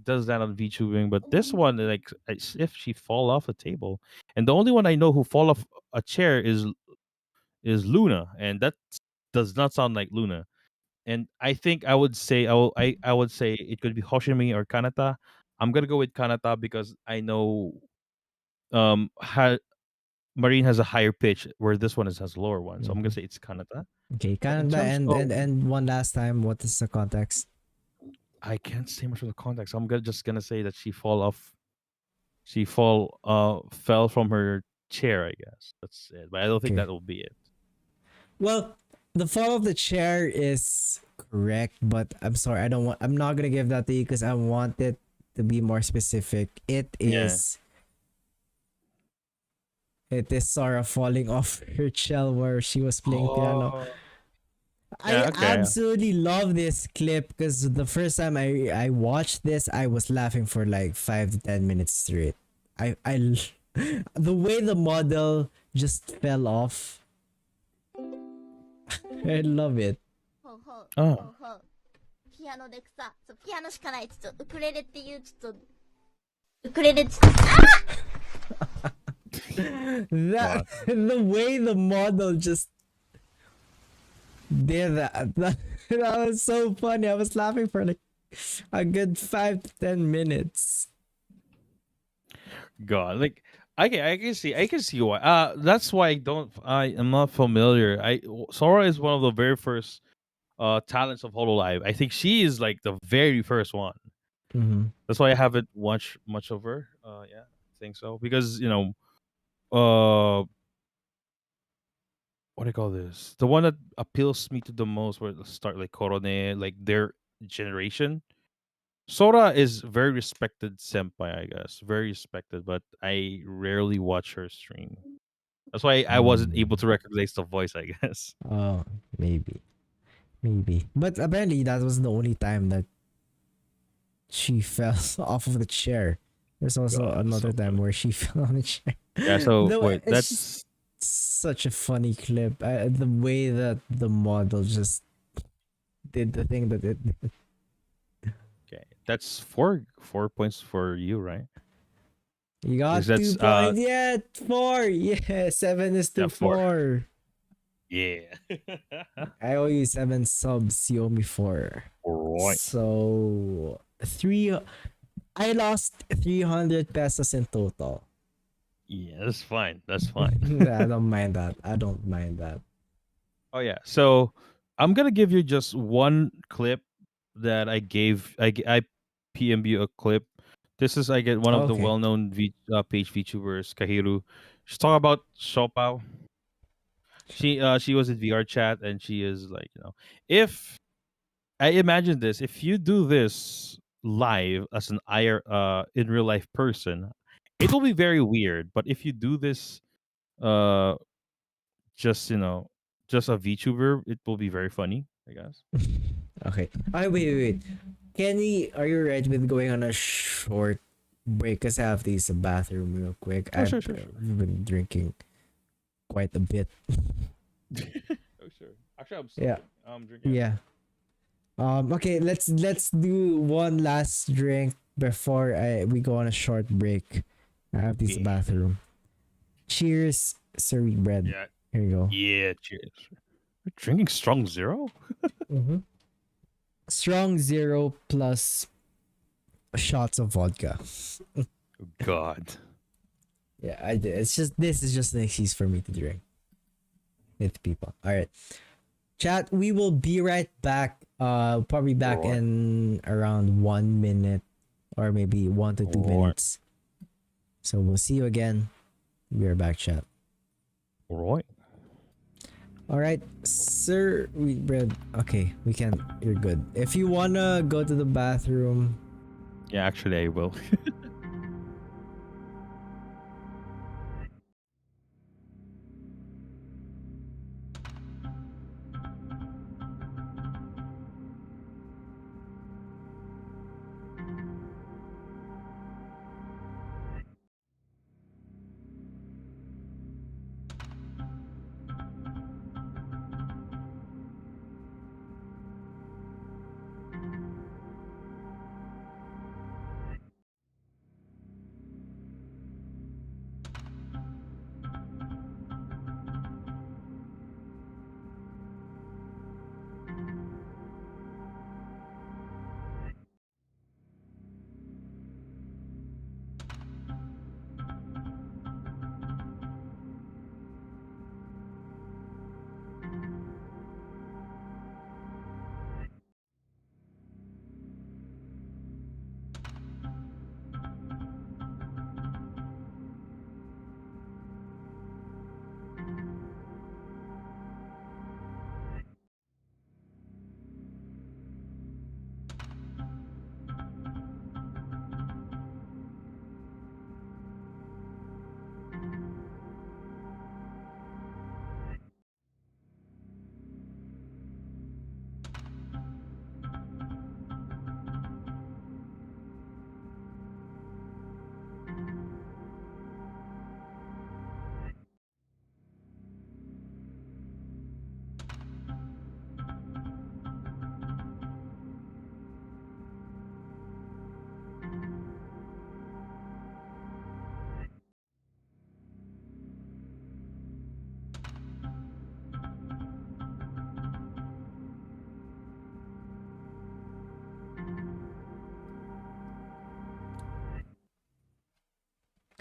does that on VTubing. But this one, like, as if she fall off a table, and the only one I know who fall off a chair is Luna, and that does not sound like Luna. And I think I would say I would say it could be Hoshimi or Kanata. I'm gonna go with Kanata because I know Marine has a higher pitch where this one has a lower one. So I'm gonna Mhm. say it's Kanata. Okay, But in Canada, terms of, and one last time, what is the context? I can't say much of the context. Just gonna say that she fell from her chair, I guess. That's it. But I don't think Okay. that will be it. Well, the fall of the chair is correct, but I'm sorry, I'm not gonna give that to you because I want it to be more specific. Yeah. It is Sarah falling off her shell where she was playing piano. Oh. I Yeah, okay. absolutely love this clip because the first time I watched this, I was laughing for like 5 to 10 minutes straight. The way the model just fell off, I love it. ほうほう。 Oh. ほうほう。ピアノでさ、そう、ピアノしかない。ちょっと、ウクレレっていう、ちょっと、ウクレレ、That the way the model just did that was so funny. I was laughing for like a good 5 to 10 minutes. God, like I can see why. That's why I am not familiar. Sora is one of the very first talents of Hololive. I think she is like the very first one. Mm-hmm. That's why I haven't watched much of her. Yeah, I think so because uh, what do you call this? The one that appeals me to the most, where it start like Korone, like their generation. Sora is very respected senpai, I guess. Very respected, but I rarely watch her stream. That's why I wasn't able to recognize the voice, I guess. Oh, maybe. But apparently that was the only time that she fell off of the chair. There's also God, that's another so time funny. where she fell on the chair. Yeah, so Though wait, it's just that's such a funny clip. The way that the model just did the thing that it did. okay. That's four points for you, right? You Because got that's 2 points. Yeah, 4. Yeah, 7 is yeah, to four. 4. Yeah. I owe you 7 subs. You owe me 4. Right. So 3. I lost 300 pesos in total. Yeah, that's fine. That's fine. I don't mind that. Oh yeah. So I'm gonna give you just one clip that I gave. I PM'd you a clip. This is I get one of the Okay. well-known page VTubers, Kahiru. She's talking about Shopao. She was in VR chat and she is like, if I imagine this, if you do this live as an in real life person, it will be very weird. But if you do this uh just just a VTuber, it will be very funny, I guess. Okay. Wait. Kenny, are you ready with going on a short break? Because I have to use the bathroom real quick. Sure. I've been drinking quite a bit. Oh sure. Actually, I'm Yeah. sorry. I'm drinking. Yeah. Okay, let's do one last drink before we go on a short break. I have to use the Okay. bathroom. Cheers, Sir WheatBread. Yeah. Here you go. Yeah. Cheers. You're drinking strong zero? Mm-hmm. Strong zero plus shots of vodka. Oh, God. Yeah, I did. This is just an excuse for me to drink with people. All right, chat. We will be right back. Probably back Alright. in around 1 minute. or maybe 1 to 2 Alright. minutes. So we'll see you again. We are back, chat. Alright. All right, Sir Wheatbread. Okay, we can. You're good. If you wanna go to the bathroom, Yeah, actually, I will.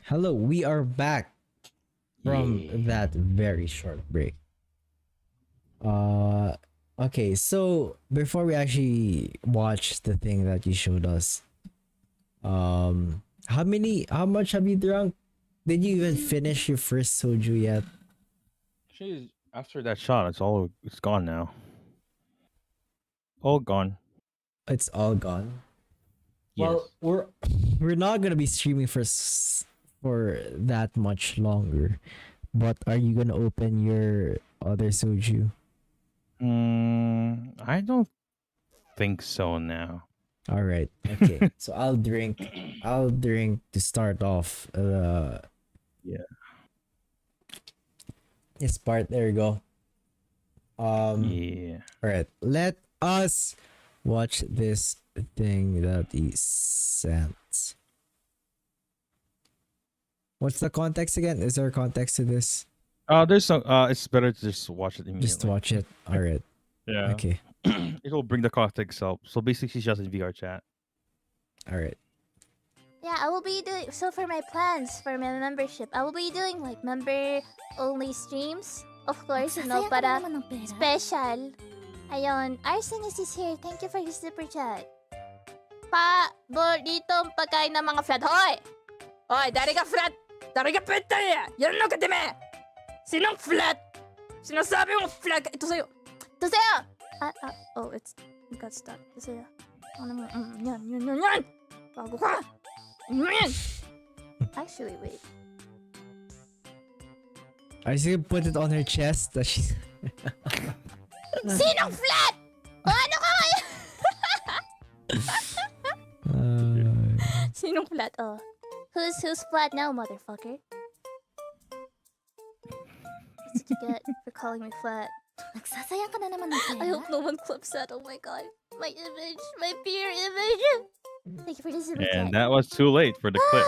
hello, we are back from Yeah. that very short break. Uh, okay, so before we actually watch the thing that you showed us, how much have you drunk? Did you even finish your first soju yet? Actually, after that shot, it's gone now. All gone. It's all gone. Yes. Well, we're not gonna be streaming for that much longer. But are you gonna open your other soju? I don't think so now. All right. Okay. So I'll drink. I'll drink to start off. Yeah. This part. There you go. Yeah. All right. Let us watch this thing that he sent. What's the context again? Is there a context to this? There's some. It's better to just watch it immediately. Just watch it. All right. Yeah. Okay. It'll bring the context up. So basically, she's just in VR chat. All right. Yeah, I will be doing so for my plans for my membership. I will be doing like member only streams, of course, you know, para special. Ayun, Arsenis is here. Thank you for his super chat. Paborito ang pagkain ng mga flat. Hoy! Hoy, dari ka flat! Dari ka penta niya! Yan no katime! Sinong flat? Sinasabi mong flat! Ito sa'yo! Ito sa'yo! Oh, it got stuck. Ito sa'yo. Ano mo? Yan! Bago ka! Actually, wait. I just gonna put it on her chest that she's. Sinong flat? O ano ka kaya? Sinong flat? Oh. Who's flat now, motherfucker? That's what you get for calling me flat. Nagsasayang ka na naman ng pera? I hope no one clips that. Oh my god. My image. My peer image. Thank you for this super And chat. that was too late for the clip.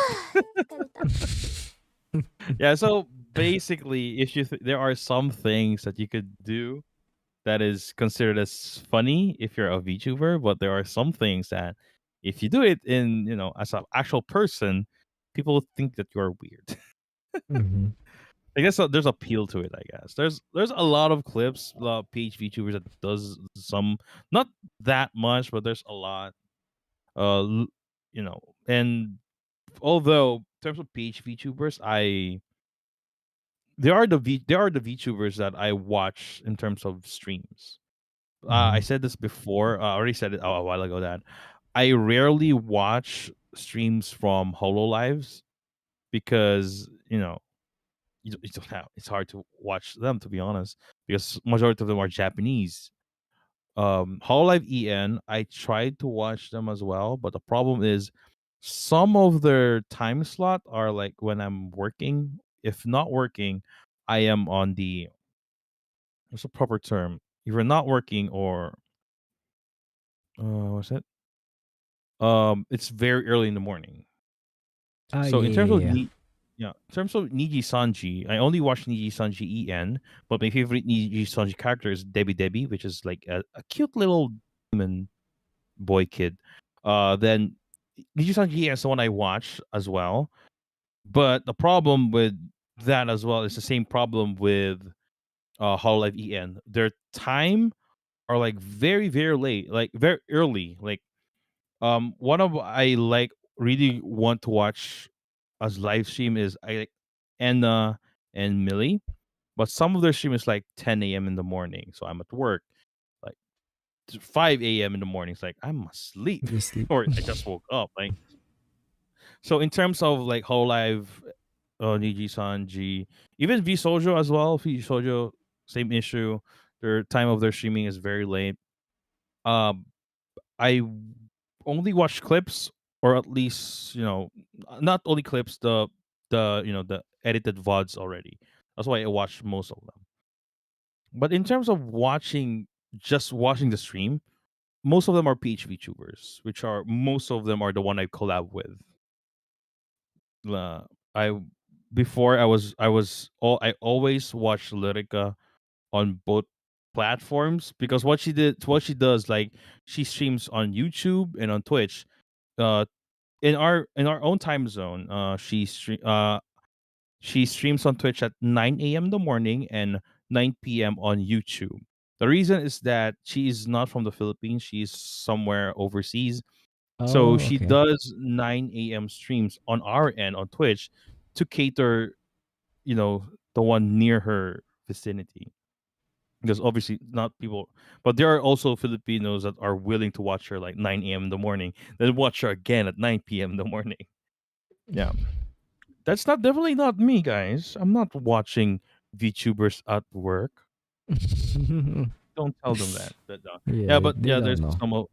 Yeah. So basically, if you there are some things that you could do that is considered as funny if you're a VTuber, but there are some things that if you do it in as an actual person, people think that you're weird. Mhm. I guess there's appeal to it. I guess there's a lot of clips, a lot of PH VTubers that does some, not that much, but there's a lot. And although in terms of PH VTubers, there are the VTubers that I watch in terms of streams. I Mhm. said this before. I already said it a while ago that I rarely watch streams from Hololives because you don't have. It's hard to watch them, to be honest, because majority of them are Japanese. Hololive EN, I tried to watch them as well, but the problem is some of their time slot are like when I'm working. If not working, I am on the what's the proper term? If you're not working or what's it? It's very early in the morning. Ah, So yeah, in terms of yeah, yeah. in terms of Niji Sanji, I only watch Niji Sanji EN, but my favorite Niji Sanji character is Debbie Debbie, which is like a cute little demon boy kid. Then Niji Sanji EN is the one I watch as well. But the problem with that as well is the same problem with Hololive EN. Their time are like very very late, like very early. Like one of I like really want to watch as live stream is I like Anna and Millie, but some of their stream is like 10 a.m. in the morning. So I'm at work like 5 a.m. in the morning. It's like I'm asleep Just sleep. or I just woke up. Like so in terms of like whole live Niji Sanji, even V Sojo as well. V Sojo, same issue. Their time of their streaming is very late. Um, I only watch clips, or at least not only clips, the edited vods already. That's why I watch most of them. But in terms of just watching the stream, most of them are PHV tubers, which are most of them are the one I collab with. I before I always watched Lyrica on both platforms because what she does, like she streams on YouTube and on Twitch. Uh, in our own time zone, she streams on Twitch at 9 a.m. in the morning and 9 p.m. on YouTube. The reason is that she is not from the Philippines; she's somewhere overseas. So Oh, she okay. does 9 a.m. streams on our end on Twitch to cater, you know, the one near her vicinity. Because obviously not people, but there are also Filipinos that are willing to watch her like 9 a.m. in the morning, then watch her again at 9 p.m. in the morning. Yeah, that's not definitely not me, guys. I'm not watching VTubers at work. Don't tell them that. Yeah, Yeah, but they yeah, don't there's know. some of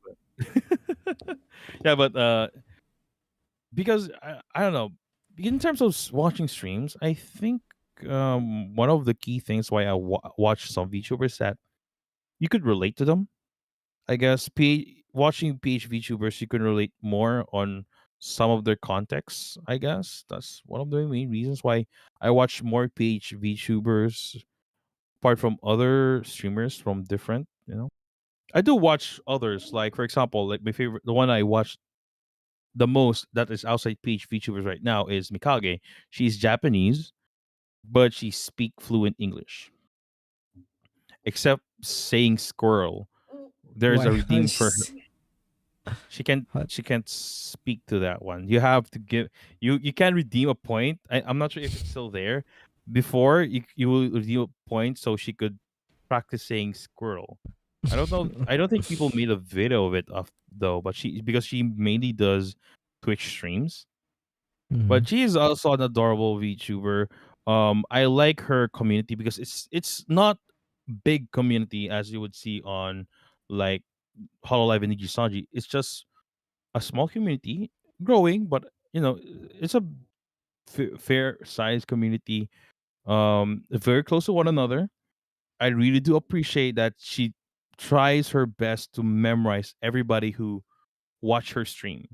yeah, but because I don't know. In terms of watching streams, I think one of the key things why I watch some VTubers that you could relate to them. I guess watching PH VTubers, you can relate more on some of their contexts. I guess that's one of the main reasons why I watch more PH VTubers apart from other streamers from different. I do watch others, like for example, like my favorite, the one I watch the most that is outside PH VTubers right now is Mikage. She's Japanese, but she speak fluent English, except saying squirrel. There's Why? a How redeem for her. is She can't how, she can't speak to that one. You have to give you can redeem a point. I'm not sure if it's still there. Before you will redeem a point so she could practice saying squirrel. I don't know. I don't think people made a video of it though, but because she mainly does Twitch streams. Mhm. But she is also an adorable VTuber. I like her community because it's not big community as you would see on like Hololive and Nijisanji. It's just a small community growing, but it's a fair sized community. Very close to one another. I really do appreciate that she tries her best to memorize everybody who watch her stream.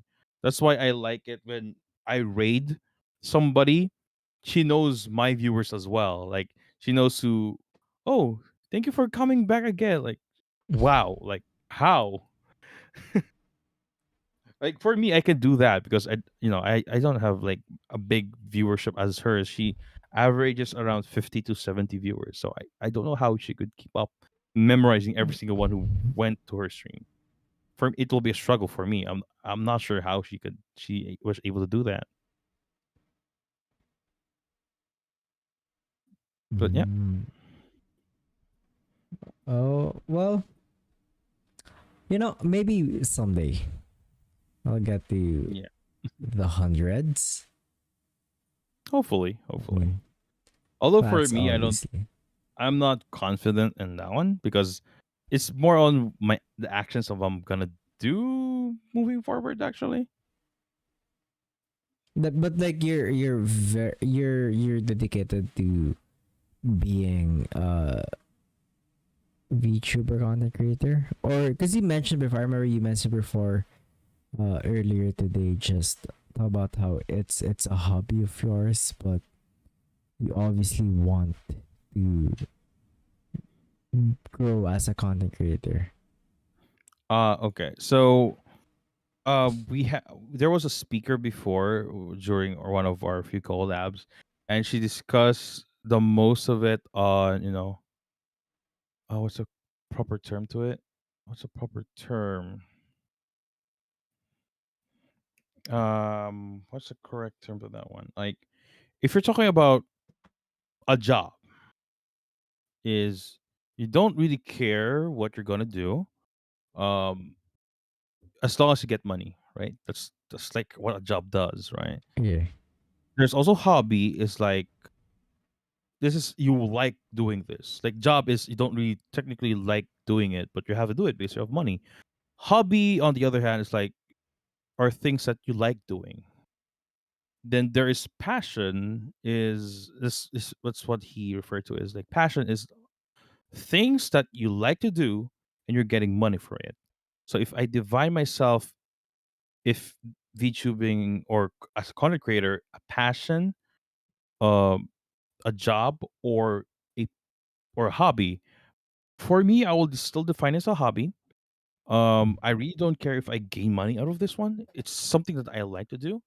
That's why I like it when I raid somebody. She knows my viewers as well. Like she knows who. Oh, thank you for coming back again. Like wow. Like how? Like for me, I can do that because I don't have like a big viewership as hers. She averages around 50 to 70 viewers. So I don't know how she could keep up memorizing every single one who went to her stream. for it will be a struggle for me. I'm not sure how she was able to do that. But yeah, Mm. Oh, well, maybe someday I'll get to yeah. the hundreds. Hopefully. Mm. Although for That's me, obviously. I'm not confident in that one because it's more on the actions of I'm gonna do moving forward. Actually, But like you're dedicated to being VTuber content creator, or because you mentioned before, I remember you mentioned before earlier today, just about how it's a hobby of yours, but you obviously want to grow as a content creator. okay. So there was a speaker before during one of our few collabs, and she discussed the most of it on what's a proper term to it? What's a proper term? What's the correct term for that one? Like, if you're talking about a job, is you don't really care what you're gonna do, um, as long as you get money, right? That's like what a job does, right? Yeah. There's also hobby is like this is you like doing this. Like job is you don't really technically like doing it, but you have to do it because you have money. Hobby, on the other hand, is like are things that you like doing. Then there is passion. Is what's what he referred to as like passion is things that you like to do and you're getting money for it. So if I divide myself, if VTubing or as a content creator, a passion, um, a job, a or a hobby, for me, I will still define it as a hobby. I really don't care if I gain money out of this one. It's something that I like to do.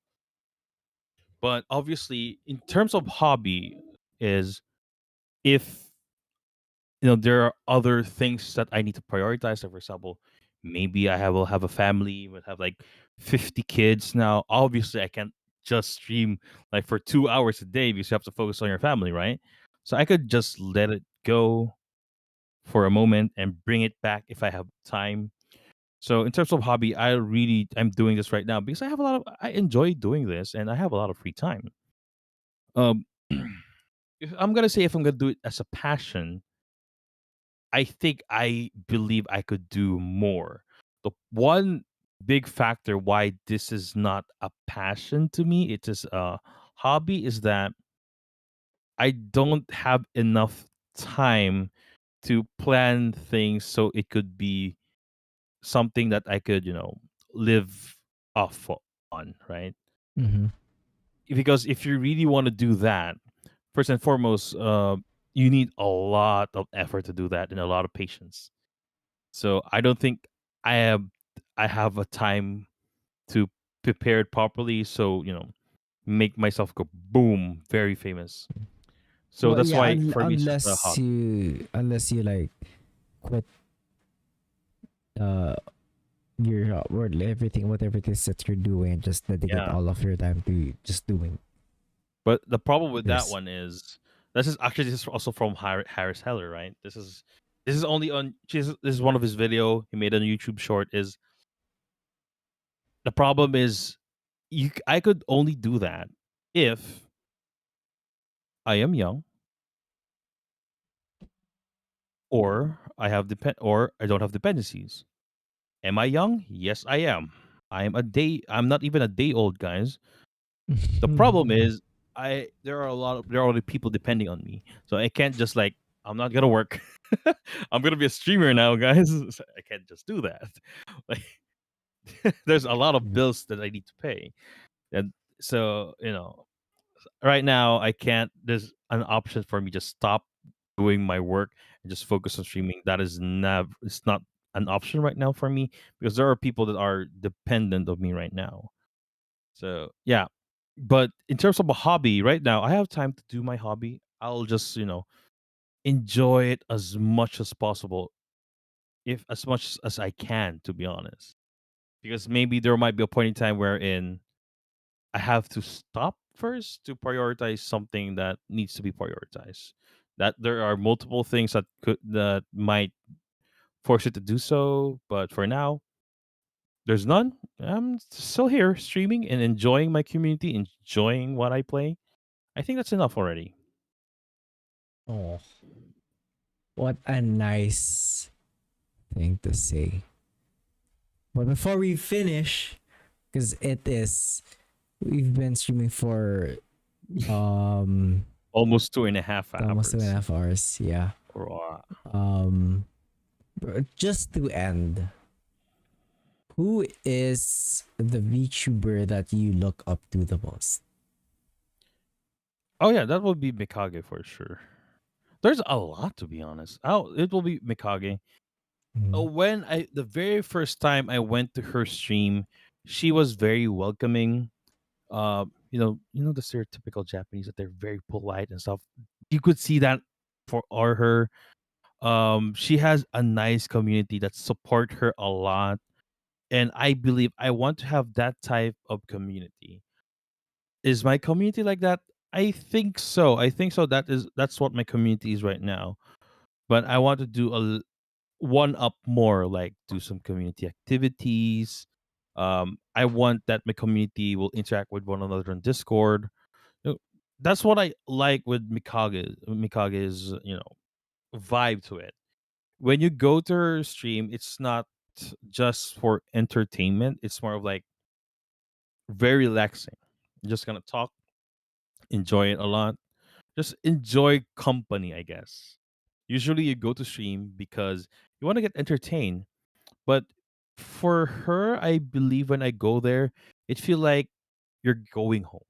But obviously, in terms of hobby, is if there are other things that I need to prioritize. Like for example, maybe will have a family, will have like 50 kids. Now, obviously, I can't just stream like for 2 hours a day because you have to focus on your family, right? So I could just let it go for a moment and bring it back if I have time. So in terms of hobby, I'm doing this right now because I enjoy doing this and I have a lot of free time. Um, if I'm gonna say if I'm gonna do it as a passion, I think I believe I could do more. The one big factor why this is not a passion to me, it is a hobby, is that I don't have enough time to plan things so it could be something that I could, live off on, right? Mm-hmm. Because if you really want to do that, first and foremost, you need a lot of effort to do that and a lot of patience. So I don't think I have I have a time to prepare it properly. So make myself go boom, very famous. So Well, that's yeah, why for me it's just a hobby. unless you like quit uh your or everything, whatever it is that you're doing, and just dedicate Yeah. all of your time to just doing But the problem with that this. one is this is also from Harris Heller, right? This is only on this is one of his video he made on YouTube short. Is the problem is I could only do that if I am young or I don't have dependencies. Am I young? Yes, I am. I'm not even a day old, guys. The problem is there are already people depending on me. So I can't just like I'm not gonna work. I'm gonna be a streamer now, guys. So I can't just do that. Like there's a lot of bills that I need to pay. And so, right now I can't there's an option for me just stop doing my work and just focus on streaming. That is never it's not an option right now for me because there are people that are dependent of me right now. So yeah. But in terms of a hobby, right now I have time to do my hobby. I'll just, enjoy it as much as possible, if as much as I can, to be honest. because maybe there might be a point in time wherein I have to stop first to prioritize something that needs to be prioritized. That there are multiple things that might force it to do so, but for now, there's none. I'm still here streaming and enjoying my community, enjoying what I play. I think that's enough already. Oh, what a nice thing to say. But before we finish, because we've been streaming for um Almost 2.5 almost two and a hours. half hours. Yeah. Or, Um, just to end, who is the VTuber that you look up to the most? oh yeah, that would be Mikage for sure. There's a lot to be honest. Oh, it will be Mikage. Mm. When I the very first time I went to her stream, she was very welcoming. The stereotypical Japanese that they're very polite and stuff. You could see that for or her. She has a nice community that support her a lot, and I believe I want to have that type of community. Is my community like that? I think so. I think so. That's what my community is right now. But I want to do one up more, like do some community activities. I want that my community will interact with one another on Discord. You know, that's what I like with Mikage's vibe to it. When you go to her stream, it's not just for entertainment. It's more of like very relaxing. You're just gonna talk, enjoy it a lot. Just enjoy company, I guess. Usually you go to stream because you want to get entertained. But for her, I believe when I go there, it feel like you're going home.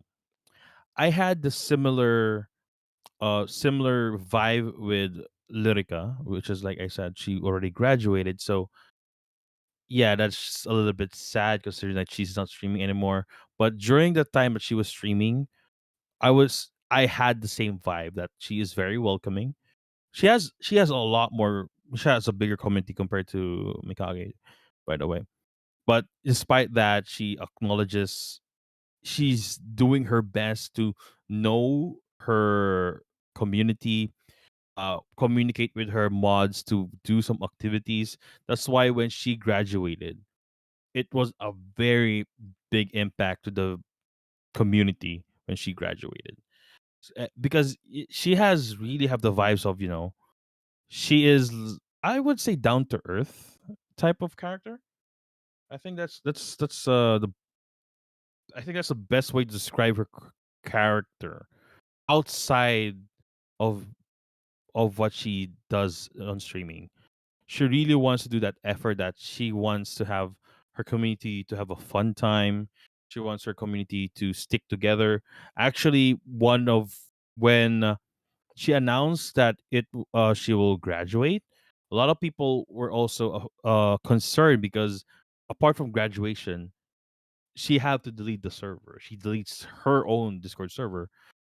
I had the similar vibe with Lyrica, which is like I said, she already graduated. So yeah, that's a little bit sad considering that she's not streaming anymore. But during the time that she was streaming, I had the same vibe that she is very welcoming. She has a lot more. She has a bigger community compared to Mikage, by the way. But despite that, she acknowledges she's doing her best to know her community, communicate with her mods to do some activities. That's why when she graduated, it was a very big impact to the community when she graduated. Because she has really have the vibes of she is, I would say, down to earth type of character. I think that's the best way to describe her character outside of what she does on streaming. She really wants to do that effort that she wants to have her community to have a fun time. She wants her community to stick together. Actually, one of when she announced that she will graduate, a lot of people were also concerned because apart from graduation, she had to delete the server. She deletes her own Discord server.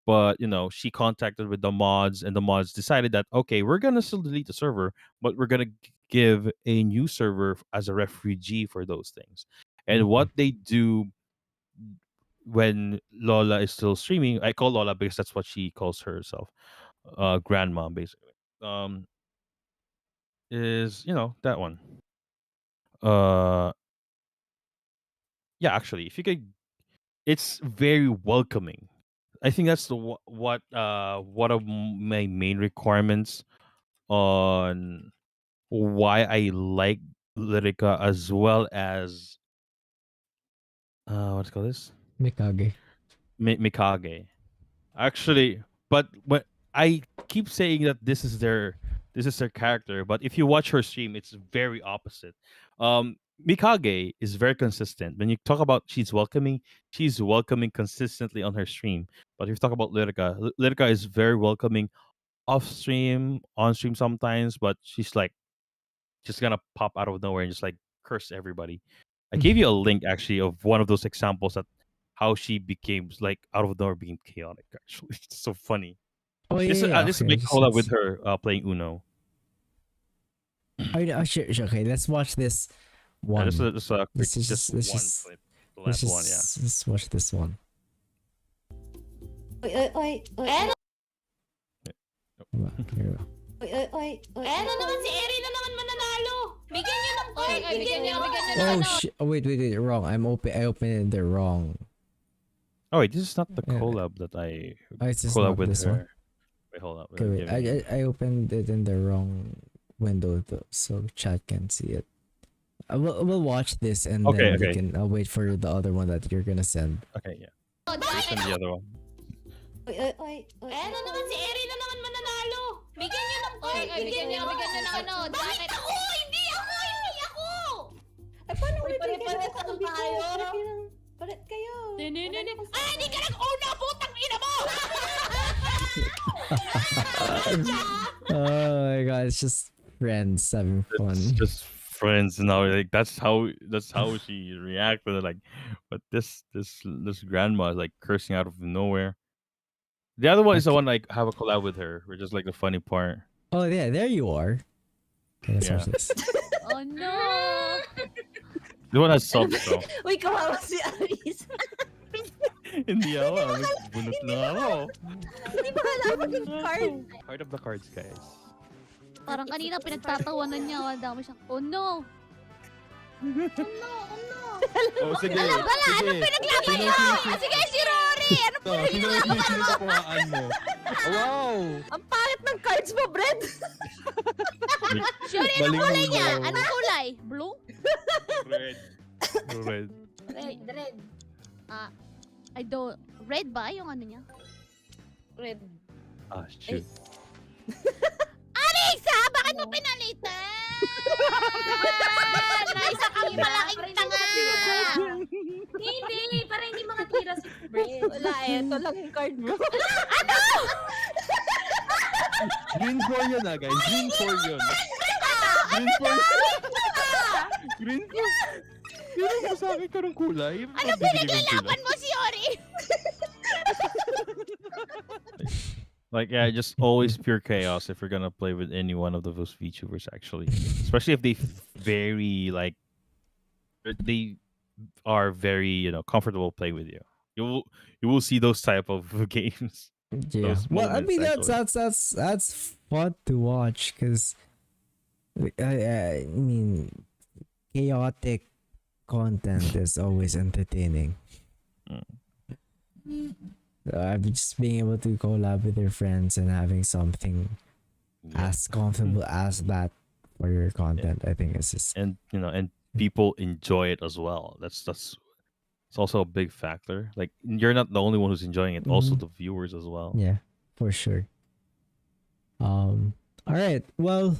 But she contacted with the mods, and the mods decided that okay, we're gonna still delete the server, but we're gonna give a new server as a refugee for those things. And Mhm. what they do when Lola is still streaming, I call Lola because that's what she calls herself, grandma basically. Um, is that one? Uh, yeah, actually, if you could, it's very welcoming. I think that's the what one of my main requirements on why I like Lyrica as well as what's it called this Mikage. Mikage. Actually, but what I keep saying that this is their character, but if you watch her stream, it's very opposite. Mikage is very consistent. When you talk about she's welcoming consistently on her stream. But if you talk about Lyrica, Lyrica is very welcoming off stream, on stream sometimes, but she's like just gonna pop out of nowhere and just like curse everybody. I gave you a link actually of one of those examples that how she became like out of nowhere became chaotic. Actually, it's so funny. Oh yeah, This yeah. this is Okay, my just collab with let's. her playing Uno. Oh, yeah, sure, sure. Okay, let's watch this Yeah, one. just a quick, This is just let's one just clip. The let's last one, yeah. just let's watch this one. Oi, oi, oi, oi. Eh, Here we go. Oi, oi, oi, oi. eh, na naman si Eri na naman mananalo. Bigyan niyo ng card. Bigyan niyo ng Oh ano. shit! Oh, wait, wrong. I opened it wrong. Oh wait, this is not the Yeah. collab that I Oh, it's just collab not with this her. one. Wait, hold up. Okay, wait. I opened it in the wrong window though, so chat can see it. We'll watch this and Okay, then we okay. can. I'll wait for the other one that you're gonna send. Okay, yeah. Bakit? And the other one. Oi, oi, oi, oi. Eh, na naman si Eri na naman mananalo. Bigyan niyo ng card. Bigyan niyo ng ano. Bakit ako? Hindi ako! Hindi ako! Ay, paano Uy, ulit pare-pares kayo? lang tayo. Palit kayo. Ah, hindi ka nag-una! Putang ina mo! Oh my god, it's just friends having It's fun. just friends now. Like that's how she reacted. Like, but this grandma is like cursing out of nowhere. The other one is the one like have a collab with her, which is like the funny part. Oh yeah, there you are. Okay, let's watch Yeah. this. Oh no! The one has subs though. Uy, kawawa si Aris. Hindi ako. Bunot lang ako. Hindi ba kalaban yung card? Part of the cards, guys. Parang kanina pinagtatawanan niya. Ang dami siyang, oh no! Oh, sige. Bala, anong pinaglaban niyo? Ah, sige, si Rory! Anong pinaglaban mo? Wow! Ang pangit ng cards mo, Bread. Shuri, anong kulay niya? Anong kulay? Blue? Red. Red. Red. I don't... Red ba yung ano niya? Red. Ah, shoot. Arisa! Bakit mo pinalitan? Naisa kang malaking tanga! Hindi, para hindi makatira si Bread. Wala eh, ito lang yung card mo. Green 4 yun guys. Green 4 yun. Green 4. Green 4. Pero mo sa akin ka ng kulay. Ano pinaglalaban mo si Ori? Like, yeah, just always pure chaos if you're gonna play with any one of those VTubers, actually. Especially if they very, like, they are very, comfortable playing with you. You will see those type of games. Yeah. Those Well, I moments, mean actually. that's fun to watch because I mean chaotic content is always entertaining. I'm just being able to collab with your friends and having something Yeah. as comfortable as that for your content. I think is just And and people enjoy it as well. That's it's also a big factor. Like, you're not the only one who's enjoying it, also Mhm. the viewers as well. yeah, for sure. All right. Well,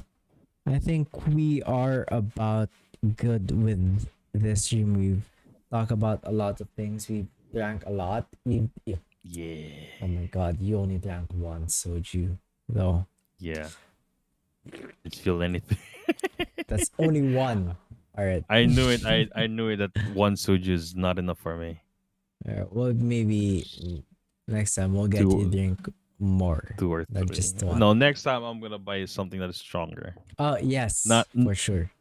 I think we are about good with this stream. We've talked about a lot of things. We drank a lot. Yeah. Oh my god, you only drank one soju though. Yeah. Didn't feel anything. That's only one. All right. I knew it. I knew it that one soju is not enough for me. Well, maybe next time we'll get you to drink more. 2 or 3. Not just one. No, next time I'm gonna buy something that is stronger. Oh yes, Not- for sure.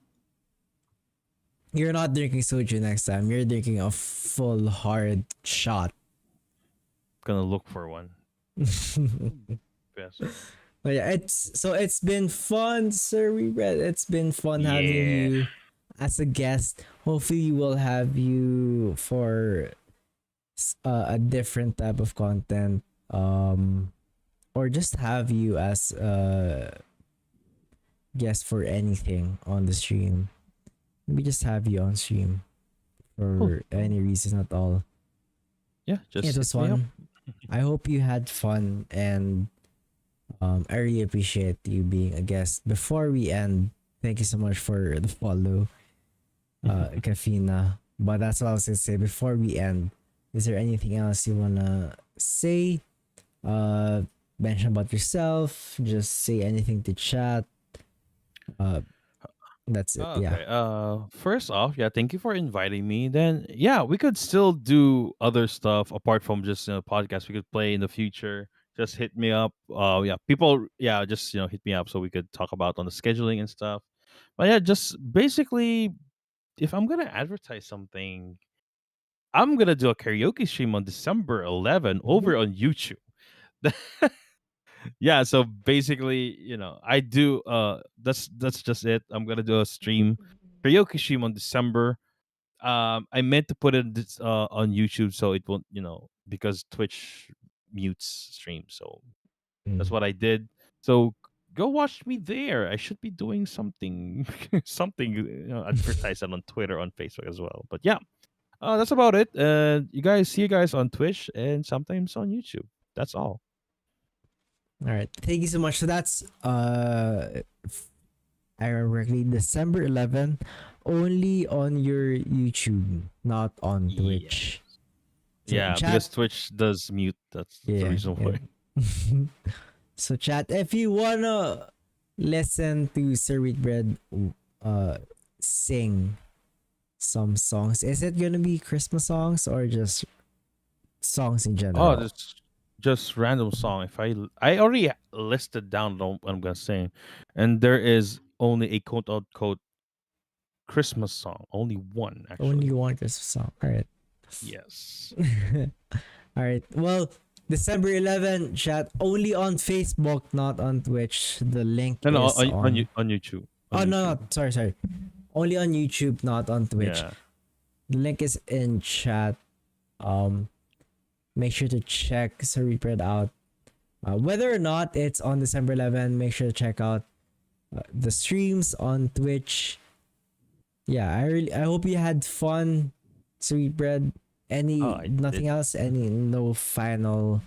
You're not drinking soju next time. You're drinking a full hard shot. Gonna look for one. Yes. But yeah, it's been fun, Sir WheatBread. It's been fun having Yeah. you as a guest. Hopefully, we'll have you for a different type of content, or just have you as a guest for anything on the stream. Maybe just have you on stream for any reason at all. Yeah, just It was hit me up. fun. I hope you had fun, and I really appreciate you being a guest. Before we end, thank you so much for the follow, Kafina. But that's all I was gonna say. Before we end, is there anything else you wanna say? Mention about yourself. Just say anything to chat. That's it. Okay. Yeah. First off, yeah, thank you for inviting me. Then, yeah, we could still do other stuff apart from just podcasts. We could play in the future. Just hit me up. Yeah, people. Yeah, just hit me up so we could talk about on the scheduling and stuff. But yeah, just basically if I'm gonna advertise something, I'm gonna do a karaoke stream on December 11 over on YouTube. Yeah, so basically, I do that's just it. I'm gonna do a stream, karaoke stream on December. I meant to put it on YouTube so it won't, because Twitch mutes streams. So that's Mm. what I did. So go watch me there. I should be doing something, something, advertise it on Twitter, on Facebook as well. But yeah, that's about it. See you guys on Twitch and sometimes on YouTube. That's all. All right. Thank you so much. So that's I remember correctly, December 11, only on your YouTube, not on Yeah. Twitch. So Yeah, chat, because Twitch does mute. That's the yeah, reason why. yeah. So chat, if you wanna listen to Sir Wheatbread sing some songs, is it gonna be Christmas songs or just songs in Oh, general? this just random song. I already listed down what I'm gonna sing, and there is only a quote unquote Christmas song. Only one actually. Only one Christmas song. All right. Yes. All right. Well, December 11, chat, only on Facebook, not on Twitch. The link No, is on. on YouTube. Oh On no, YouTube. no, sorry. Only on YouTube, not on Twitch. Yeah. The link is in chat. Make sure to check Sir Wheatbread out. Whether or not it's on December 11, make sure to check out the streams on Twitch. Yeah, I hope you had fun, Sweet Bread. Any Oh, I nothing did. else? Any no final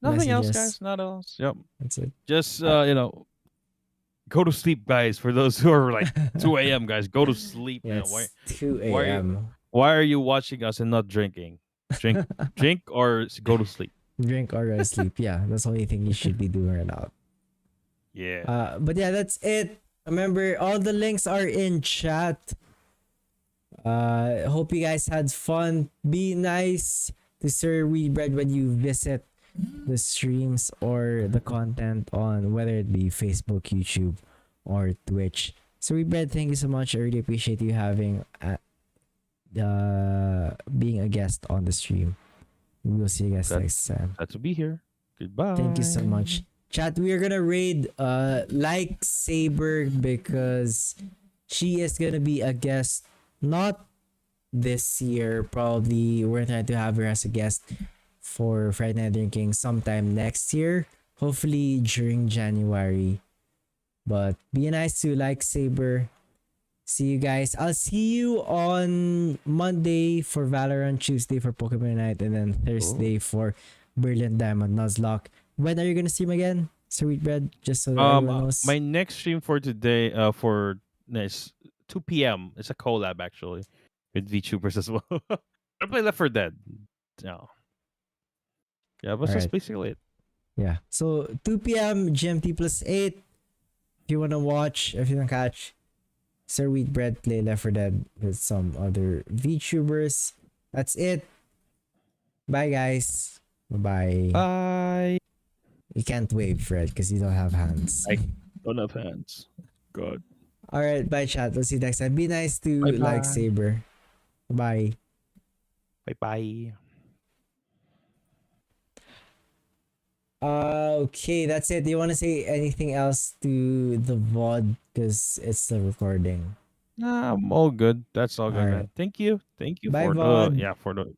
Nothing else, messages? guys. Not else. Yep. That's it. Just go to sleep, guys. For those who are like 2 a.m. guys, go to sleep. Yeah, Man. Why? it's 2 Why? a.m. Why are you watching us and not drinking? Drink or go to sleep. Drink or go to sleep. Yeah, that's the only thing you should be doing right now. Yeah. But yeah, that's it. Remember, all the links are in chat. Hope you guys had fun. Be nice to Sir WheatBread when you visit the streams or the content on whether it be Facebook, YouTube, or Twitch. So WheatBread, thank you so much. I really appreciate you having being a guest on the stream. We will see you guys Glad- next time. Glad to be here. Goodbye. Thank you so much. Chat, we are gonna raid like Saber because she is gonna be a guest, not this year, probably we're trying to have her as a guest for Friday Night Drinking sometime next year, hopefully during January. But be nice to like Saber. See you guys. I'll see you on Monday for Valorant, Tuesday for Pokemon Night, and then Thursday for Brilliant Diamond Nuzlocke. When are you gonna stream again, Sweet Bread? Just so that everyone knows. My next stream for today, for nice 2 p.m. It's a collab actually with VTubers as well. I play Left 4 Dead. No. Yeah, but that's Alright. basically it. Yeah. So 2 p.m. GMT plus 8. If you wanna watch, if you wanna catch Sir Wheatbread play Left 4 Dead with some other VTubers. That's it. Bye guys. Bye. Bye. You can't wave, Fred, because you don't have hands. I don't have hands. God. Alright, bye chat. We'll see you next time. Be nice to Bye-bye. like Saber. Bye. Bye. Okay, that's it. Do you want to say anything else to the VOD? Because it's still recording. Nah, I'm all good. That's all good, Alright. man. Thank you. Thank you Bye, for Vaughn. for the